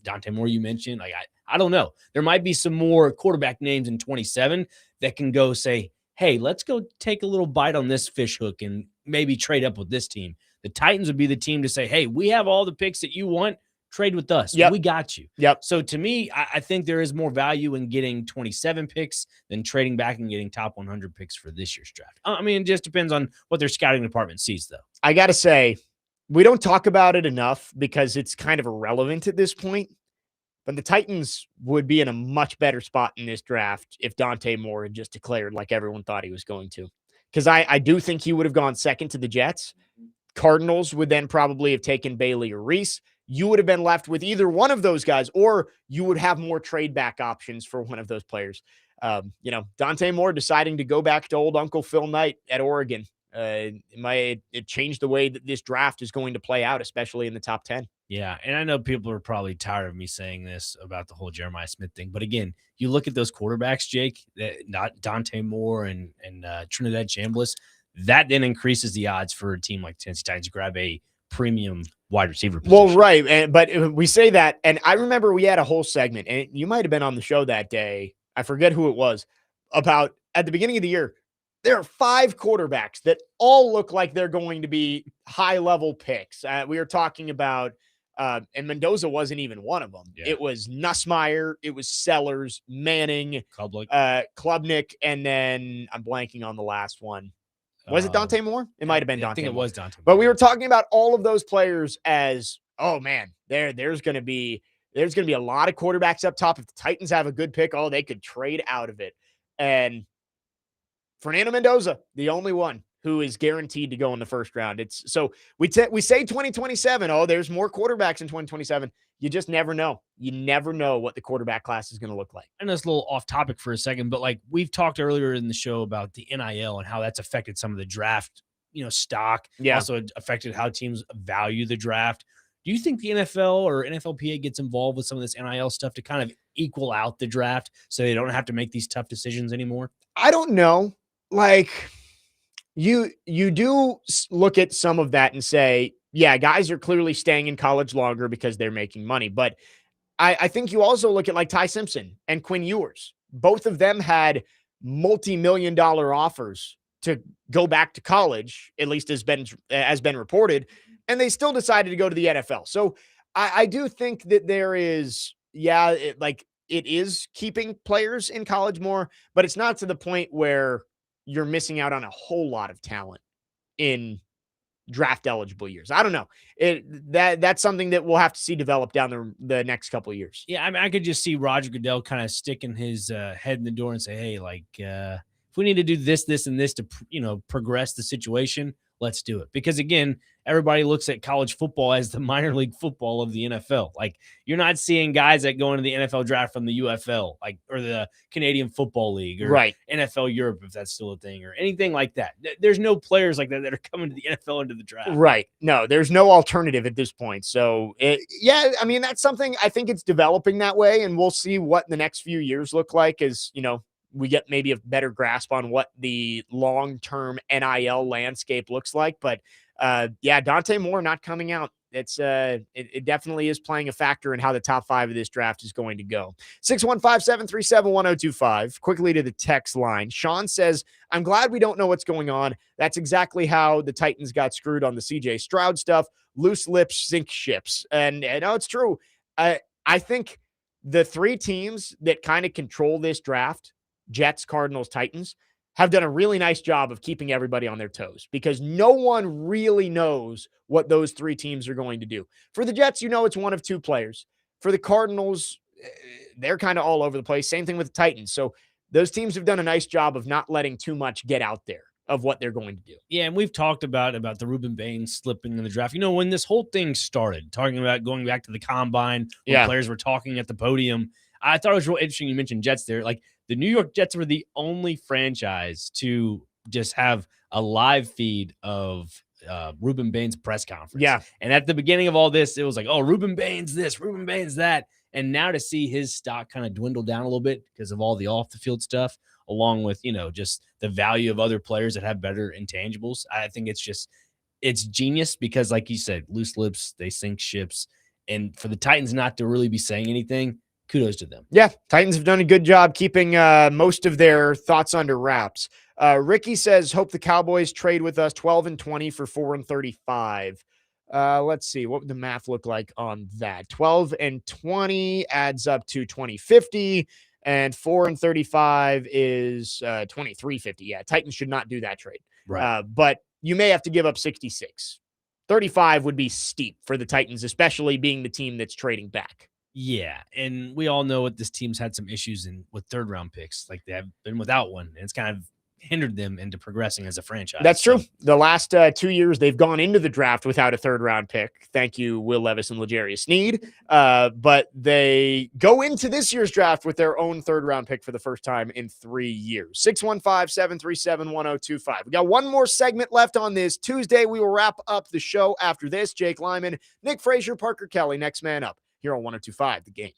Dante Moore you mentioned, like I don't know. There might be some more quarterback names in 27 that can go say, hey, let's go take a little bite on this fish hook and maybe trade up with this team. The Titans would be the team to say, hey, we have all the picks that you want. Trade with us. Yep. We got you. Yep. So to me, I think there is more value in getting 27 picks than trading back and getting top 100 picks for this year's draft. I mean, it just depends on what their scouting department sees, though. I got to say, we don't talk about it enough because it's kind of irrelevant at this point. But the Titans would be in a much better spot in this draft if Dante Moore had just declared like everyone thought he was going to. Because I do think he would have gone second to the Jets. Cardinals would then probably have taken Bailey or Reese. You would have been left with either one of those guys, or you would have more trade back options for one of those players. Dante Moore deciding to go back to old Uncle Phil Knight at Oregon. It changed the way that this draft is going to play out, especially in the top 10. Yeah, and I know people are probably tired of me saying this about the whole Jeremiah Smith thing, but again, you look at those quarterbacks, Jake, not Dante Moore and Trinidad Chambliss, that then increases the odds for a team like Tennessee Titans to grab a premium wide receiver position. Well, right, but we say that, and I remember we had a whole segment, and you might have been on the show that day, I forget who it was, about at the beginning of the year, there are 5 quarterbacks that all look like they're going to be high-level picks. We were talking about and Mendoza wasn't even one of them. Yeah. It was Nussmeier, it was Sellers, Manning, Klubnik, and then I'm blanking on the last one. Was it Dante Moore? It might have been Dante. I think it Moore. was Dante Moore. But we were talking about all of those players as, oh man, there's going to be a lot of quarterbacks up top. If the Titans have a good pick, they could trade out of it. And Fernando Mendoza, the only one who is guaranteed to go in the first round. So we say 2027. There's more quarterbacks in 2027. You just never know. You never know what the quarterback class is going to look like. I know it's a little off topic for a second, but like we've talked earlier in the show about the NIL and how that's affected some of the draft, stock. Yeah. Also affected how teams value the draft. Do you think the NFL or NFLPA gets involved with some of this NIL stuff to kind of equal out the draft so they don't have to make these tough decisions anymore? I don't know. Like, you do look at some of that and say, yeah, guys are clearly staying in college longer because they're making money. But I think you also look at like Ty Simpson and Quinn Ewers. Both of them had multi-million-dollar offers to go back to college, at least has been reported, and they still decided to go to the NFL. So I do think that there is, it is keeping players in college more, but it's not to the point where you're missing out on a whole lot of talent in draft eligible years. I don't know. That's something that we'll have to see develop down the next couple of years. Yeah, I mean, I could just see Roger Goodell kind of sticking his head in the door and say, hey, if we need to do this, and this to, progress the situation, let's do it. Because again, everybody looks at college football as the minor league football of the NFL. Like, you're not seeing guys that go into the NFL draft from the UFL, or the Canadian Football League, or NFL Europe, if that's still a thing, or anything like that. There's no players like that are coming to the NFL into the draft. Right. No, there's no alternative at this point. So, that's something I think it's developing that way, and we'll see what the next few years look like as, we get maybe a better grasp on what the long-term NIL landscape looks like. But Dante Moore not coming out. It definitely is playing a factor in how the top 5 of this draft is going to go. 615-737-1025. Quickly to the text line. Sean says, I'm glad we don't know what's going on. That's exactly how the Titans got screwed on the CJ Stroud stuff. Loose lips sink ships. And it's true. I think the 3 teams that kind of control this draft, Jets, Cardinals, Titans, have done a really nice job of keeping everybody on their toes because no one really knows what those 3 teams are going to do. For the Jets, it's one of 2 players. For the Cardinals, they're kind of all over the place. Same thing with the Titans. So those teams have done a nice job of not letting too much get out there of what they're going to do. Yeah, and we've talked about the Ruben Baines slipping in the draft. When this whole thing started, talking about going back to the combine, when players were talking at the podium, I thought it was real interesting you mentioned Jets there. Like, the New York Jets were the only franchise to just have a live feed of Ruben Baines press conference. Yeah. And at the beginning of all this, it was like, oh, Ruben Baines this, Ruben Baines that. And now to see his stock kind of dwindle down a little bit because of all the off the field stuff, along with, just the value of other players that have better intangibles. I think it's genius because, like you said, loose lips, they sink ships. And for the Titans not to really be saying anything, kudos to them. Yeah, Titans have done a good job keeping most of their thoughts under wraps. Ricky says, hope the Cowboys trade with us 12-20 for 4-35. Let's see. What would the math look like on that? 12-20 adds up to 2050, and 4-35 is 2350. Yeah, Titans should not do that trade. Right. But you may have to give up 66. 35 would be steep for the Titans, especially being the team that's trading back. Yeah, and we all know what this team's had some issues with third round picks. Like they have been without one, and it's kind of hindered them into progressing as a franchise. That's true. The last 2 years, they've gone into the draft without a third round pick. Thank you, Will Levis and L'Jarius Sneed. But they go into this year's draft with their own third round pick for the first time in 3 years. 615-737-1025. We got one more segment left on this Tuesday. We will wrap up the show after this. Jake Lyman, Nick Frazier, Parker Kelly, next man up here on 1025 The Game.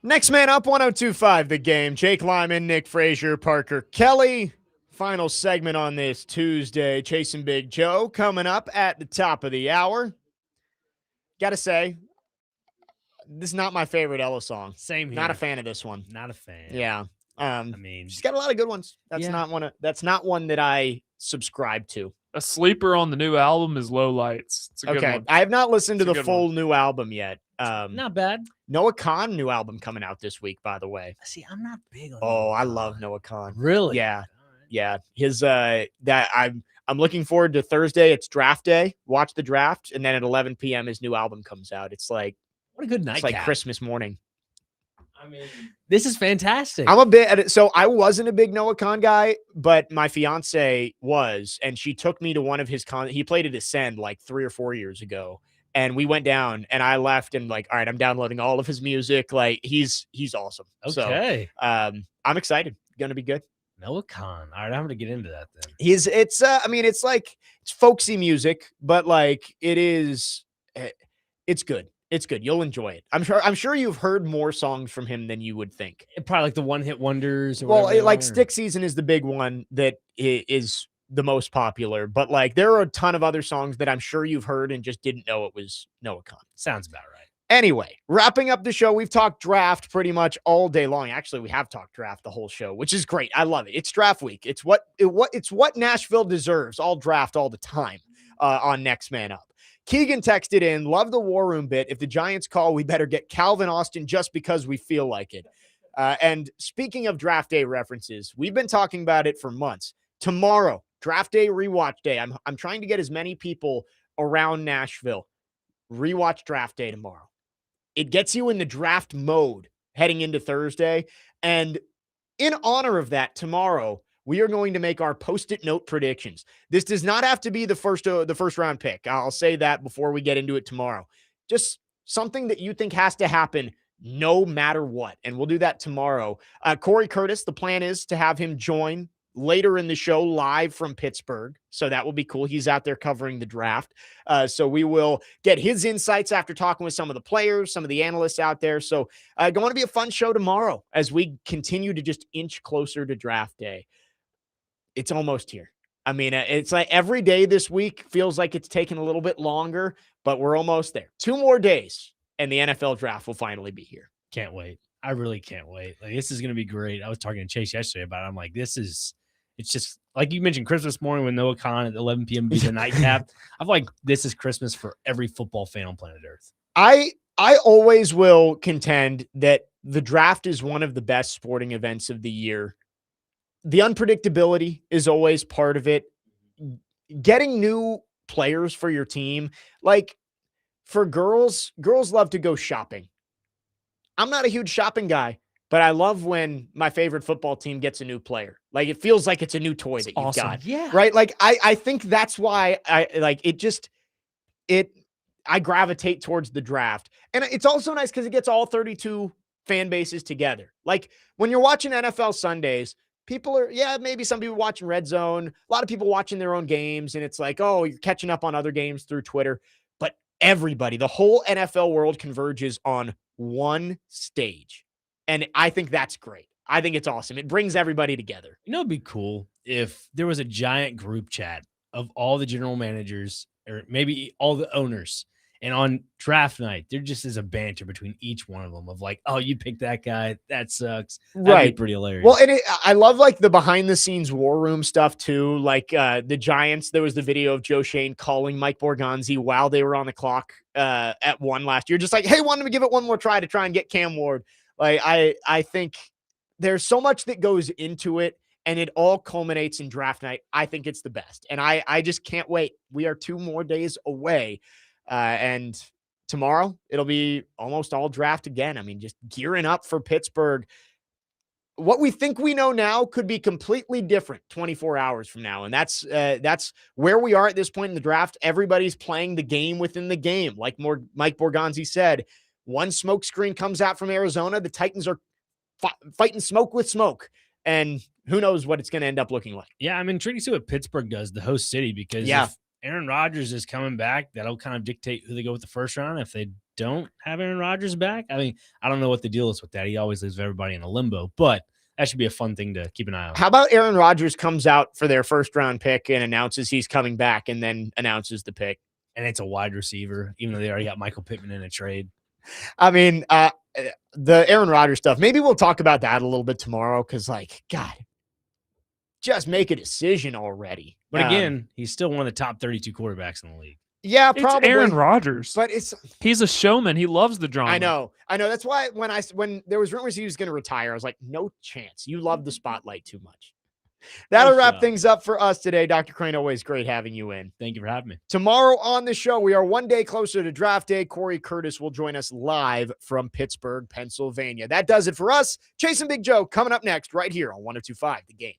Next man up, 102.5 The Game. Jake Lyman, Nick Frazier, Parker Kelly. Final segment on this Tuesday. Chasing Big Joe coming up at the top of the hour. Gotta say, this is not my favorite Ella song. Same here. Not a fan of this one. Not a fan. Yeah. I mean, She's got a lot of good ones. That's Yeah. not one that I subscribe to. A sleeper on the new album is Low Lights. It's a good Okay. one. I have not listened It's to a the good full new album yet. not bad. Noah Khan new album coming out this week, by the way. See, I'm not big on. Oh, Noah I Khan. love Noah Khan. Really? Yeah. All right. Yeah. His that I'm looking forward to Thursday. It's draft day. Watch the draft. And then at 11 p.m. his new album comes out. It's like What a good it's nightcap. like Christmas morning. I mean, this is fantastic. I'm a bit so I wasn't a big Noah Khan guy, but my fiance was, and she took me to one of his he played at Ascend like 3 or 4 years ago. And we went down and I left and like, all right, I'm downloading all of his music. Like he's awesome. okay. So I'm excited. Gonna be good. Noah Khan. All right, I'm gonna get into that then. It's I mean, it's like it's folksy music, but like it's good. It's good. You'll enjoy it. I'm sure you've heard more songs from him than you would think. Probably like the one-hit wonders. Or Well, whatever they like are. Stick Season is the big one that is the most popular, but like there are a ton of other songs that I'm sure you've heard and just didn't know it was Noah Khan. Sounds about right. Anyway, wrapping up the show, we've talked draft pretty much all day long. Actually, we have talked draft the whole show, which is great. I love it. It's draft week. It's what Nashville deserves. All draft all the time on Next Man Up. Keegan texted in, love the War Room bit. If the Giants call, we better get Calvin Austin just because we feel like it. And speaking of draft day references, we've been talking about it for months. Tomorrow, draft day, rewatch day. I'm trying to get as many people around Nashville. Rewatch draft day tomorrow. It gets you in the draft mode heading into Thursday. And in honor of that, tomorrow, we are going to make our Post-it note predictions. This does not have to be the first round pick. I'll say that before we get into it tomorrow. Just something that you think has to happen no matter what. And we'll do that tomorrow. Corey Curtis, the plan is to have him join later in the show live from Pittsburgh. So that will be cool. He's out there covering the draft. So we will get his insights after talking with some of the players, some of the analysts out there. So going to be a fun show tomorrow as we continue to just inch closer to draft day. It's almost here. I mean, it's like every day this week feels like it's taken a little bit longer, but we're almost there. 2 more days and the NFL draft will finally be here. Can't wait. I really can't wait. Like, this is going to be great. I was talking to Chase yesterday about it. I'm like, it's just like you mentioned Christmas morning with Noah Khan at 11 p.m. be the nightcap. I'm like, this is Christmas for every football fan on planet Earth. I always will contend that the draft is one of the best sporting events of the year. The unpredictability is always part of it. Getting new players for your team, like for girls love to go shopping. I'm not a huge shopping guy, but I love when my favorite football team gets a new player. Like it feels like it's a new toy that you've got. Yeah. Right? Like I think that's why I gravitate towards the draft. And it's also nice because it gets all 32 fan bases together. Like when you're watching NFL Sundays, people are, maybe some people watching Red Zone, a lot of people watching their own games, and it's like, oh, you're catching up on other games through Twitter. But everybody, the whole NFL world converges on one stage. And I think that's great. I think it's awesome. It brings everybody together. You know, it'd be cool if there was a giant group chat of all the general managers or maybe all the owners. And on draft night, there just is a banter between each one of them of like, oh, you picked that guy. That sucks. That'd Right. be pretty hilarious. Well, and I love like the behind the scenes war room stuff too. Like the Giants, there was the video of Joe Shane calling Mike Borgonzi while they were on the clock at 1 last year. Just like, hey, wanted to give it one more try to try and get Cam Ward. Like I think there's so much that goes into it and it all culminates in draft night. I think it's the best. And I just can't wait. We are 2 more days away. And tomorrow it'll be almost all draft again. I mean, just gearing up for Pittsburgh. What we think we know now could be completely different 24 hours from now. And that's where we are at this point in the draft. Everybody's playing the game within the game. Like Mike Borgonzi said, one smoke screen comes out from Arizona. The Titans are fighting smoke with smoke. And who knows what it's going to end up looking like. yeah, I'm intrigued to see what Pittsburgh does, the host city, because Yeah. if Aaron Rodgers is coming back, that'll kind of dictate who they go with the first round. If they don't have Aaron Rodgers back, I mean, I don't know what the deal is with that. He always leaves everybody in a limbo, but that should be a fun thing to keep an eye on. How about Aaron Rodgers comes out for their first round pick and announces he's coming back and then announces the pick? And it's a wide receiver, even though they already got Michael Pittman in a trade. I mean, the Aaron Rodgers stuff, maybe we'll talk about that a little bit tomorrow because, like, God, just make a decision already. But again, he's still one of the top 32 quarterbacks in the league. Yeah, It's probably. Aaron Rodgers. But He's a showman. He loves the drama. I know. That's why when there was rumors he was going to retire, I was like, no chance. You love the spotlight too much. That'll No wrap shot. things up for us today. Dr. Crane, always great having you in. Thank you for having me. Tomorrow on the show, we are one day closer to draft day. Corey Curtis will join us live from Pittsburgh, Pennsylvania. That does it for us. Chasing Big Joe coming up next right here on 102.5 The Game.